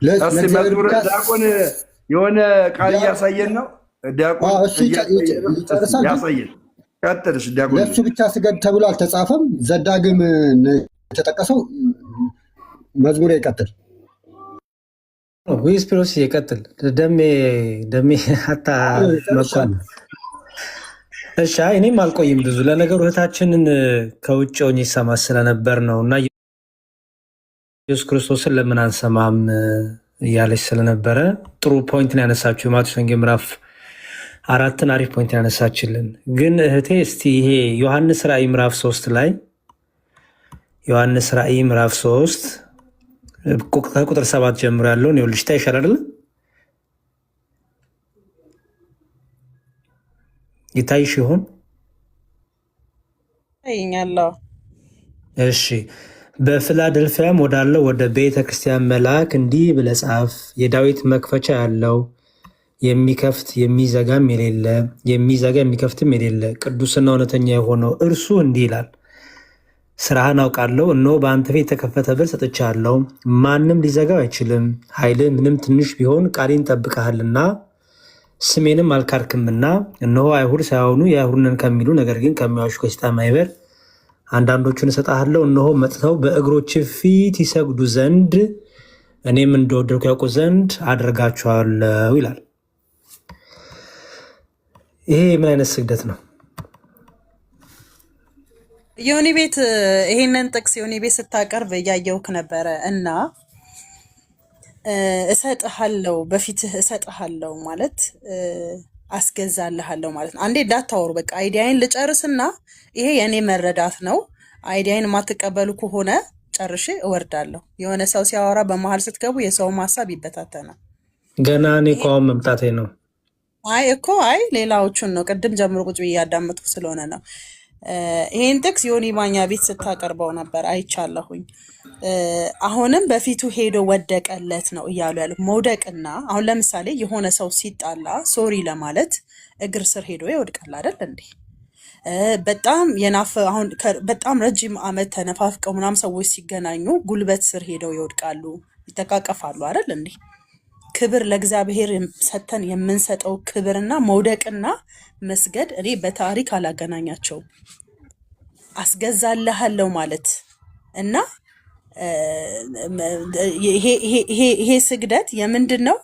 ዲያቆን የሆነ ቃል እያሳየን ነው። ዲያቆን ያሳየን። ቀጥልሽ ዲያቆን። ለእሱ ብቻ ስገድ ተብሎ አልተጻፈም። ዘዳግም የተጠቀሰው መዝሙር ይቀጥል ዊስፕሮስ ይቀጥል። ደሜ ሀታ መኳል። እሺ እኔም አልቆይም ብዙ። ለነገሩ እህታችንን ከውጭ ሆኜ ይሰማ ስለነበር ነው እና ኢየሱስ ክርስቶስን ለምን አንሰማም እያለች ስለነበረ ጥሩ ፖይንትን ያነሳችሁ። የማቴዎስ ወንጌል ምዕራፍ 4 አሪፍ ፖይንትን ያነሳችልን። ግን እህቴ እስቲ ይሄ ዮሐንስ ራእይ ምዕራፍ 3 ላይ ዮሐንስ ራእይ ምዕራፍ 3 ከቁጥር 7 ጀምሮ ያለውን ይኸውልሽ ታይሻል አይደል? ይታይሽ ይሆን? ታይኛለህ? እሺ። በፊላደልፊያም ወዳለው ወደ ቤተ ክርስቲያን መልአክ እንዲህ ብለህ ጻፍ፣ የዳዊት መክፈቻ ያለው የሚከፍት የሚዘጋም የሌለ የሚዘጋ የሚከፍትም የሌለ ቅዱስና እውነተኛ የሆነው እርሱ እንዲህ ይላል፣ ስራህን አውቃለሁ። እነሆ በአንተ ፊት የተከፈተ በር ሰጥቻለሁ፣ ማንም ሊዘጋው አይችልም። ኃይልህ ምንም ትንሽ ቢሆን ቃሌን ጠብቀሃልና ስሜንም አልካድክምና። እነሆ አይሁድ ሳይሆኑ የአይሁድ ነን ከሚሉ ነገር ግን ከሚዋሹ ከሰይጣን ማኅበር አንዳንዶቹን እሰጥሃለሁ። እነሆ መጥተው በእግሮች ፊት ይሰግዱ ዘንድ እኔም እንደወደድኩ ያውቁ ዘንድ አደርጋቸዋለሁ ይላል። ይሄ ምን አይነት ስግደት ነው? ዮኒ ቤት ይሄንን ጥቅስ ዮኒ ቤት ስታቀርብ እያየውክ ነበረ እና እሰጥሃለሁ በፊትህ እሰጥሃለሁ ማለት አስገዛልሃለሁ ማለት ነው። አንዴ እንዳታወሩ በቃ አይዲያዬን ልጨርስና ይሄ የኔ መረዳት ነው። አይዲያዬን የማትቀበሉ ከሆነ ጨርሼ እወርዳለሁ። የሆነ ሰው ሲያወራ በመሀል ስትገቡ የሰው ሀሳብ ይበታተናል። ገና እኔ እኮ አሁን መምጣቴ ነው። አይ ሌላዎቹን ነው ቅድም ጀምሮ ቁጭ ብዬ እያዳመጥኩ ስለሆነ ነው። ይሄን ጥቅስ ዮኒ ማኛ ቤት ስታቀርበው ነበር አይቻለሁኝ። አሁንም በፊቱ ሄዶ ወደቀለት ነው እያሉ ያሉት። መውደቅና አሁን ለምሳሌ የሆነ ሰው ሲጣላ ሶሪ ለማለት እግር ስር ሄዶ ይወድቃል አይደል እንዴ? በጣም አሁን በጣም ረጅም ዓመት ተነፋፍቀው ምናምን ሰዎች ሲገናኙ ጉልበት ስር ሄደው ይወድቃሉ፣ ይተቃቀፋሉ አይደል እንዴ? ክብር ለእግዚአብሔር ሰተን የምንሰጠው ክብርና መውደቅና መስገድ እኔ በታሪክ አላገናኛቸውም። አስገዛልሃለሁ ማለት እና ይሄ ስግደት የምንድን ነው?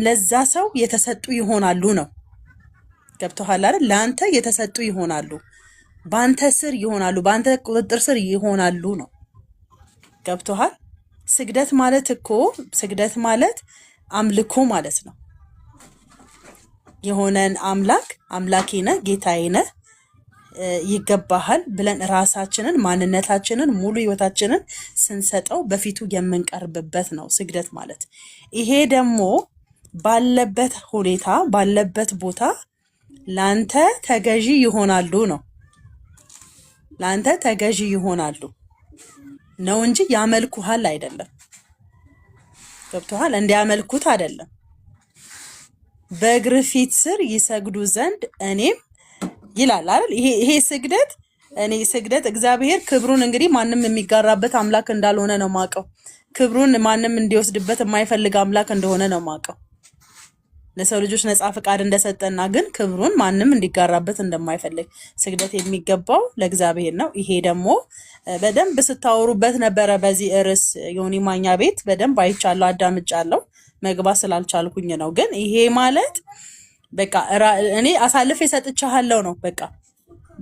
ለዛ ሰው የተሰጡ ይሆናሉ ነው። ገብቶሃል አይደል? ለአንተ የተሰጡ ይሆናሉ፣ በአንተ ስር ይሆናሉ፣ በአንተ ቁጥጥር ስር ይሆናሉ ነው። ገብቶሃል? ስግደት ማለት አምልኮ ማለት ነው። የሆነን አምላኬ ነህ ጌታዬ ነህ ይገባሃል ብለን ራሳችንን ማንነታችንን ሙሉ ህይወታችንን ስንሰጠው በፊቱ የምንቀርብበት ነው ስግደት ማለት። ይሄ ደግሞ ባለበት ሁኔታ ባለበት ቦታ ላንተ ተገዢ ይሆናሉ ነው። ላንተ ተገዢ ይሆናሉ ነው እንጂ ያመልኩሃል አይደለም። ገብቶሃል? እንዲያመልኩት አይደለም። በእግር ፊት ስር ይሰግዱ ዘንድ እኔም ይላል አይደል? ይሄ ስግደት እግዚአብሔር ክብሩን እንግዲህ ማንም የሚጋራበት አምላክ እንዳልሆነ ነው ማቀው። ክብሩን ማንም እንዲወስድበት የማይፈልግ አምላክ እንደሆነ ነው ማቀው። ለሰው ልጆች ነፃ ፈቃድ እንደሰጠና ግን ክብሩን ማንም እንዲጋራበት እንደማይፈልግ ስግደት የሚገባው ለእግዚአብሔር ነው። ይሄ ደግሞ በደንብ ስታወሩበት ነበረ። በዚህ ርዕስ ዮኒ ማኛ ቤት በደንብ አይቻለሁ፣ አዳምጫለሁ። መግባት ስላልቻልኩኝ ነው። ግን ይሄ ማለት በቃ እኔ አሳልፌ ሰጥቻለሁ ነው በቃ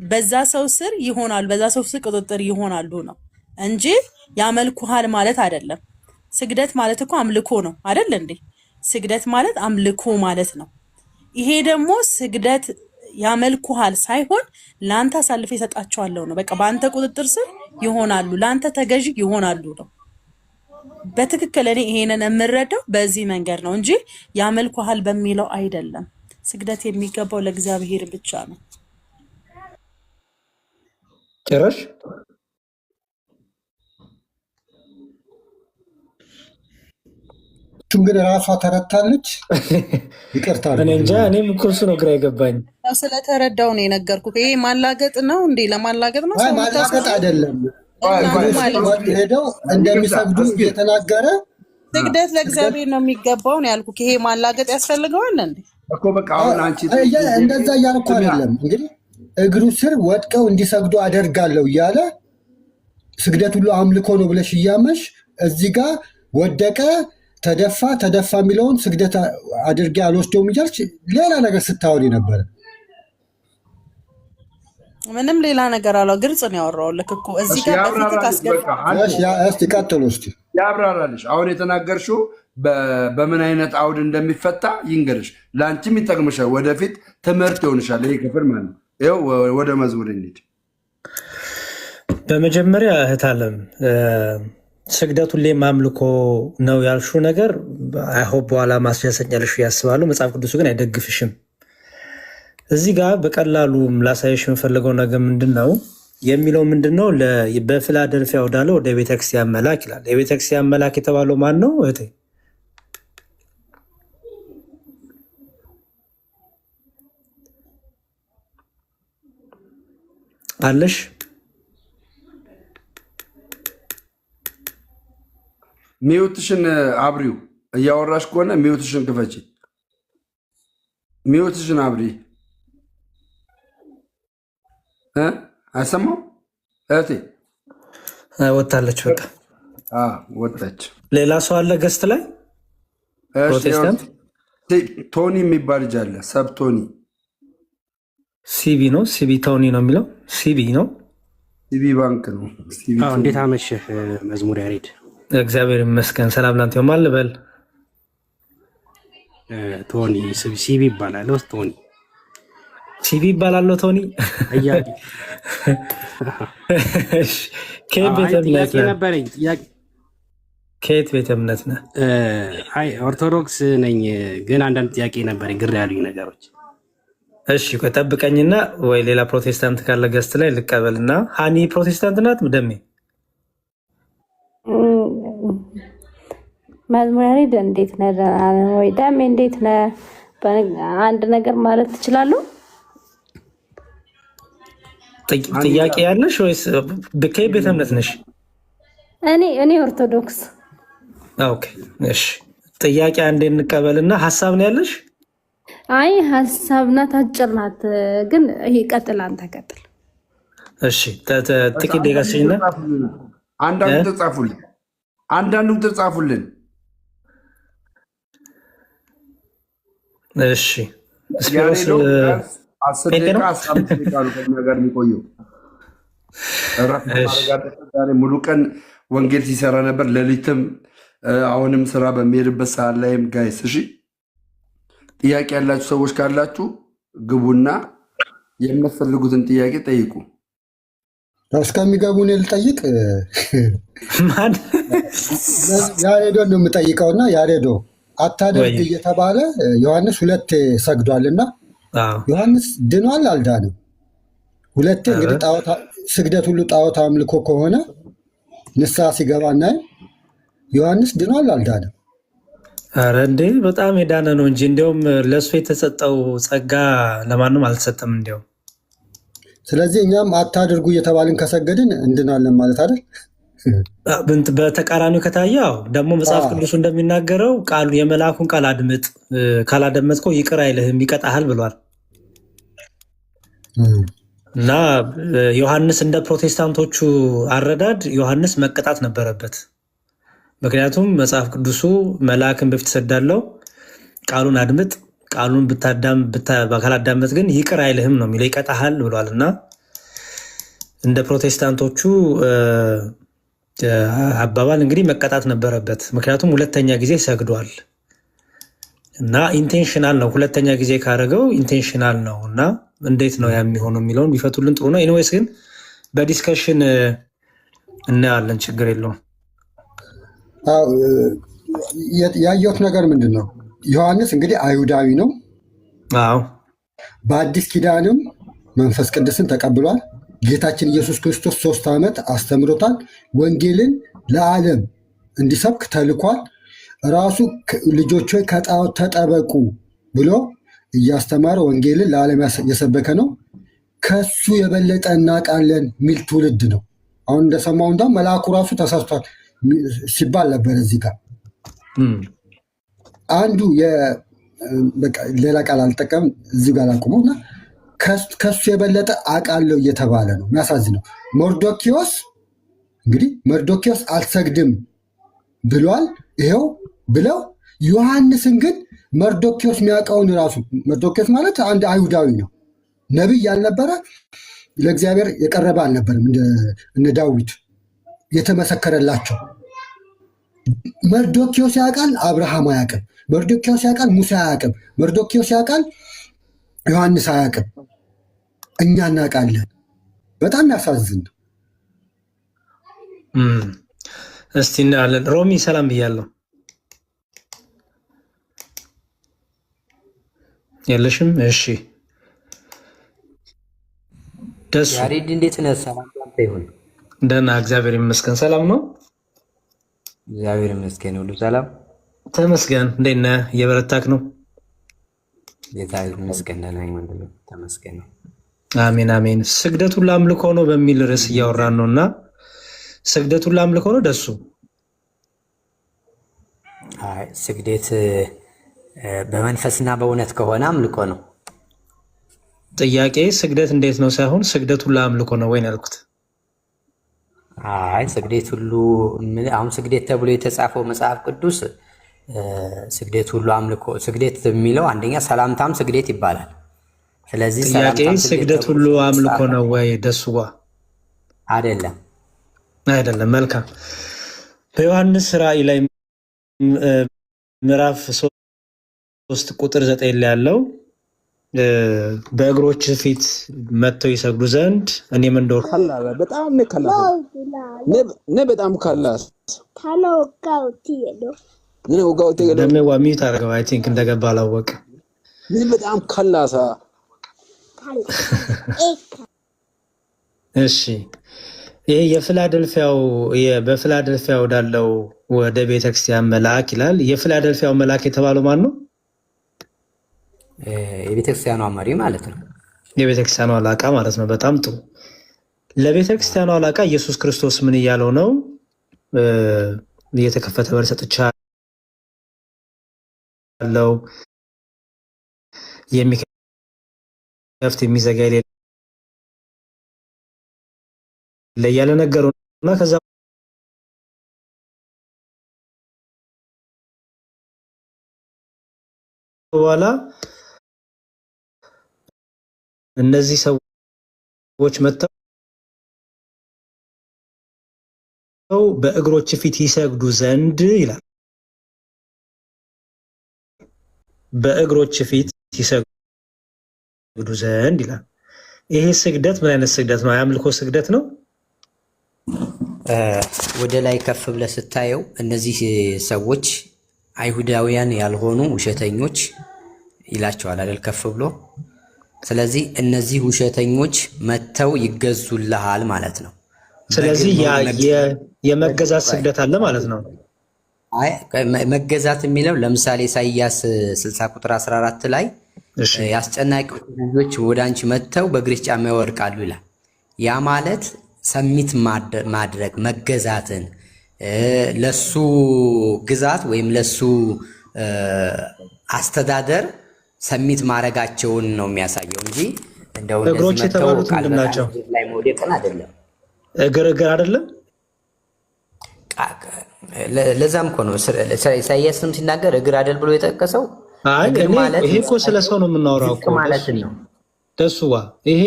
በዛ ሰው ስር ይሆናሉ፣ በዛ ሰው ስር ቁጥጥር ይሆናሉ ነው እንጂ ያመልኩሃል ማለት አይደለም። ስግደት ማለት እኮ አምልኮ ነው አይደል እንዴ? ስግደት ማለት አምልኮ ማለት ነው። ይሄ ደግሞ ስግደት ያመልኩሃል ሳይሆን ላንተ አሳልፌ ሰጣቸዋለሁ ነው። በቃ በአንተ ቁጥጥር ስር ይሆናሉ፣ ላንተ ተገዥ ይሆናሉ ነው። በትክክል እኔ ይሄንን የምረዳው በዚህ መንገድ ነው እንጂ ያመልኩሃል በሚለው አይደለም። ስግደት የሚገባው ለእግዚአብሔር ብቻ ነው። ጭራሽ እሱም ግን ራሷ ተረታለች። ይቅርታ እኔ እንጃ። እኔም እኮ እሱ ነው ግራ የገባኝ። ስለተረዳው ነው የነገርኩህ። ይሄ ማላገጥ ነው እንዴ? ለማላገጥ ነው? አይ ማላገጥ አይደለም። ሄደው እንደሚሰግዱ እየተናገረ ስግደት ለእግዚአብሔር ነው የሚገባው ነው ያልኩህ። ይሄ ማላገጥ ያስፈልገዋል እንዴ? እኮ በቃ አሁን አንቺ እንደዛ እያልኩ አይደለም። እንግዲህ እግሩ ስር ወድቀው እንዲሰግዱ አደርጋለሁ እያለ ስግደት ሁሉ አምልኮ ነው ብለሽ እያመሽ እዚህ ጋር ወደቀ ተደፋ የሚለውን ስግደት አድርጌ አልወስደውም እያልሽ ሌላ ነገር ስታወሪ ነበረ። ምንም ሌላ ነገር አለው። ግልጽ ነው ያወራሁልህ እኮ እዚህ ጋር በፊት እስቲ ቀጥሉ። እስቲ ያብራራልሽ። አሁን የተናገርሽው በምን አይነት አውድ እንደሚፈታ ይንገርሽ። ለአንቺም ይጠቅምሻል፣ ወደፊት ትምህርት ይሆንሻል ይሄ ክፍል ማለት ነው። ይኸው ወደ መዝሙር እንሂድ። በመጀመሪያ እህት አለም ስግደት ሁሌም አምልኮ ነው ያልሽው ነገር አይሆን በኋላ ማስያሰኛልሽ ያስባሉ። መጽሐፍ ቅዱሱ ግን አይደግፍሽም። እዚህ ጋር በቀላሉ ላሳየሽ የምፈልገው ነገር ምንድነው የሚለው ምንድነው በፊላደልፊያ ወዳለ ወደ ቤተክርስቲያን መላክ ይላል። የቤተክርስቲያን መላክ የተባለው ማን ነው እህቴ? አለሽ? ሚውትሽን አብሪው። እያወራሽ ከሆነ ሚውትሽን ክፈቺ። ሚውትሽን አብሪ። አይሰማም እህቴ? ወጣለች። በቃ ወጣች። ሌላ ሰው አለ ገስት ላይ ፕሮቴስታንት ቶኒ የሚባል ልጅ አለ። ሰብ ቶኒ ሲቢ ነው። ሲቢ ቶኒ ነው የሚለው። ሲቢ ነው። ሲቢ ባንክ ነው። እንዴት አመሸህ መዝሙር ያሬድ? እግዚአብሔር ይመስገን። ሰላም ላንተ ይሁን። ማን ልበል? ቶኒ ሲቢ ይባላል። ቶኒ ሲቢ ይባላል። ቶኒ ከየት ቤተ እምነት ነበረኝ? ከየት ቤተ እምነት ነህ? አይ ኦርቶዶክስ ነኝ፣ ግን አንዳንድ ጥያቄ ነበረኝ፣ ግር ያሉኝ ነገሮች። እሺ ጠብቀኝና ወይ ሌላ ፕሮቴስታንት ካለ ገስት ላይ ልቀበልና። ሃኒ ፕሮቴስታንት ናት? ደሜ መዝሙር ያሬድ እንዴት ነህ? ወይ ደሜ እንዴት ነህ? አንድ ነገር ማለት ትችላለህ? ጥያቄ ያለሽ ወይስ ከየት ቤተ እምነት ነሽ? እኔ ኦርቶዶክስ። ኦኬ እሺ፣ ጥያቄ አንዴ እንቀበልና ሀሳብ ነው ያለሽ? አይ ሀሳብ ናት፣ አጭር ናት። ግን ይሄ ቀጥል፣ አንተ ቀጥል። እሺ ጥቂት ደቂቃ ስጪኝና አንዳንዱ ተጻፉልን። እሺ ስፒሮስ 10 ደቂቃ 15 ደቂቃ ነው ከኛ ጋር የሚቆየው። ሙሉ ቀን ወንጌል ሲሰራ ነበር፣ ሌሊትም አሁንም ስራ በሚሄድበት ሰዓት ላይም ጋይስ። እሺ ጥያቄ ያላችሁ ሰዎች ካላችሁ ግቡና የምትፈልጉትን ጥያቄ ጠይቁ። እስከሚገቡ እኔ ልጠይቅ። ያሬዶን ነው የምጠይቀውና ያሬዶ አታደርግ እየተባለ ዮሐንስ 2 ሰግዷልና ዮሐንስ ድኗል አልዳንም? 2 እንግዲህ ስግደት ሁሉ ጣዖት አምልኮ ከሆነ ንስሐ ሲገባ እናይ ዮሐንስ ድኗል አልዳንም? አረ እንዴ በጣም የዳነ ነው እንጂ እንዲያውም ለእሱ የተሰጠው ጸጋ ለማንም አልተሰጠም እንዲያውም። ስለዚህ እኛም አታድርጉ እየተባልን ከሰገድን እንድናለን ማለት አይደል? በተቃራኒው ከታየው ደግሞ መጽሐፍ ቅዱሱ እንደሚናገረው ቃሉ የመልአኩን ቃል አድምጥ፣ ካላደመጥከው ይቅር አይልህም ይቀጣሃል ብሏል። እና ዮሐንስ እንደ ፕሮቴስታንቶቹ አረዳድ ዮሐንስ መቀጣት ነበረበት። ምክንያቱም መጽሐፍ ቅዱሱ መልአክን በፊት ሰዳለው ቃሉን አድምጥ ቃሉን ካላዳመጥ ግን ይቅር አይልህም ነው የሚለው፣ ይቀጣሃል ብሏል። እና እንደ ፕሮቴስታንቶቹ አባባል እንግዲህ መቀጣት ነበረበት። ምክንያቱም ሁለተኛ ጊዜ ሰግዷል እና ኢንቴንሽናል ነው። ሁለተኛ ጊዜ ካደረገው ኢንቴንሽናል ነው እና እንዴት ነው የሚሆነው የሚለውን ቢፈቱልን ጥሩ ነው። ኤኒዌይስ ግን በዲስከሽን እናያለን፣ ችግር የለውም። ያየሁት ነገር ምንድን ነው? ዮሐንስ እንግዲህ አይሁዳዊ ነው። አዎ በአዲስ ኪዳንም መንፈስ ቅዱስን ተቀብሏል። ጌታችን ኢየሱስ ክርስቶስ 3 ዓመት አስተምሮታል። ወንጌልን ለዓለም እንዲሰብክ ተልኳል። ራሱ ልጆች ሆይ ከጣዖት ተጠበቁ ብሎ እያስተማረ ወንጌልን ለዓለም የሰበከ ነው። ከሱ የበለጠ እናውቃለን የሚል ትውልድ ነው። አሁን እንደሰማው እንዳውም መልአኩ ራሱ ተሳስቷል ሲባል ነበር። እዚህ ጋር አንዱ ሌላ ቃል አልጠቀም እዚህ ጋር ላቁመው እና ከሱ የበለጠ አውቃለሁ እየተባለ ነው። የሚያሳዝነው መርዶኪዎስ አልሰግድም ብሏል። ይሄው ብለው ዮሐንስን ግን መርዶኪዎስ የሚያውቀውን ራሱ መርዶኪዎስ ማለት አንድ አይሁዳዊ ነው። ነቢይ ያልነበረ ለእግዚአብሔር የቀረበ አልነበርም። እነ ዳዊት የተመሰከረላቸው መርዶኪዎስ ያውቃል፣ አብርሃም አያውቅም። መርዶኪዎስ ያውቃል፣ ሙሴ አያውቅም። መርዶኪዎስ ያውቃል፣ ዮሐንስ አያውቅም። እኛ እናውቃለን። በጣም ያሳዝን ነው። እስቲ እናያለን። ሮሚ ሰላም ብያለሁ። የለሽም? እሺ ደሱ ያሬድ እንዴት ነህ? ሰላም ይሁን። ደህና እግዚአብሔር ይመስገን። ሰላም ነው? እግዚአብሔር ይመስገን፣ ሁሉ ሰላም ተመስገን። እንዴት ነህ? እየበረታክ ነው? ጌታ ይመስገን፣ ደህና ነኝ ወንድሜ፣ ተመስገን ነው። አሜን አሜን። ስግደቱን ለአምልኮ ነው በሚል ርዕስ እያወራን ነው እና ስግደቱን ለአምልኮ ነው ደሱ? አይ ስግደት በመንፈስና በእውነት ከሆነ አምልኮ ነው። ጥያቄ ስግደት እንዴት ነው ሳይሆን ስግደቱን ለአምልኮ ነው ወይ ነው ያልኩት። አይ ስግደት ሁሉ አሁን ስግደት ተብሎ የተጻፈው መጽሐፍ ቅዱስ ስግደት ሁሉ አምልኮ፣ ስግደት የሚለው አንደኛ ሰላምታም ስግደት ይባላል። ስለዚህ ጥያቄ ስግደት ሁሉ አምልኮ ነው ወይ ደሱዋ? አይደለም አይደለም። መልካም። በዮሐንስ ራእይ ላይ ምዕራፍ 3 ቁጥር 9 ላይ ያለው በእግሮች ፊት መጥተው ይሰግዱ ዘንድ እኔም እንደወር በጣም በጣም ካላስ ደሜ ሚዩት አደረገው። አይ ቲንክ እንደገባ አላወቅም። በጣም ካላሳ እሺ ይሄ በፊላደልፊያ ወዳለው ወደ ቤተክርስቲያን መልአክ ይላል። የፊላደልፊያው መልአክ የተባለው ማን ነው? የቤተክርስቲያኗ መሪ ማለት ነው። የቤተክርስቲያኗ አለቃ ማለት ነው። በጣም ጥሩ። ለቤተክርስቲያኗ አለቃ ኢየሱስ ክርስቶስ ምን እያለው ነው? እየተከፈተ በር ሰጥቻለሁ፣ የሚከፍት የሚዘጋ የሌለ እያለ ነገረው እና ከዛ በኋላ እነዚህ ሰዎች መጥተው በእግሮች ፊት ይሰግዱ ዘንድ ይላል። በእግሮች ፊት ይሰግዱ ዘንድ ይላል። ይሄ ስግደት ምን አይነት ስግደት ነው? የአምልኮ ስግደት ነው? ወደ ላይ ከፍ ብለህ ስታየው እነዚህ ሰዎች አይሁዳውያን ያልሆኑ ውሸተኞች ይላቸዋል አይደል? ከፍ ብሎ። ስለዚህ እነዚህ ውሸተኞች መጥተው ይገዙልሃል ማለት ነው። ስለዚህ የመገዛት ስግደት አለ ማለት ነው። አይ መገዛት የሚለው ለምሳሌ ኢሳይያስ 60 ቁጥር 14 ላይ የአስጨናቂዎች ልጆች ወደ አንቺ መጥተው በእግርሽ ጫማ ይወድቃሉ ይላል። ያ ማለት ሰሚት ማድረግ መገዛትን ለሱ ግዛት ወይም ለሱ አስተዳደር ሰሚት ማድረጋቸውን ነው የሚያሳየው እንጂ እንደው እግሮች የተባሉት ምንድን ናቸው? ላይ መውደቅን አይደለም። እግር አይደለም። ለዛም እኮ ነው ኢሳይያስም ሲናገር እግር አይደል ብሎ የጠቀሰው እግር ማለት ይሄ እኮ ስለ ሰው ነው የምናወራው እኮ ማለት ነው። ደሱዋ ይሄ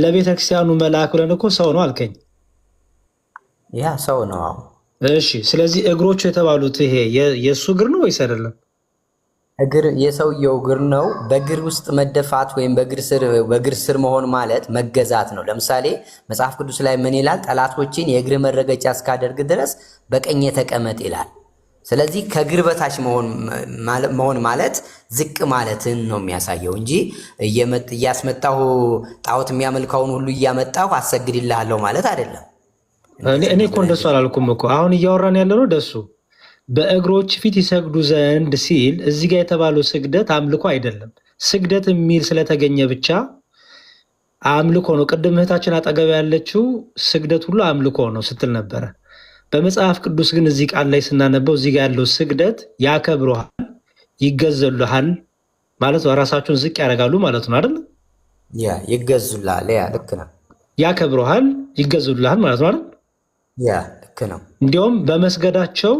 ለቤተ ክርስቲያኑ መልአክ ብለን እኮ ሰው ነው አልከኝ። ያ ሰው ነው። እሺ፣ ስለዚህ እግሮቹ የተባሉት ይሄ የእሱ እግር ነው ወይስ አይደለም? እግር የሰውየው እግር ነው። በእግር ውስጥ መደፋት ወይም በእግር ስር መሆን ማለት መገዛት ነው። ለምሳሌ መጽሐፍ ቅዱስ ላይ ምን ይላል? ጠላቶችን የእግር መረገጫ እስካደርግ ድረስ በቀኝ ተቀመጥ ይላል። ስለዚህ ከእግር በታች መሆን ማለት ዝቅ ማለትን ነው የሚያሳየው እንጂ እያስመጣሁ ጣዖት የሚያመልከውን ሁሉ እያመጣሁ አሰግድልሃለሁ ማለት አይደለም። እኔ እኮ እንደሱ አላልኩም እኮ። አሁን እያወራን ያለ ነው ደሱ በእግሮች ፊት ይሰግዱ ዘንድ ሲል እዚህ ጋር የተባለው ስግደት አምልኮ አይደለም። ስግደት የሚል ስለተገኘ ብቻ አምልኮ ነው። ቅድም እህታችን አጠገብ ያለችው ስግደት ሁሉ አምልኮ ነው ስትል ነበረ። በመጽሐፍ ቅዱስ ግን እዚህ ቃል ላይ ስናነበው እዚህ ጋር ያለው ስግደት ያከብሩሃል፣ ይገዘሉሃል ማለት ነው። ራሳቸውን ዝቅ ያደርጋሉ ማለት ነው አይደል? ያ ይገዙልሃል። ያ ልክ ነው። ያከብሩሃል፣ ይገዙልሃል ማለት ነው አይደል? ያ ልክ ነው። እንዲያውም በመስገዳቸው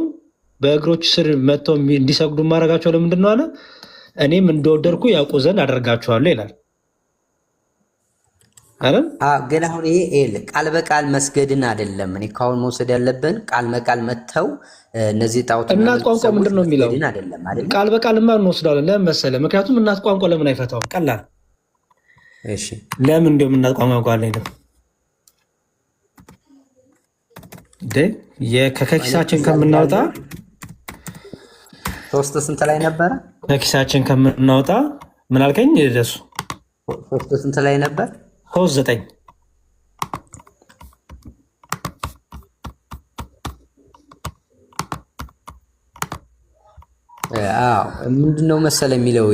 በእግሮች ስር መጥተው እንዲሰግዱ ማድረጋቸው ለምንድን ነው አለ? እኔም እንደወደድኩ ያውቁ ዘንድ አደርጋቸዋለሁ ይላል አይደል? ግን አሁን ይሄ ቃል በቃል መስገድን አይደለም። እኔ ካሁን መውሰድ ያለብን ቃል በቃል መጥተው እነዚህ ጣዖት እናት ቋንቋ ምንድን ነው የሚለው? ቃል በቃልማ እንወስደዋለን። ለምን መሰለህ? ምክንያቱም እናት ቋንቋ ለምን አይፈታውም? ቀላል። እሺ ለምን እንደውም እናት ቋንቋ አለኝ ነው ከኪሳችን ከምናወጣ 3 ስንት ላይ ነበረ? ከኪሳችን ከምናወጣ ምን አልከኝ? ደሱ 3 ስንት ላይ ነበር? 9 ምንድነው መሰለ የሚለው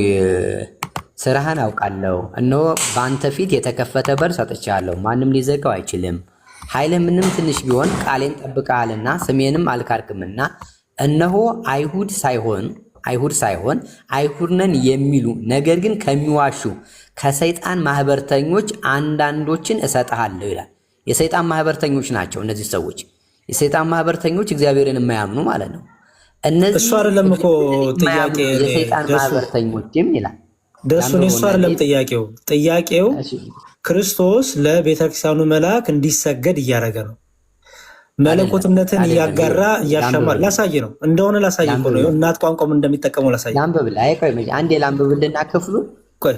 ስራህን አውቃለሁ፣ እነሆ በአንተ ፊት የተከፈተ በር ሰጥቻለሁ፣ ማንም ሊዘጋው አይችልም። ኃይልህ ምንም ትንሽ ቢሆን ቃሌን ጠብቀሃልና ስሜንም አልካድክምና፣ እነሆ አይሁድ ሳይሆን አይሁድ ነን የሚሉ ነገር ግን ከሚዋሹ ከሰይጣን ማህበርተኞች አንዳንዶችን እሰጥሃለሁ ይላል። የሰይጣን ማህበርተኞች ናቸው እነዚህ ሰዎች። የሰይጣን ማህበርተኞች እግዚአብሔርን የማያምኑ ማለት ነው። እነዚህ እሱ አይደለም እኮ ጥያቄ የሰይጣን ማህበርተኞችም ይላል ደሱን። እሱ አይደለም ጥያቄው ክርስቶስ ለቤተክርስቲያኑ መልአክ እንዲሰገድ እያደረገ ነው። መለኮትነትን እያጋራ እያሻማ ላሳይ ነው እንደሆነ ላሳይ እኮ ነው። እናት ቋንቋም እንደሚጠቀመው ላሳይ። አንዴ ላንብብልና ክፍሉን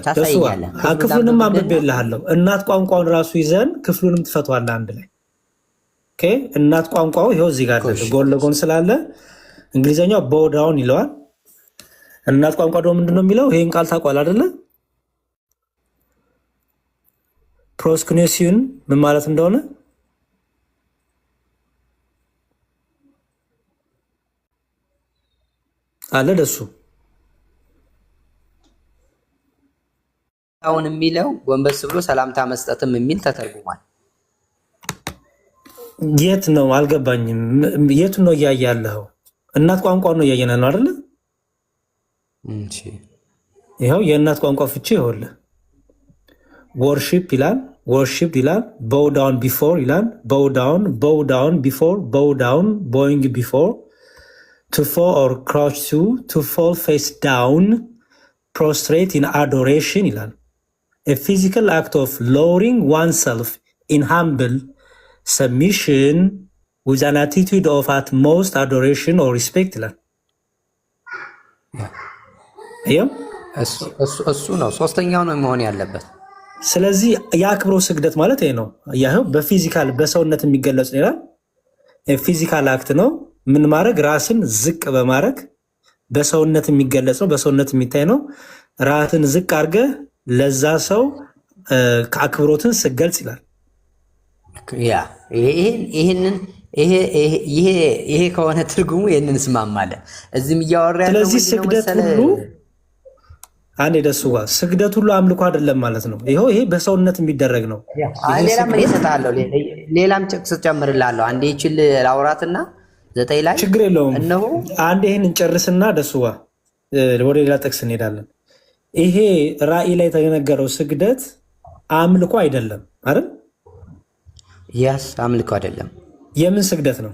ታሳያለህ። ክፍሉንም አንብቤልሃለሁ። እናት ቋንቋውን ራሱ ይዘን ክፍሉንም ትፈቷለህ አንድ ላይ። ኦኬ እናት ቋንቋው ይኸው እዚህ ጋር ጎን ለጎን ስላለ እንግሊዘኛው ቦው ዳውን ይለዋል። እናት ቋንቋ ደግሞ ምንድነው የሚለው? ይሄን ቃል ታውቋል አይደለ? ፕሮስኩኔሲዮን ምን ማለት እንደሆነ አለ ደሱ። አሁን የሚለው ጎንበስ ብሎ ሰላምታ መስጠትም የሚል ተተርጉሟል። የት ነው አልገባኝም። የቱ ነው እያየ ያለኸው? እናት ቋንቋ ነው እያየን ነው አይደለ? ይኸው የእናት ቋንቋ ፍቺ ይኸውልህ። ወርሺፕ ይላል፣ ወርሺፕ ይላል። ቦው ዳውን ቢፎር ይላል። ቦው ዳውን ቢፎር፣ ቦው ዳውን ቦይንግ ቢፎር፣ to fall or crouch to fall face down, prostrate in adoration ይላል። a physical act of lowering oneself in humble submission with an attitude of utmost adoration or respect ይላል። እሱ ነው ሶስተኛው ነው መሆን ያለበት። ስለዚህ የአክብሮ ስግደት ማለት ይሄ ነው። ያው በፊዚካል በሰውነት የሚገለጽ ይላል። ፊዚካል አክት ነው። ምን ማድረግ? ራስን ዝቅ በማድረግ በሰውነት የሚገለጽ ነው። በሰውነት የሚታይ ነው። ራስን ዝቅ አድርገህ ለዛ ሰው አክብሮትን ስገልጽ ይላል። ያ ይሄ ከሆነ ትርጉሙ ይሄንን እስማማለሁ። እዚህም እያወራ ያለው ስለዚህ ስግደት ሁሉ አንዴ ደሱ ጋር ስግደት ሁሉ አምልኮ አይደለም ማለት ነው። ይሄ በሰውነት የሚደረግ ነው። ሌላም እሰጥሃለሁ፣ ሌላም ጥቅስ ጨምርልሃለሁ። አንዴ ይችል ላውራትና 9 ላይ ችግር የለውም። አንዴ ይሄን እንጨርስና ደሱ ጋር ወደ ሌላ ጥቅስ እንሄዳለን። ይሄ ራእይ ላይ የተነገረው ስግደት አምልኮ አይደለም አይደል? ያስ አምልኮ አይደለም። የምን ስግደት ነው?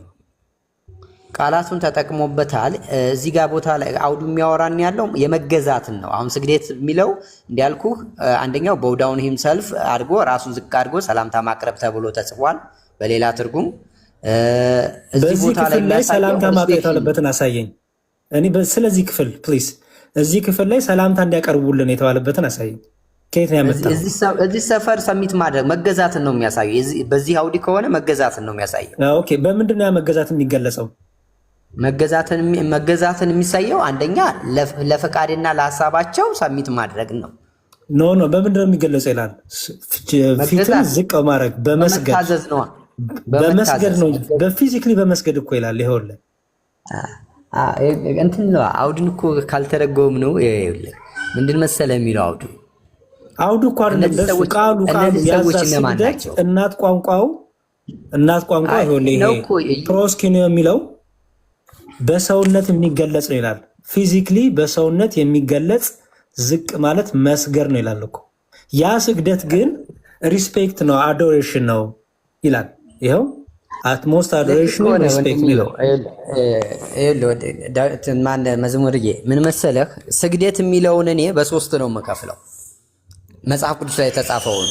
ቃላቱን ተጠቅሞበታል። እዚህ ጋር ቦታ ላይ አውዱ የሚያወራን ያለው የመገዛትን ነው። አሁን ስግደት የሚለው እንዲያልኩህ አንደኛው ቦውዳውን ሂምሰልፍ አድርጎ ራሱን ዝቅ አድርጎ ሰላምታ ማቅረብ ተብሎ ተጽፏል። በሌላ ትርጉም እዚህ ቦታ ላይ ሰላምታ ማቅረብ ያለበትን አሳየኝ። እኔ ስለዚህ ክፍል ፕሊዝ፣ እዚህ ክፍል ላይ ሰላምታ እንዲያቀርቡልን የተባለበትን አሳየኝ። ከየት ነው ያመጣው? እዚህ ሰፈር ሰሚት ማድረግ መገዛትን ነው የሚያሳየው። በዚህ አውዲ ከሆነ መገዛትን ነው የሚያሳየው። ኦኬ፣ በምንድን ነው ያ መገዛት የሚገለጸው? መገዛትን የሚሳየው አንደኛ ለፈቃድና ለሀሳባቸው ሰሚት ማድረግ ነው። ኖ በምንድን ነው የሚገለጸው ይላል። ፊትን ዝቅ ማድረግ በመስገድ ነው። በመስገድ ነው። በፊዚክሊ በመስገድ እኮ ይላል። ይኸውልህ እንትን ነው አውድን እኮ ካልተረጎም ነው ምንድን መሰለህ የሚለው አውዱ እኮ አይደለም ቃሉ ያዛ ስግደት እናት ቋንቋው ይኸውልህ ፕሮስኪኖ የሚለው በሰውነት የሚገለጽ ነው ይላል። ፊዚክሊ በሰውነት የሚገለጽ ዝቅ ማለት መስገድ ነው ይላል እኮ። ያ ስግደት ግን ሪስፔክት ነው፣ አዶሬሽን ነው ይላል። ይኸው አትሞስት አዶሬሽን ሪስፔክት ነው። መዝሙርዬ ምን መሰለህ ስግደት የሚለውን እኔ በሶስት ነው የምከፍለው መጽሐፍ ቅዱስ ላይ የተጻፈውን።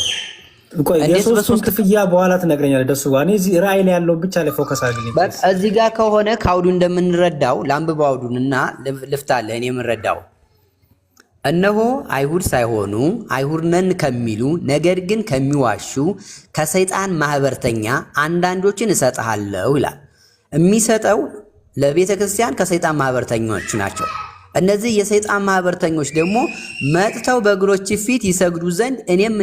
የሶስቱን ክፍያ በኋላ ትነግረኛለህ። ደሱ እዚህ ራእይ ላይ ያለውን ብቻ ላይ ፎከስ አድርግልኝ። እዚህ ጋር ከሆነ ከአውዱ እንደምንረዳው ለአንብበው አውዱን እና ልፍታለህ። እኔ የምንረዳው እነሆ አይሁድ ሳይሆኑ አይሁድ ነን ከሚሉ ነገር ግን ከሚዋሹ ከሰይጣን ማህበርተኛ አንዳንዶችን እሰጥሃለሁ ይላል። የሚሰጠው ለቤተ ክርስቲያን ከሰይጣን ማህበርተኞች ናቸው። እነዚህ የሰይጣን ማህበርተኞች ደግሞ መጥተው በእግሮች ፊት ይሰግዱ ዘንድ እኔም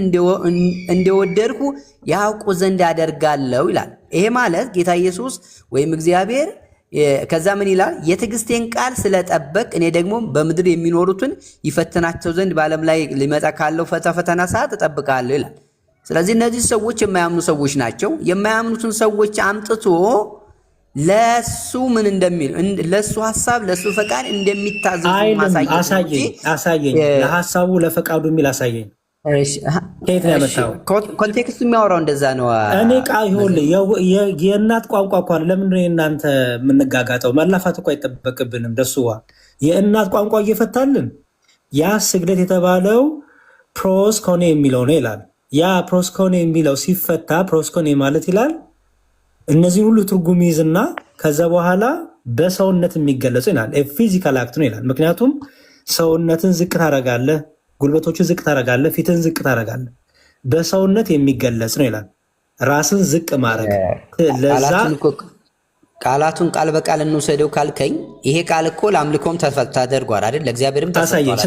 እንደወደድኩ ያውቁ ዘንድ አደርጋለሁ ይላል። ይሄ ማለት ጌታ ኢየሱስ ወይም እግዚአብሔር ከዛ ምን ይላል? የትዕግስቴን ቃል ስለጠበቅ እኔ ደግሞ በምድር የሚኖሩትን ይፈትናቸው ዘንድ በዓለም ላይ ሊመጣ ካለው ፈተና ሰዓት እጠብቃለሁ ይላል። ስለዚህ እነዚህ ሰዎች የማያምኑ ሰዎች ናቸው። የማያምኑትን ሰዎች አምጥቶ ለሱ ምን እንደሚል ለሱ ሐሳብ ለሱ ፈቃድ እንደሚታዘዙ አሳየኝ። ለሐሳቡ ለፈቃዱ የሚል አሳየኝ። ከየት ነው ያመጣው? ኮንቴክስቱ የሚያወራው እንደዛ ነው። እኔ የእናት ቋንቋ እኮ ለምንድን ነው የእናንተ የምንጋጋጠው? መላፋት እኮ አይጠበቅብንም። ደሱዋ የእናት ቋንቋ እየፈታልን ያ ስግደት የተባለው ፕሮስኮኔ የሚለው ነው ይላል። ያ ፕሮስኮኔ የሚለው ሲፈታ ፕሮስኮኔ ማለት ይላል እነዚህ ሁሉ ትርጉም ይዝና ከዛ በኋላ በሰውነት የሚገለጹ ይላል። ፊዚካል አክት ነው ይላል። ምክንያቱም ሰውነትን ዝቅ ታረጋለህ፣ ጉልበቶችን ዝቅ ታረጋለህ፣ ፊትን ዝቅ ታረጋለህ። በሰውነት የሚገለጽ ነው ይላል። ራስን ዝቅ ማድረግ ቃላቱን ቃል በቃል እንውሰደው ካልከኝ ይሄ ቃል እኮ ለአምልኮም ተደርጓል አይደል? ለእግዚአብሔርም ተሰጥቷል።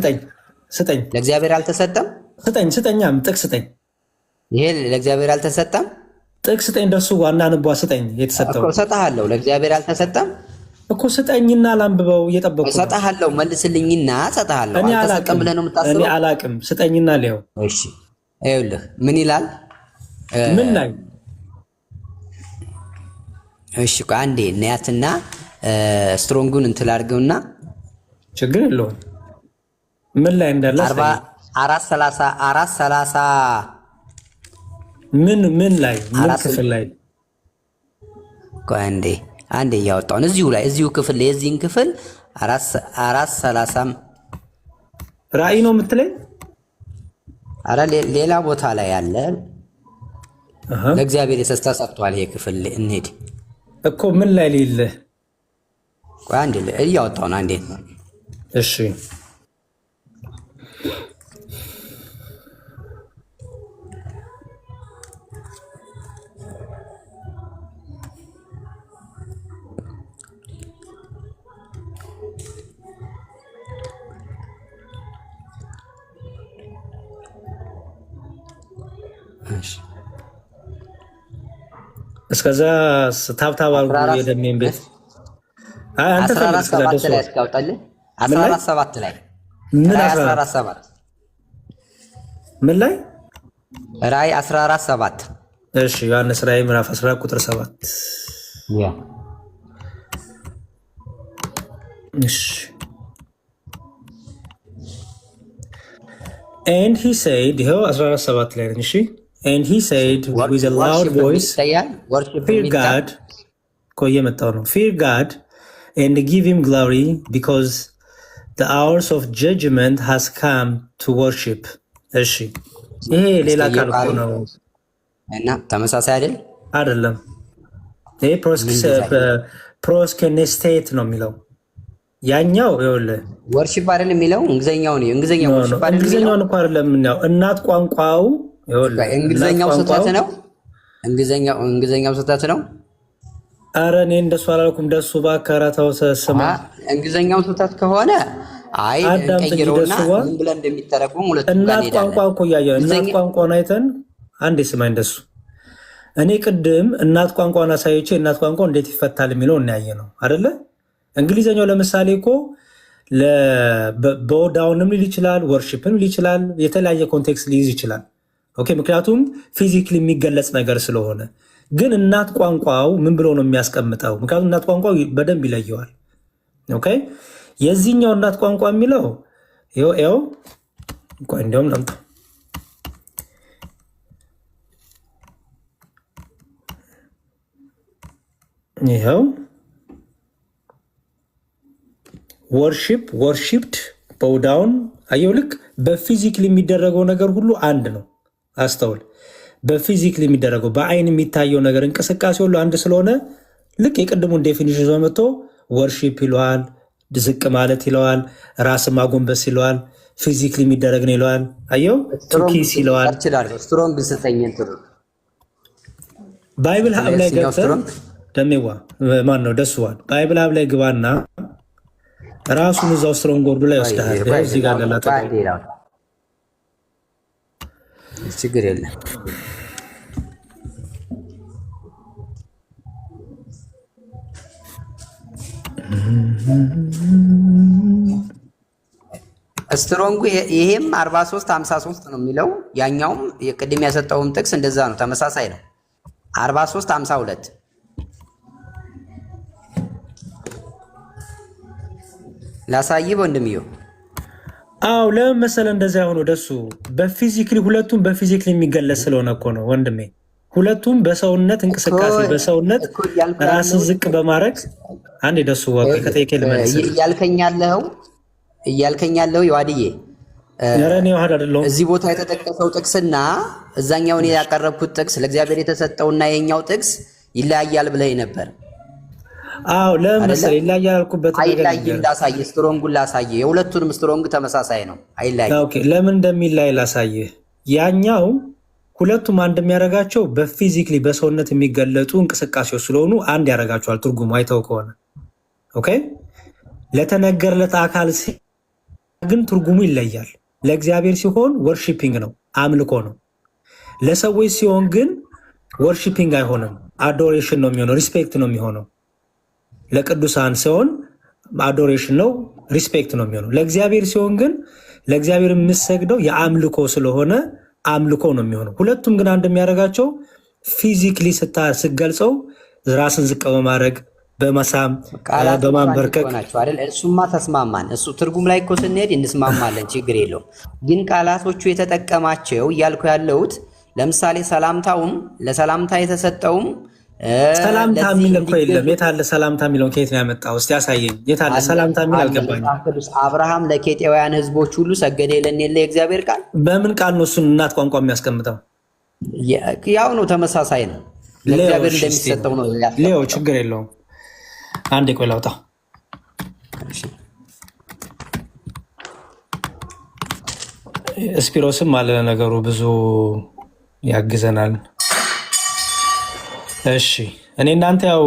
ስጠኝ። ለእግዚአብሔር አልተሰጠም? ስጠኛም ጥቅስ ስጠኝ። ይሄ ለእግዚአብሔር አልተሰጠም? ጥቅስ ስጠኝ። ደሱ ዋና ንቧ ስጠኝ። የተሰጠው እኮ እሰጥሃለሁ። ለእግዚአብሔር አልተሰጠም እኮ ስጠኝና ላንብበው። እየጠበቁ እሰጥሃለሁ። መልስልኝና እሰጥሃለሁ። አልተሰጠም ብለህ ነው የምታስበው? እኔ አላቅም። ስጠኝና ሊያው። እሺ ይኸውልህ ምን ይላል? ምን ላይ? እሺ አንዴ እናያትና ስትሮንጉን እንትን አድርገውና ችግር የለውም። ምን ላይ እንዳለ 4:30 ምን ላይ ምን ክፍል ላይ? አንዴ እያወጣሁ ነው። እዚሁ ክፍል ላይ የዚህን ክፍል 4:30 ራእይ ነው የምትለኝ? ኧረ ሌላ ቦታ ላይ ያለ ለእግዚአብሔር ተሰጥቷል ይሄ ክፍል። እንሂድ እኮ ምን ላይ ሊል? አንዴ እያወጣሁ ነው። አንዴ እሺ እስከዛ ታብታብ አድርጎ የደሜን ቤት 14:7 ላይ አስቀምጣለህ። 14:7 ላይ ምን 14:7 ምን ላይ? ራእይ 14:7 እሺ ዮሐንስ ራእይ ምዕራፍ 14 ቁጥር 7 ያ እሺ and he said ይኸው 14:7 ላይ ነኝ። እሺ and he said with a loud voice fear God እኮ እየመጣሁ ነው. fear God and give him glory because the hours of judgment has come to worship. እሺ ይሄ ሌላ ቃል እኮ ነው እና ተመሳሳይ አይደል? አይደለም። ይሄ ፕሮስኬኔስቴት ነው የሚለው ያኛው ይኸውልህ ወርሺፕ አይደል የሚለው እንግሊዘኛው ነው። እንግሊዘኛው ወርሺፕ አይደል? እንግሊዘኛውን እኮ አይደለም የምናየው እናት ቋንቋው ይኸውልህ እንግሊዘኛው ስህተት ነው። እንግሊዘኛው ስህተት ነው። ኧረ እኔ እንደሱ አላልኩም። ደሱ እባክህ ኧረ ተው ስማ። እንግሊዘኛው ስህተት ከሆነ አይ ቀይረውና ምን ብለን እንደሚተረጎም ሁለቱም ጋር እናት ቋንቋ እኮ እያየሁ እናት ቋንቋውን አይተን አንዴ ስማኝ እንደሱ እኔ ቅድም እናት ቋንቋውን አሳይቼ እናት ቋንቋው እንዴት ይፈታል የሚለው እናያየ ነው አይደለ? እንግሊዘኛው ለምሳሌ እኮ በዳውንም ሊል ይችላል፣ ወርሺፕም ሊል ይችላል፣ የተለያየ ኮንቴክስት ሊይዝ ይችላል። ኦኬ ምክንያቱም ፊዚክሊ የሚገለጽ ነገር ስለሆነ። ግን እናት ቋንቋው ምን ብሎ ነው የሚያስቀምጠው? ምክንያቱም እናት ቋንቋው በደንብ ይለየዋል። ኦኬ የዚህኛው እናት ቋንቋ የሚለው ይኸው እንኳን እንደውም ለምጣ ይኸው ወርሺፕድ ቦውዳውን አየው። ልክ በፊዚክሊ የሚደረገው ነገር ሁሉ አንድ ነው። አስተውል። በፊዚክሊ የሚደረገው በአይን የሚታየው ነገር እንቅስቃሴ ሁሉ አንድ ስለሆነ ልክ የቅድሙን ዴፊኒሽን ይዞ መጥቶ ወርሺፕ ይለዋል፣ ዝቅ ማለት ይለዋል፣ ራስ ማጎንበስ ይለዋል፣ ፊዚክሊ የሚደረግ ነው ይለዋል። አየው ቱኪስ ይለዋል። ስትሮንግ ስተኝን ትሩ ባይብል ሀብ ላይ ገብተን ደሜዋ ማን ነው ደስዋል ባይብል ሀብ ላይ ግባና ራሱን እዛው ስትሮንግ ወርዱ ላይ ወስደሃል። እዚህ ጋር ገላጣ ችግር የለም። ስትሮንጉ ይሄም 43:53 ነው የሚለው ያኛውም የቅድም ያሰጠውም ጥቅስ እንደዛ ነው፣ ተመሳሳይ ነው። 43:52 ላሳይህ ወንድምየው። አው ለምን መሰለህ እንደዛ ሆኖ ደሱ በፊዚክሊ ሁለቱም በፊዚክሊ የሚገለጽ ስለሆነ እኮ ነው ወንድሜ። ሁለቱም በሰውነት እንቅስቃሴ በሰውነት ራስን ዝቅ በማድረግ አንዴ ደሱ ወቀ ከጠይቄ ልመልስ እያልከኛለሁ ይዋድዬ ነረኔ ዋህድ አይደለም። እዚህ ቦታ የተጠቀሰው ጥቅስና እዛኛውን ያቀረብኩት ጥቅስ ለእግዚአብሔር የተሰጠውና የኛው ጥቅስ ይለያያል ብለህ ነበር። አዎ ለምን መሰለህ ይለያያል አልኩበት ነገር አይለያይም። ላሳየህ፣ ስትሮንጉን ላሳየህ። የሁለቱንም ስትሮንግ ተመሳሳይ ነው፣ አይለያይም። ኦኬ ለምን እንደሚለያይ ላሳየህ። ያኛው ሁለቱም አንድ የሚያደርጋቸው በፊዚክሊ በሰውነት የሚገለጡ እንቅስቃሴዎች ስለሆኑ አንድ ያደርጋቸዋል። ትርጉሙ አይተው ከሆነ ኦኬ ለተነገረለት አካል ግን ትርጉሙ ይለያል። ለእግዚአብሔር ሲሆን ወርሺፒንግ ነው፣ አምልኮ ነው። ለሰዎች ሲሆን ግን ወርሺፒንግ አይሆንም፣ አዶሬሽን ነው የሚሆነው፣ ሪስፔክት ነው የሚሆነው። ለቅዱሳን ሲሆን አዶሬሽን ነው፣ ሪስፔክት ነው የሚሆነው። ለእግዚአብሔር ሲሆን ግን ለእግዚአብሔር የምሰግደው የአምልኮ ስለሆነ አምልኮ ነው የሚሆነው። ሁለቱም ግን አንድ የሚያደርጋቸው ፊዚክሊ ስትገልጸው ራስን ዝቅ በማድረግ በመሳም በማንበርከክ ናቸው አይደል? እሱማ ተስማማን። እሱ ትርጉም ላይ እኮ ስንሄድ እንስማማለን፣ ችግር የለውም። ግን ቃላቶቹ የተጠቀማቸው እያልኩ ያለሁት ለምሳሌ ሰላምታውም ለሰላምታ የተሰጠውም ሰላምታ የሚል እኮ የለም። የት አለ ሰላምታ የሚለውን ከየት ነው ያመጣው? እስቲ ያሳየኝ። የት አለ ሰላምታ የሚል? አልገባኝም። አብርሃም ለኬጤያውያን ሕዝቦች ሁሉ ሰገደ ይለን የለ የእግዚአብሔር ቃል። በምን ቃል ነው እሱን እናት ቋንቋ የሚያስቀምጠው? ያው ነው፣ ተመሳሳይ ነው። ለእግዚአብሔር እንደሚሰጠው ነው። ሌው ችግር የለውም። አንዴ ቆይ ላውጣ። ስፒሮስም አለ ነገሩ ብዙ ያግዘናል። እሺ እኔ እናንተ ያው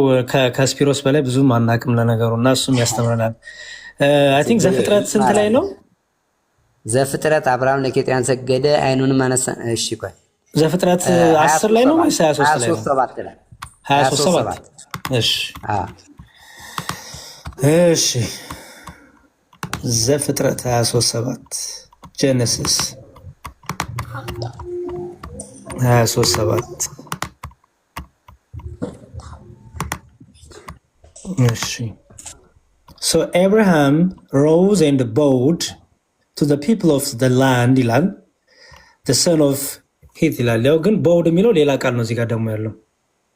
ከስፒሮስ በላይ ብዙም አናቅም ለነገሩ እና እሱም ያስተምረናል። አይ ቲንክ ዘፍጥረት ስንት ላይ ነው? ዘፍጥረት አብርሃም ለኬጢያን ሰገደ አይኑንም አነሳ። እሺ ቆይ ዘፍጥረት 10 ላይ ነው ወይስ 23 ላይ ነው? 23:7 ላይ 23:7 እሺ እሺ ዘፍጥረት 23:7 ጄኔሲስ 23:7 So Abraham rose and bowed to the people of the land ይላል the son of Heth ይላል። ያው ግን bowed የሚለው ሌላ ቃል ነው እዚህ ጋር ደግሞ ያለው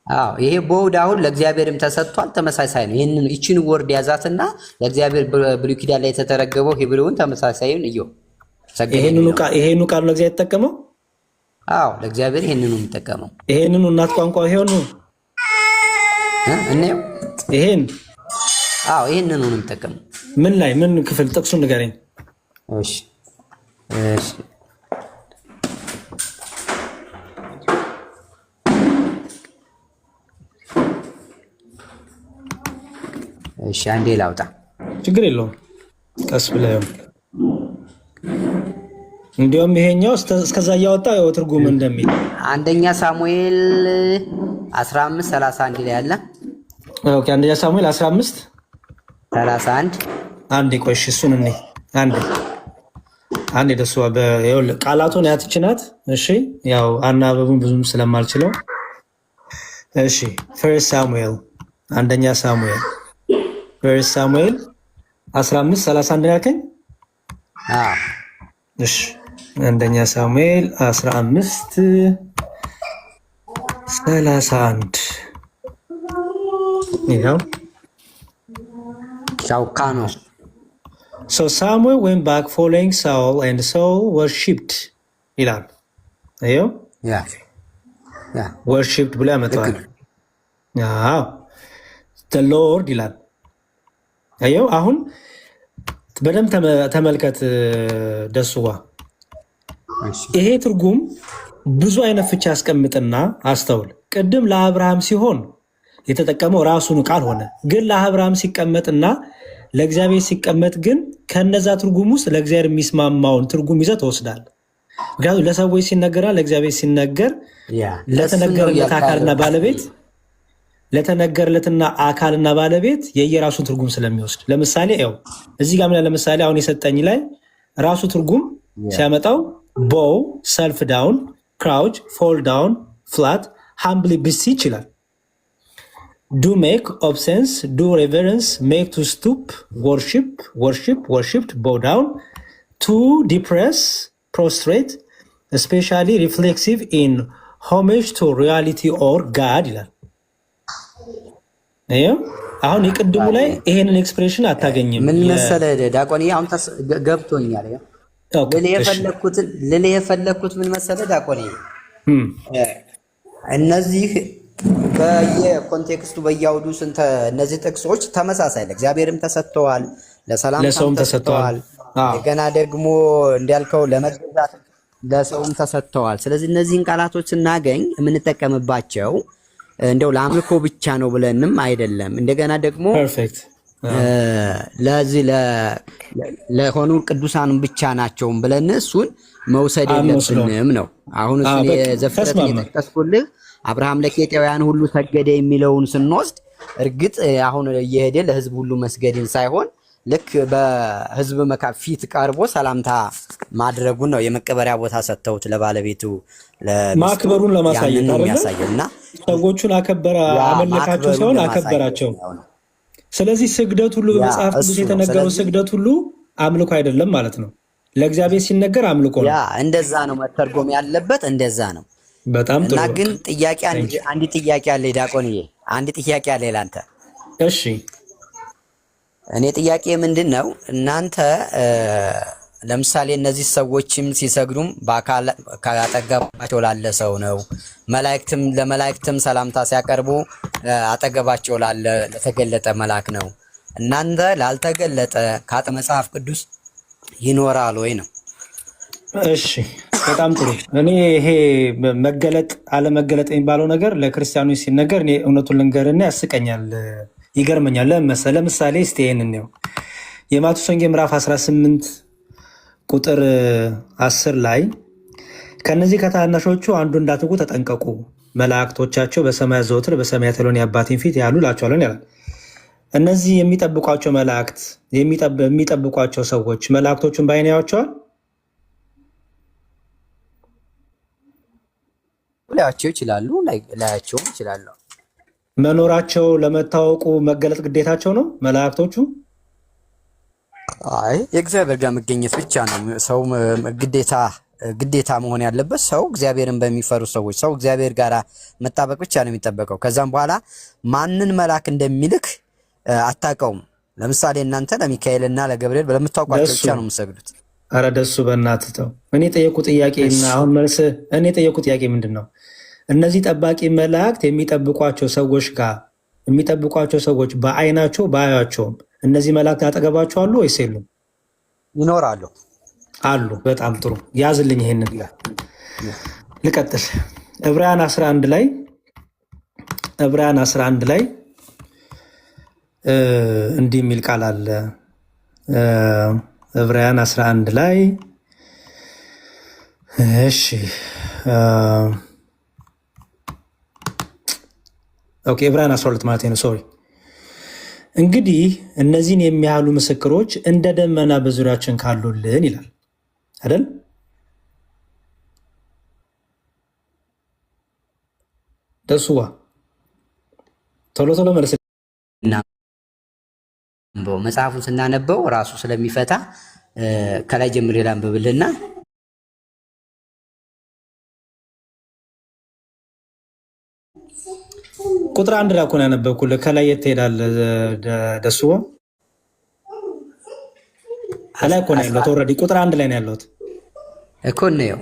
አዎ ይሄ ቦውድ አሁን ለእግዚአብሔርም ተሰጥቷል፣ ተመሳሳይ ነው። ይህችን ወርድ ያዛትና ለእግዚአብሔር ብሉይ ኪዳን ላይ የተተረገበው ሂብሩውን ተመሳሳይን እዩ። ይሄንኑ ቃል ነው እግዚአብሔር የተጠቀመው። አዎ ለእግዚአብሔር ይሄንኑ የሚጠቀመው ይሄንኑ እናት ቋንቋ ይሄኑ እኔ ይሄን ይሄንኑ ነው የሚጠቀመው። ምን ላይ ምን ክፍል ጥቅሱን ንገረኝ። እሺ እሺ አንዴ ላውጣ። ችግር የለውም ቀስ ብለህ እንዲያውም ይሄኛው እስከዛ እያወጣ ያው ትርጉም እንደሚል አንደኛ ሳሙኤል 15:31 ላይ አለ። ኦኬ አንደኛ ሳሙኤል 15:31 አንዴ ቆይሽ እሱን እኔ አንዴ ደስ በይወል ቃላቱን ያትችናት። እሺ ያው አናበቡን ብዙም ስለማልችለው እሺ ፈርስት ሳሙኤል አንደኛ ሳሙኤል ፈርስት ሳሙኤል 15:31 ያልከኝ? እሺ አንደኛ ሳሙኤል 15:31 ይሄው ሻውካኖ So Samuel went back following Saul and Saul worshipped ይላል። አየው worshipped ብሎ ያመጣዋል። the Lord ይላል። አየው አሁን በደንብ ተመልከት ደስዋ። ይሄ ትርጉም ብዙ አይነት ፍቺ ያስቀምጥና አስተውል። ቅድም ለአብርሃም ሲሆን የተጠቀመው ራሱን ቃል ሆነ፣ ግን ለአብርሃም ሲቀመጥና ለእግዚአብሔር ሲቀመጥ ግን ከነዛ ትርጉም ውስጥ ለእግዚአብሔር የሚስማማውን ትርጉም ይዘህ ትወስዳለህ። ምክንያቱም ለሰዎች ሲነገራ ለእግዚአብሔር ሲነገር ለተነገረለት አካልና ባለቤት ለተነገረለትና አካልና ባለቤት የየራሱን ትርጉም ስለሚወስድ ለምሳሌ ያው እዚህ ጋር ምን ለምሳሌ አሁን የሰጠኝ ላይ ራሱ ትርጉም ሲያመጣው bow self down crouch fall down flat humbly beseech ይላል። do make obeisance do reverence make to stoop worshipped bow down to depress prostrate especially reflexive in homage to reality or God ይላል። አሁን የቅድሙ ላይ ይሄንን ኤክስፕሬሽን አታገኝም። ምን መሰለህ ዲያቆን አሁን ገብቶኛል። ልልህ የፈለኩት ምን መሰለህ ዲያቆን እነዚህ በየኮንቴክስቱ በያውዱ እነዚህ ጥቅሶች ተመሳሳይ ለእግዚአብሔርም ተሰጥተዋል፣ ለሰላም ተሰጥተዋል፣ ገና ደግሞ እንዲያልከው ለመገዛት ለሰውም ተሰጥተዋል። ስለዚህ እነዚህን ቃላቶች ስናገኝ የምንጠቀምባቸው እንደው ለአምልኮ ብቻ ነው ብለንም አይደለም። እንደገና ደግሞ ለዚህ ለሆኑ ቅዱሳን ብቻ ናቸውም ብለን እሱን መውሰድ የለብንም ነው። አሁን እሱን የዘፍጥረት እየጠቀስኩልህ አብርሃም ለኬጢያውያን ሁሉ ሰገደ የሚለውን ስንወስድ እርግጥ አሁን እየሄደ ለህዝብ ሁሉ መስገድን ሳይሆን ልክ በህዝብ ፊት ቀርቦ ሰላምታ ማድረጉን ነው የመቀበሪያ ቦታ ሰጥተውት ለባለቤቱ ማክበሩን ለማሳየት አይደለም። ሰዎቹን አከበረ አመለካቸው ሳይሆን አከበራቸው። ስለዚህ ስግደት ሁሉ በመጽሐፍ ቅዱስ የተነገረው ስግደት ሁሉ አምልኮ አይደለም ማለት ነው። ለእግዚአብሔር ሲነገር አምልኮ ነው። እንደዛ ነው መተርጎም ያለበት፣ እንደዛ ነው። በጣም ጥሩ። እና ግን ጥያቄ አንድ ጥያቄ አለ ዲያቆንዬ፣ አንድ ጥያቄ አለ ላንተ። እሺ እኔ ጥያቄ ምንድነው እናንተ ለምሳሌ እነዚህ ሰዎችም ሲሰግዱም በአካል አጠገባቸው ላለ ሰው ነው። ለመላእክትም ሰላምታ ሲያቀርቡ አጠገባቸው ላለ ለተገለጠ መልአክ ነው። እናንተ ላልተገለጠ ከአጥ መጽሐፍ ቅዱስ ይኖራል ወይ ነው? እሺ በጣም ጥሩ። እኔ ይሄ መገለጥ አለመገለጥ የሚባለው ነገር ለክርስቲያኖች ሲነገር እኔ እውነቱን ልንገርና ያስቀኛል፣ ይገርመኛል። ለምሳሌ እስቲ ይሄንን ነው የማቴዎስ ወንጌል ምዕራፍ 18 ቁጥር 10 ላይ ከነዚህ ከታናሾቹ አንዱ እንዳትንቁ ተጠንቀቁ፣ መላእክቶቻቸው በሰማያት ዘወትር በሰማያት ያለውን የአባቴን ፊት ያሉ እላቸዋለሁ ይላል። እነዚህ የሚጠብቋቸው መላእክት የሚጠብቋቸው ሰዎች መላእክቶቹን በዓይን ያዩዋቸዋል? ላያቸው ይችላሉ፣ ላያቸውም ይችላሉ። መኖራቸው ለመታወቁ መገለጥ ግዴታቸው ነው መላእክቶቹ? አይ የእግዚአብሔር ጋር መገኘት ብቻ ነው ሰው ግዴታ ግዴታ መሆን ያለበት ሰው እግዚአብሔርን በሚፈሩ ሰዎች፣ ሰው እግዚአብሔር ጋር መጣበቅ ብቻ ነው የሚጠበቀው። ከዛም በኋላ ማንን መልአክ እንደሚልክ አታውቀውም። ለምሳሌ እናንተ ለሚካኤልና ለገብርኤል ለምታውቋቸው ብቻ ነው የምትሰግዱት። ኧረ ደሱ በእናትህ ተው። እኔ ጠየቁ ጥያቄና አሁን መልስ እኔ ጠየቁ ጥያቄ ምንድን ነው? እነዚህ ጠባቂ መላእክት የሚጠብቋቸው ሰዎች ጋር የሚጠብቋቸው ሰዎች በአይናቸው ባያቸውም እነዚህ መላእክት አጠገባቸው አሉ ወይስ የሉም? ይኖራሉ አሉ። በጣም ጥሩ ያዝልኝ። ይሄንን ልቀጥል። ዕብራውያን 11 ላይ እንዲህ የሚል ቃል አለ። ዕብራውያን 11 ላይ እሺ ኦኬ ዕብራውያን 12 ማለት ነው። ሶሪ እንግዲህ እነዚህን የሚያህሉ ምስክሮች እንደ ደመና በዙሪያችን ካሉልን ይላል አይደል? ደሱዋ ቶሎ ቶሎ መልስ። መጽሐፉን ስናነበው ራሱ ስለሚፈታ ከላይ ጀምሬ ላንብብልና ቁጥር 1 ላይ እኮ ነው ያነበብኩልህ። ከላይ የት ትሄዳለህ? ደሱዋ ከላይ እኮ ነው ያለሁት። ኦልሬዲ ቁጥር 1 ላይ ነው ያለሁት እኮ ነው።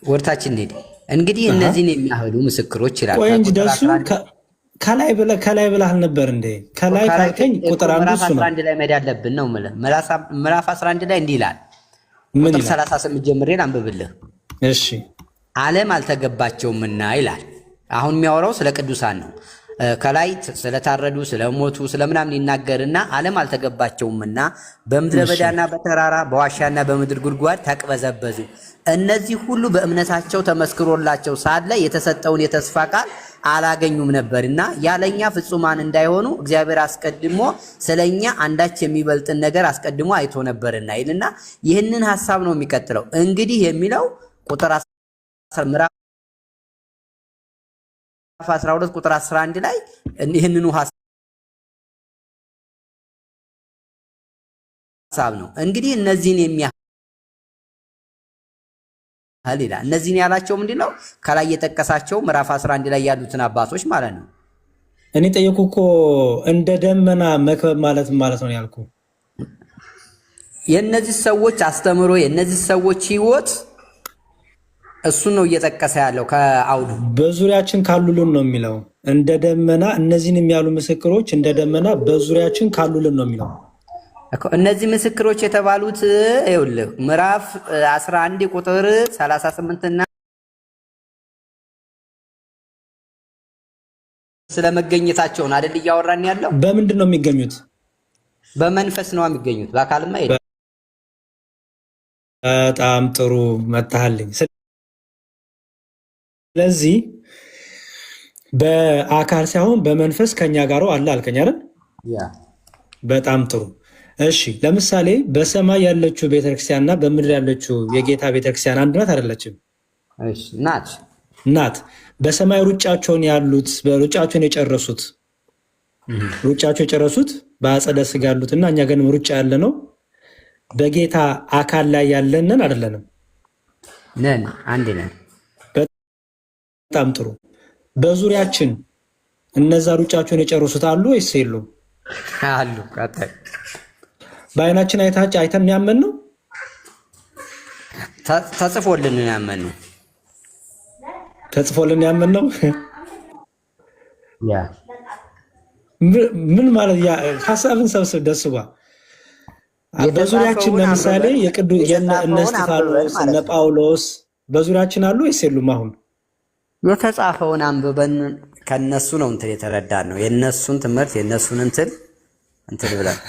ወርታችን እንዴ እንግዲህ እነዚህን የሚያህሉ ምስክሮች ይላል። ቆይ እንጂ ደሱ ከላይ ብለህ አልነበር እንዴ? ከላይ ካልከኝ ቁጥር 1 እሱ ነው። 11 ላይ መሄድ ያለብን ነው ማለት ምዕራፍ 11 ላይ እንዲህ ይላል። ቁጥር 38 ጀምሬ ላንብብልህ። እሺ ዓለም አልተገባቸውምና ይላል። አሁን የሚያወራው ስለ ቅዱሳን ነው። ከላይ ስለታረዱ ስለሞቱ ስለምናምን ይናገርና ዓለም አልተገባቸውምና በምድረ በዳና በተራራ በዋሻና በምድር ጉድጓድ ተቅበዘበዙ። እነዚህ ሁሉ በእምነታቸው ተመስክሮላቸው ሳለ የተሰጠውን የተስፋ ቃል አላገኙም ነበርና ያለኛ ፍጹማን እንዳይሆኑ እግዚአብሔር አስቀድሞ ስለኛ አንዳች የሚበልጥን ነገር አስቀድሞ አይቶ ነበርና ይልና ይህንን ሐሳብ ነው የሚቀጥለው። እንግዲህ የሚለው ቁጥር 12 ቁጥር 11 ላይ ይህንኑ ሐሳብ ነው። እንግዲህ እነዚህን የሚያህል ይላል። እነዚህን ያላቸው ምንድን ነው? ከላይ የጠቀሳቸው ምዕራፍ 11 ላይ ያሉትን አባቶች ማለት ነው። እኔ ጠየቁ እኮ እንደ ደመና መክበብ ማለት ነው ያልኩ። የእነዚህ ሰዎች አስተምሮ የእነዚህ ሰዎች ህይወት እሱን ነው እየጠቀሰ ያለው። ከአውዱ በዙሪያችን ካሉልን ነው የሚለው። እንደ ደመና እነዚህን የሚያሉ ምስክሮች እንደ ደመና በዙሪያችን ካሉልን ነው የሚለው። እነዚህ ምስክሮች የተባሉት ይኸውልህ ምዕራፍ 11 ቁጥር 38 እና ስለመገኘታቸው ነው አይደል እያወራን ያለው። በምንድን ነው የሚገኙት? በመንፈስ ነው የሚገኙት፣ በአካልማ አይደል። በጣም ጥሩ መታህልኝ። ስለዚህ በአካል ሳይሆን በመንፈስ ከኛ ጋር አለ አልከኝ አይደል? በጣም ጥሩ። እሺ ለምሳሌ በሰማይ ያለችው ቤተክርስቲያንና በምድር ያለችው የጌታ ቤተክርስቲያን አንድ ናት አይደለችም? እሺ ናት። በሰማይ ሩጫቸውን የጨረሱት በአጸደ ሥጋ ያሉትና እኛ ግን ሩጫ ያለ ነው በጌታ አካል ላይ ያለንን አይደለንም? ነን፣ አንድ ነን። በጣም ጥሩ። በዙሪያችን እነዛ ሩጫቸውን የጨረሱት አሉ ወይስ የሉም? አሉ። በአይናችን አይተን ያመን ነው? ተጽፎልን ያመን ነው። ተጽፎልን ያመን ነው። ምን ማለት ሀሳብን ሰብስብ ደስባ። በዙሪያችን ለምሳሌ እነ እስጢፋኖስ እነ ጳውሎስ በዙሪያችን አሉ ወይስ የሉም? አሁን የተጻፈውን አንብበን ከነሱ ነው እንትን የተረዳን ነው። የነሱን ትምህርት የነሱን እንትን ብለን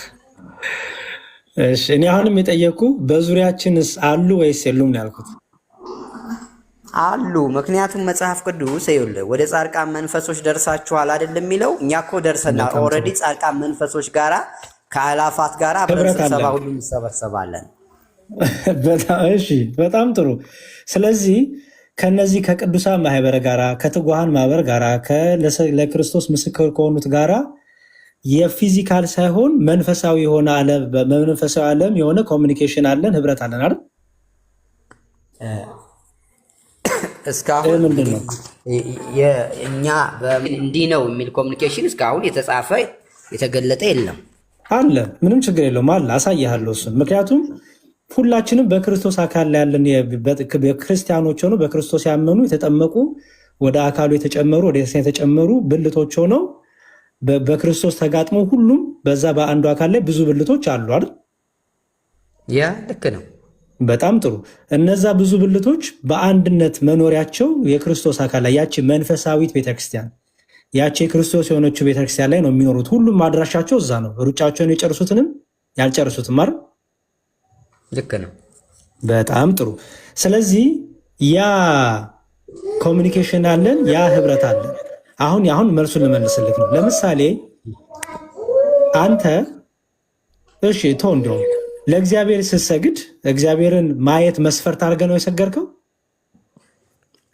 እሺ። እኔ አሁንም የጠየኩ በዙሪያችንስ አሉ ወይስ የሉም ነው ያልኩት። አሉ። ምክንያቱም መጽሐፍ ቅዱስ ይኸውልህ ወደ ጻድቃን መንፈሶች ደርሳችኋል አይደለም የሚለው። እኛ እኮ ደርሰናል ኦልሬዲ። ጻድቃን መንፈሶች ጋራ ከአላፋት ጋራ በስብሰባ ሁሉ እንሰበሰባለን። እሺ፣ በጣም ጥሩ። ስለዚህ ከነዚህ ከቅዱሳን ማህበር ጋራ ከትጉሃን ማህበር ጋራ ለክርስቶስ ምስክር ከሆኑት ጋራ የፊዚካል ሳይሆን መንፈሳዊ የሆነ ዓለም የሆነ ኮሚኒኬሽን አለን፣ ህብረት አለን አይደል? እስካሁን ምንድን ነው እኛ እንዲህ ነው የሚል ኮሚኒኬሽን እስካሁን የተጻፈ የተገለጠ የለም። አለ ምንም ችግር የለውም አለ አሳይሃለሁ እሱን። ምክንያቱም ሁላችንም በክርስቶስ አካል ላይ ያለን ክርስቲያኖች ሆነው በክርስቶስ ያመኑ የተጠመቁ ወደ አካሉ የተጨመሩ ወደ ክርስቲያን የተጨመሩ ብልቶች ሆነው በክርስቶስ ተጋጥመው ሁሉም በዛ በአንዱ አካል ላይ ብዙ ብልቶች አሉ አይደል? ያ ልክ ነው። በጣም ጥሩ። እነዛ ብዙ ብልቶች በአንድነት መኖሪያቸው የክርስቶስ አካል ላይ ያቺ መንፈሳዊት ቤተክርስቲያን ያቺ የክርስቶስ የሆነችው ቤተክርስቲያን ላይ ነው የሚኖሩት። ሁሉም ማድራሻቸው እዛ ነው። ሩጫቸውን የጨርሱትንም ያልጨርሱትም አይደል? ልክ ነው። በጣም ጥሩ። ስለዚህ ያ ኮሚኒኬሽን አለን፣ ያ ህብረት አለን። አሁን መልሱን ልመልስልክ ነው። ለምሳሌ አንተ እሺ እንደው ለእግዚአብሔር ስትሰግድ እግዚአብሔርን ማየት መስፈርት አድርገህ ነው የሰገድከው?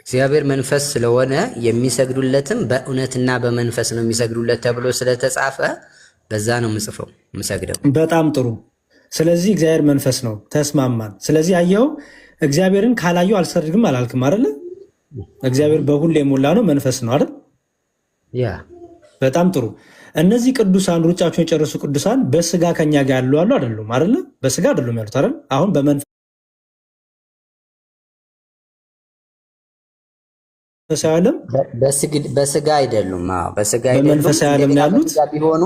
እግዚአብሔር መንፈስ ስለሆነ የሚሰግዱለትም በእውነትና በመንፈስ ነው የሚሰግዱለት ተብሎ ስለተጻፈ በዛ ነው የምሰግደው። በጣም ጥሩ። ስለዚህ እግዚአብሔር መንፈስ ነው፣ ተስማማን። ስለዚህ አየኸው፣ እግዚአብሔርን ካላየው አልሰግድም አላልክም አይደለ? እግዚአብሔር በሁሉ የሞላ ነው፣ መንፈስ ነው አይደል? ያ በጣም ጥሩ። እነዚህ ቅዱሳን ሩጫቸውን የጨረሱ ቅዱሳን በስጋ ከኛ ጋር ያሉ አሉ አይደሉም? አይደለ? በስጋ አይደሉም ያሉት አይደል? አሁን በመንፈሳዊ ዓለም በስጋ አይደሉም። በስጋ በመንፈሳዊ ዓለም ያሉት ቢሆኑ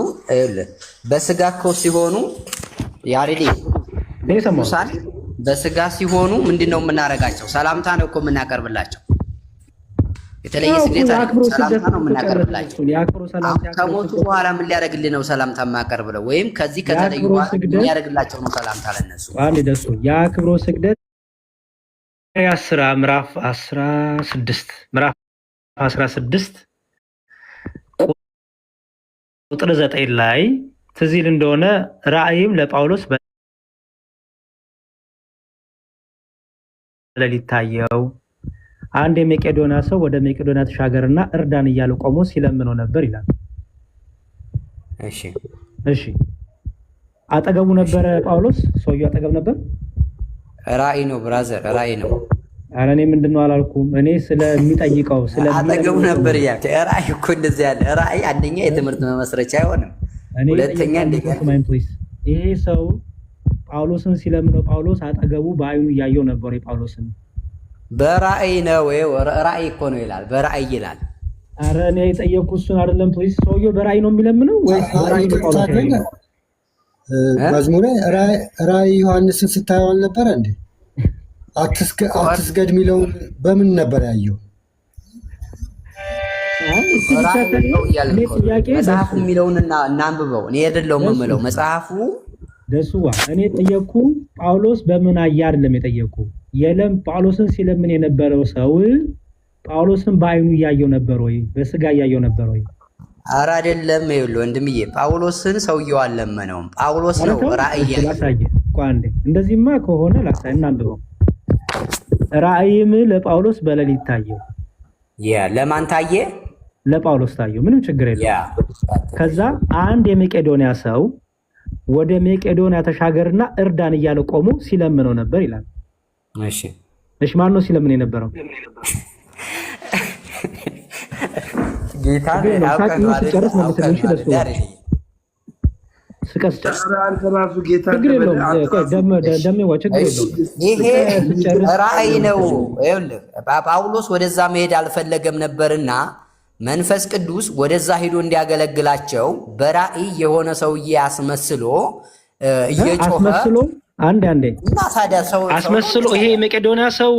በስጋ እኮ ሲሆኑ ያሬዲ በስጋ ሲሆኑ ምንድነው የምናደርጋቸው? ሰላምታ ነው እኮ የምናቀርብላቸው። የተለየ ስግደት ሰላምታ ነው የምናቀርብላቸው። ከሞቱ በኋላ ምን ሊያደርግልህ ነው ሰላምታ የማቀርብለው? ወይም ከዚህ ከተለዩ በኋላ ምን ሊያደርግላቸው ነው ሰላምታ ለነሱ? ደሱ የአክብሮ ስግደት ሥራ ምዕራፍ 16 ቁጥር 9 ላይ ትዝ ይል እንደሆነ ራእይም ለጳውሎስ በሌሊት ታየው። አንድ የመቄዶንያ ሰው ወደ መቄዶንያ ተሻገርና እርዳን እያለ ቆሞ ሲለምነው ነበር ይላል። እሺ አጠገቡ ነበረ ጳውሎስ? ሰውየው አጠገብ ነበር? ራእይ ነው ብራዘር፣ ራእይ ነው። ኧረ እኔ ምንድነው አላልኩም። እኔ ስለሚጠይቀው አጠገቡ ነበር ያ። ራእይ እኮ እንደዚህ ያለ ራእይ አንደኛ የትምህርት መመስረቻ አይሆንም። ሁለተኛ ይሄ ሰው ጳውሎስን ሲለምነው ጳውሎስ አጠገቡ በአይኑ እያየው ነበር የጳውሎስን። በራእይ ነው ራእይ እኮ ነው ይላል፣ በራእይ ይላል። ኧረ እኔ የጠየኩት እሱን አይደለም። ፕሊዝ ሰውየው በራእይ ነው የሚለምነው ወይስ በራእይ ነው ጳውሎስ ነው? መዝሙሬ ራእይ ዮሐንስን ስታየው አልነበረ እንዴ? አትስገድ የሚለውን በምን ነበር ያየው? መጽሐፉ የሚለውን እናንብበው። እኔ አይደለሁም የምለው መጽሐፉ ደሱዋ። እኔ ጠየቅኩ ጳውሎስ በምን አየ አይደለም የጠየቅኩ። ጳውሎስን ሲለምን የነበረው ሰው ጳውሎስን በአይኑ እያየው ነበር ወይ? በስጋ እያየው ነበር ወይ? ኧረ አይደለም። ይኸውልህ ወንድምዬ ጳውሎስን ሰውየው አልለመነውም። ጳውሎስ ነው ራእይ ያሳየ። እንደዚህማ ከሆነ ላሳይ፣ እናንብበው። ራእይም ለጳውሎስ በሌሊት ታየው። ለማን ታየ? ለጳውሎስ ታየው። ምንም ችግር የለም። ከዛ አንድ የመቄዶንያ ሰው ወደ መቄዶንያ ተሻገርና እርዳን እያለ ቆሞ ሲለምነው ነበር ይላል። እሺ ማን ነው ሲለምን የነበረው? ጌታ ይሄ ራእይ ነው። ጳውሎስ ወደዛ መሄድ አልፈለገም ነበርና መንፈስ ቅዱስ ወደዛ ሂዶ እንዲያገለግላቸው በራእይ የሆነ ሰውዬ አስመስሎ እየጮኸ አንዴ እና ታዲያ ሰው አስመስሎ ይሄ የመቄዶንያ ሰው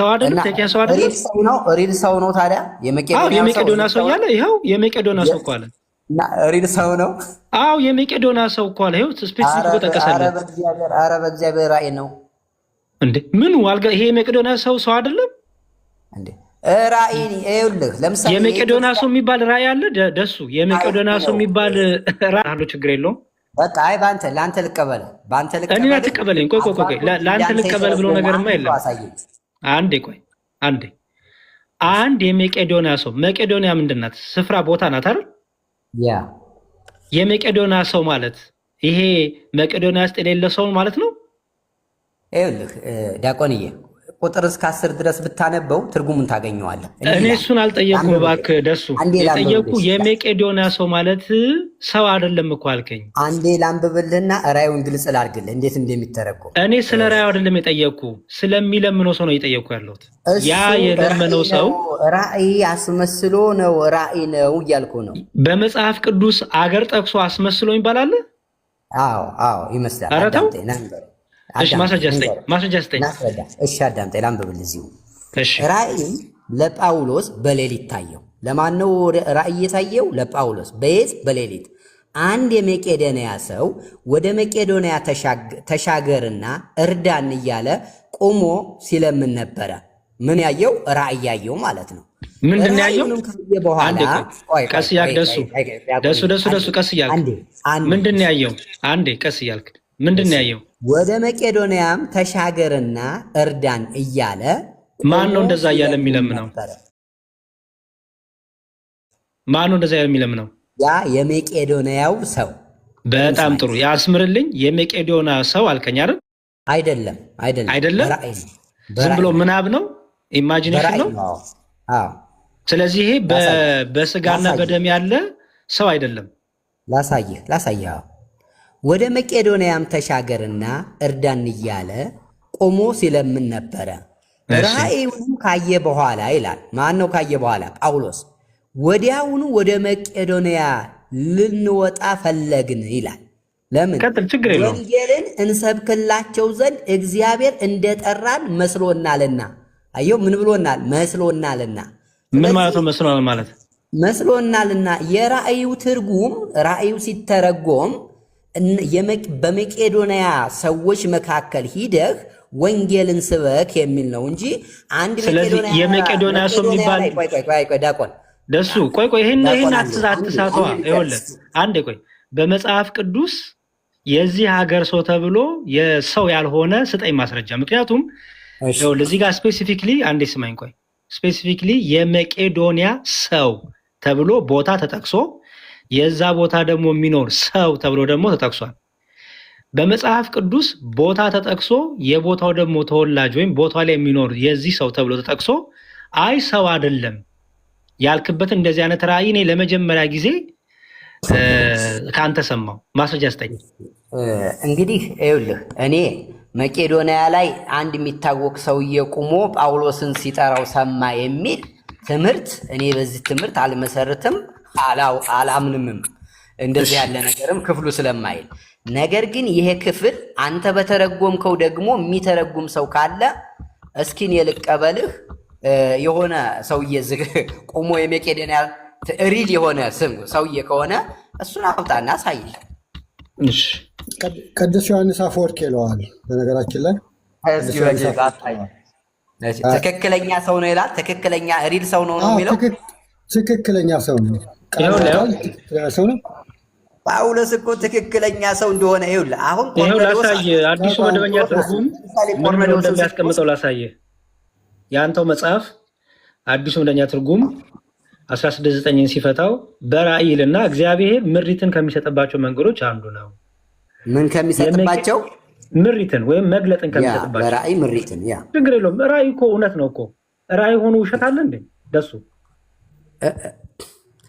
አይደለም? ተኪያ ሰው አይደለም? ሪል ሰው ነው። ታዲያ የመቄዶንያ ሰው ያለ ይኸው የመቄዶንያ ሰው እኮ አለ። ሪል ሰው ነው። አዎ የመቄዶንያ ሰው እኮ አለ። ይኸው ስፔሲፊክ ተጠቀሰለት። ኧረ በእግዚአብሔር ራእይ ነው እንዴ? ምን ዋልጋ? ይሄ የመቄዶንያ ሰው አይደለም እንዴ? ራእይ ይኸውልህ፣ ለምሳሌ የመቄዶንያ ሰው የሚባል ራእይ አለ። ደሱ የመቄዶንያ ሰው የሚባል ራእይ አለ። ችግር የለውም። በቃ ለአንተ ልቀበል፣ በአንተ ልቀበል። እኔ አትቀበለኝ። ቆይ ለአንተ ልቀበል ብሎ ነገርማ የለም። አንዴ አንድ የመቄዶንያ ሰው፣ መቄዶንያ ምንድን ናት? ስፍራ ቦታ ናት አይደል? ያ የመቄዶንያ ሰው ማለት ይሄ መቄዶንያ ውስጥ የሌለ ሰው ማለት ነው። ይኸውልህ ዲያቆንዬ፣ ቁጥር እስከ 10 ድረስ ብታነበው ትርጉሙን ታገኘዋለህ። እኔ እሱን አልጠየኩም እባክህ ደሱ። የጠየቁ የመቄዶንያ ሰው ማለት ሰው አይደለም እኮ አልከኝ። አንዴ ላንብብልህና ራእዩን ግልጽ ላድርግልህ እንዴት እንደሚተረጎም። እኔ ስለ ራእዩ አይደለም የጠየቅኩ፣ ስለሚለምነው ሰው ነው የጠየቅኩ ያለሁት። ያ የለመነው ሰው ራእይ አስመስሎ ነው ራእይ ነው እያልኩ ነው። በመጽሐፍ ቅዱስ አገር ጠቅሶ አስመስሎ ይባላል? አዎ ይመስላል። እሺ ማስረጃ ስጠኝ። እሺ አዳምጠኝ ላንብብልህ እዚሁ። ራእይ ለጳውሎስ በሌሊት ታየው። ለማን ነው ራእይ የታየው? ለጳውሎስ። በየት? በሌሊት። አንድ የመቄዶንያ ሰው ወደ መቄዶንያ ተሻገርና እርዳን እያለ ቆሞ ሲለምን ነበረ። ምን ያየው? ራእይ ያየው ማለት ነው። ምንድን ነው ያየው? በኋላ ቀስ እያልክ ደሱ ቀስ እያልክ ምንድን ነው ያየው? አንዴ ቀስ እያልክ ምንድን ነው ያየው? ወደ መቄዶንያም ተሻገርና እርዳን እያለ። ማን ነው እንደዛ እያለ የሚለምነው? ማን ነው እንደዛ እያለ የሚለምነው? ያ የመቄዶንያው ሰው። በጣም ጥሩ ያስምርልኝ። የመቄዶንያ ሰው አልከኝ አይደል? አይደለም። ዝም ብሎ ምናብ ነው፣ ኢማጂኔሽን ነው። ስለዚህ ይሄ በስጋና በደም ያለ ሰው አይደለም። ላሳየህ። ወደ መቄዶንያም ተሻገርና እርዳን እያለ ቆሞ ሲለምን ነበረ። ራእዩንም ካየ በኋላ ይላል። ማን ነው ካየ በኋላ? ጳውሎስ። ወዲያውኑ ወደ መቄዶንያ ልንወጣ ፈለግን ይላል። ለምን? ወንጌልን እንሰብክላቸው ዘንድ እግዚአብሔር እንደጠራን መስሎናልና። አየው፣ ምን ብሎናል? መስሎናልና። ምን ማለት ነው መስሎናል ማለት? መስሎናልና የራእዩ ትርጉም፣ ራእዩ ሲተረጎም በመቄዶንያ ሰዎች መካከል ሂደህ ወንጌልን ስበክ የሚል ነው እንጂ አንድ የመቄዶንያ ሰው የሚባል ዳቆን ደሱ ቆይ ይሄን አትሳተዋ። ይኸውልህ አንዴ ቆይ፣ በመጽሐፍ ቅዱስ የዚህ ሀገር ሰው ተብሎ የሰው ያልሆነ ስጠኝ ማስረጃ። ምክንያቱም ይኸውልህ እዚህ ጋር ስፔሲፊክሊ አንዴ ስማኝ ቆይ፣ ስፔሲፊክሊ የመቄዶንያ ሰው ተብሎ ቦታ ተጠቅሶ የዛ ቦታ ደግሞ የሚኖር ሰው ተብሎ ደግሞ ተጠቅሷል። በመጽሐፍ ቅዱስ ቦታ ተጠቅሶ የቦታው ደግሞ ተወላጅ ወይም ቦታ ላይ የሚኖር የዚህ ሰው ተብሎ ተጠቅሶ አይ ሰው አይደለም ያልክበት እንደዚህ አይነት ራእይ እኔ ለመጀመሪያ ጊዜ ካንተ ሰማው። ማስረጃ ስጠኝ። እንግዲህ ይኸውልህ እኔ መቄዶንያ ላይ አንድ የሚታወቅ ሰውዬ ቁሞ ጳውሎስን ሲጠራው ሰማ የሚል ትምህርት እኔ በዚህ ትምህርት አልመሰርትም፣ አላምንምም። እንደዚህ ያለ ነገርም ክፍሉ ስለማይል፣ ነገር ግን ይሄ ክፍል አንተ በተረጎምከው ደግሞ የሚተረጉም ሰው ካለ እስኪን የልቀበልህ የሆነ ሰውዬ ቁሞ የመቄዶንያ ሪል የሆነ ስም ሰውዬ ከሆነ እሱን አውጣና አሳይ። እሺ ቅዱስ ዮሐንስ አፈወርቅ ይለዋል። በነገራችን ላይ ትክክለኛ ሰው ነው ይላል። ትክክለኛ ሪል ሰው ነው የሚለው ትክክለኛ ሰው ነው። ሰው ነው ጳውሎስ እኮ ትክክለኛ ሰው እንደሆነ ይኸውልህ። አሁን ላሳየ አዲሱ መደበኛ ትርጉም ምን እንደሚያስቀምጠው ላሳየ። የአንተው መጽሐፍ አዲሱ መደበኛ ትርጉም 16:9 ሲፈታው በራእይልና እግዚአብሔር ምሪትን ከሚሰጥባቸው መንገዶች አንዱ ነው። ምን ከሚሰጥባቸው? ምሪትን ወይም መግለጥን ከሚሰጥባቸው። በራእይ ምሪትን ያ ችግር የለውም። ራእይ እኮ እውነት ነው እኮ። ራእይ ሆኖ ውሸት አለ እንዴ? ደሱ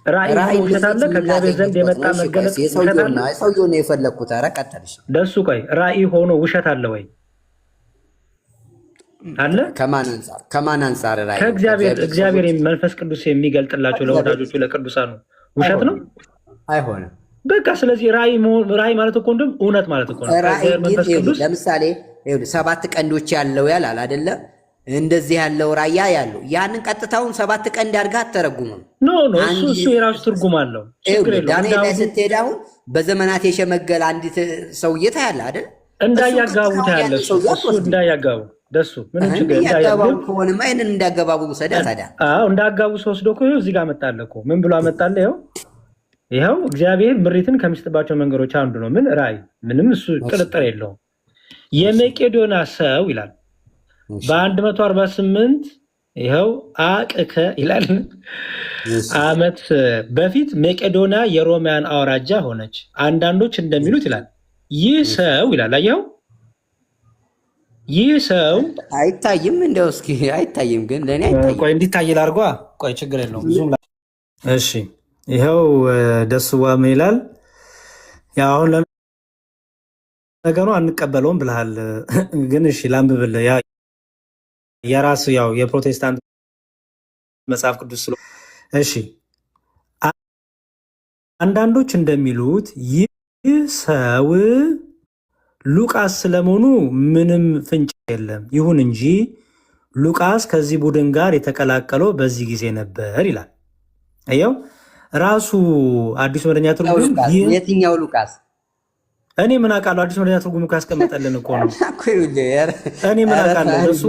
ራእይ ውሸት አለ? ከእግዚአብሔር ዘንድ የመጣ መገለጥ ሰውየው ነው የፈለግኩት። ኧረ ቀጥልሽ። ደሱ ቆይ ራእይ ሆኖ ውሸት አለ ወይ? አለ? ከማን አንጻር ራእይ? እግዚአብሔር መንፈስ ቅዱስ የሚገልጥላቸው ለወዳጆቹ ለቅዱሳኑ ውሸት ነው? አይሆንም። በቃ ስለዚህ ራእይ ማለት እኮ እንደውም እውነት ማለት እኮ ነው። መንፈስ ቅዱስ ለምሳሌ 7 ቀንዶች ያለው ያላል አይደለ? እንደዚህ ያለው ራእይ ያለው ያንን ቀጥታውን 7 ቀንድ አድርገህ አትተረጉምም። ኖ እሱ የራሱ ትርጉም አለው። ዳንኤል ላይ ስትሄድ አሁን በዘመናት የሸመገለ አንዲት ሰውዬ ታያለህ አይደል? እንዳያጋቡ ታያለህ። እሱ እንዳያጋቡ ደሱ ምንም ችግር እንዳያጋቡ ከሆነማ ይሄንን እንዳያጋቡ ሰዳ ታዲያ። አዎ እንዳያጋቡ ወስዶ እኮ እዚህ ጋር መጣለ እኮ። ምን ብሎ አመጣለ? ይኸው እግዚአብሔር ምሪትን ከሚሰጥባቸው መንገዶች አንዱ ነው። ምን ራእይ? ምንም እሱ ጥርጥር የለውም። የመቄዶንያ ሰው ይላል በ148 ይኸው አቅከ ይላል ዓመት በፊት መቄዶንያ የሮማውያን አውራጃ ሆነች። አንዳንዶች እንደሚሉት ይላል ይህ ሰው ይላል አየኸው፣ ይህ ሰው አይታይም፣ እንደው እስኪ አይታይም፣ ግን ለእኔ አይታይም። ቆይ እንዲታይ ላድርጓ። ቆይ ችግር የለውም ብዙም። እሺ ይኸው ደስዋ ምን ይላል? ያው አሁን ለነገሩ አንቀበለውም ብልሃል፣ ግን እሺ ላንብብልህ። የራስ ያው የፕሮቴስታንት መጽሐፍ ቅዱስ ስለ እሺ አንዳንዶች እንደሚሉት ይህ ሰው ሉቃስ ስለመሆኑ ምንም ፍንጭ የለም። ይሁን እንጂ ሉቃስ ከዚህ ቡድን ጋር የተቀላቀለው በዚህ ጊዜ ነበር ይላል። አየው ራሱ አዲስ መደበኛ ትርጉም የትኛው ሉቃስ? እኔ ምን አውቃለሁ? አዲስ መደበኛ ትርጉም እኮ ያስቀመጠልን እኮ ነው። እኔ ምን አውቃለሁ? ደሱ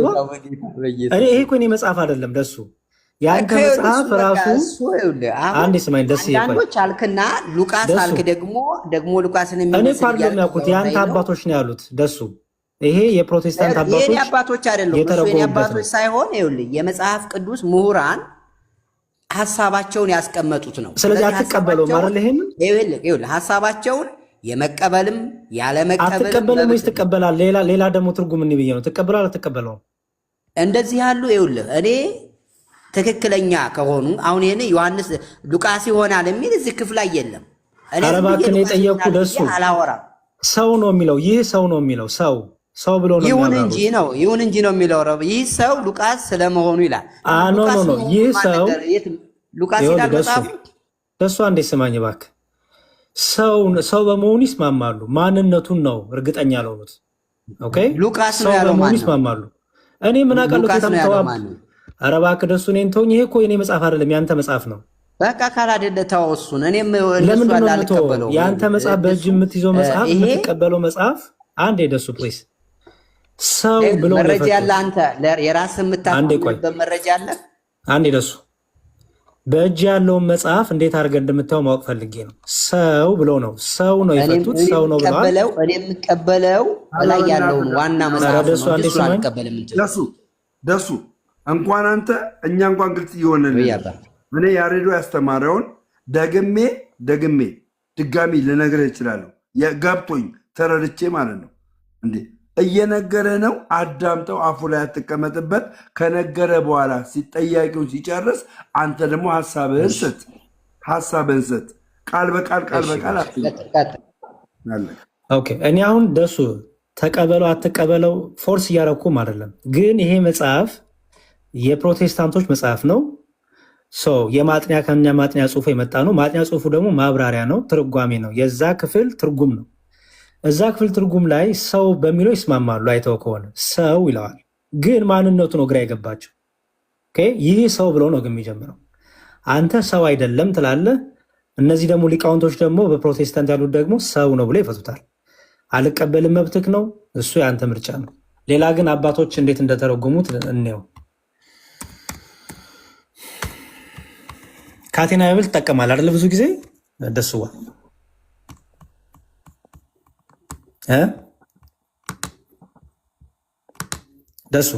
እኔ ይሄ እኮ እኔ መጽሐፍ አይደለም ደሱ ያንተ መጽሐፍ ራሱ አንድ ስማኝ ደስ ይላል። አንዳንዶች አልክና ሉቃስ አልክ ደግሞ ሉቃስን የሚመስል እኔ እኮ አይደለም ያልኩት ያንተ አባቶች ነው ያሉት ደሱ። ይሄ የፕሮቴስታንት አባቶች የኔ አባቶች አይደለም እሱ የኔ አባቶች ሳይሆን ይኸውልህ የመጽሐፍ ቅዱስ ምሁራን ሐሳባቸውን ያስቀመጡት ነው። ስለዚህ አትቀበለውም አይደል? ይኸውልህ ሐሳባቸውን የመቀበልም ያለ መቀበልም አትቀበልም ወይስ ትቀበላለህ? ሌላ ደግሞ ትርጉም እንይ ብዬ ነው። ትቀበላለህ አትቀበለውም? እንደዚህ ያሉ ይኸውልህ እኔ ትክክለኛ ከሆኑ አሁን ይሄን ዮሐንስ ሉቃስ ይሆናል የሚል እዚህ ክፍል ላይ የለም። እኔ አረባክን የጠየቁ ደሱ አላወራም። ሰው ነው የሚለው ይህ ሰው ነው የሚለው ሰው ብሎ ነው ይሁን እንጂ ነው የሚለው ይህ ሰው ሉቃስ ስለመሆኑ ይላል። ኖ ይህ ሰው ሉቃስ ይላል መጽሐፉ። ደሱ አንዴ ስማኝ እባክህ። ሰው በመሆኑ ይስማማሉ። ማንነቱን ነው እርግጠኛ ያልሆኑት። ኦኬ ሉቃስ ነው ያለው ማን ይስማማሉ? እኔ ምን አውቃለሁ? ከተምተዋል ኧረ እባክህ ደሱ እኔን ተውኝ። ይሄ እኮ የኔ መጽሐፍ አይደለም ያንተ መጽሐፍ ነው። በቃ ካላደለ ተው እሱን። እኔም ለምንድን ነው የምትተወው? ያንተ መጽሐፍ በእጅ የምትይዘው መጽሐፍ የምትቀበለው መጽሐፍ አንዴ ደሱ ፕሊስ ሰው ብሎ መረጃ ያለ አንተ የራስህ የምታውቀው መረጃ አለ። አንዴ ደሱ በእጅ ያለውን መጽሐፍ እንዴት አድርገህ እንደምታየው ማወቅ ፈልጌ ነው። ሰው ብሎ ነው የፈቱት ሰው ነው ብለዋል። እኔ የምቀበለው ላይ ያለውን ዋና መጽሐፍ ነው። ደሱ እንኳን አንተ እኛ እንኳን ግልጽ እየሆነልን እኔ ያሬዶ ያስተማረውን ድጋሚ ልነግርህ እችላለሁ። ገብቶኝ ተረድቼ ማለት ነው። እንዴ እየነገረ ነው። አዳምጠው፣ አፉ ላይ አትቀመጥበት። ከነገረ በኋላ ሲጠያቂውን ሲጨርስ አንተ ደግሞ ሀሳብህን ስጥ። ቃል በቃል ኦኬ። እኔ አሁን ደሱ ተቀበለው አትቀበለው ፎርስ እያረኩም አይደለም፣ ግን ይሄ መጽሐፍ የፕሮቴስታንቶች መጽሐፍ ነው። የማጥኛ ከኛ ማጥኛ ጽሁፉ የመጣ ነው። ማጥኛ ጽሁፉ ደግሞ ማብራሪያ ነው፣ ትርጓሜ ነው፣ የዛ ክፍል ትርጉም ነው። እዛ ክፍል ትርጉም ላይ ሰው በሚለው ይስማማሉ። አይተው ከሆነ ሰው ይለዋል፣ ግን ማንነቱ ነው ግራ የገባቸው። ይህ ሰው ብሎ ነው ግን የሚጀምረው። አንተ ሰው አይደለም ትላለህ። እነዚህ ደግሞ ሊቃውንቶች ደግሞ በፕሮቴስታንት ያሉት ደግሞ ሰው ነው ብሎ ይፈቱታል። አልቀበልም መብትክ ነው፣ እሱ የአንተ ምርጫ ነው። ሌላ ግን አባቶች እንዴት እንደተረጎሙት እንየው። ካቴና ብል ትጠቀማለህ አይደለ? ብዙ ጊዜ ደስዋ ደሱ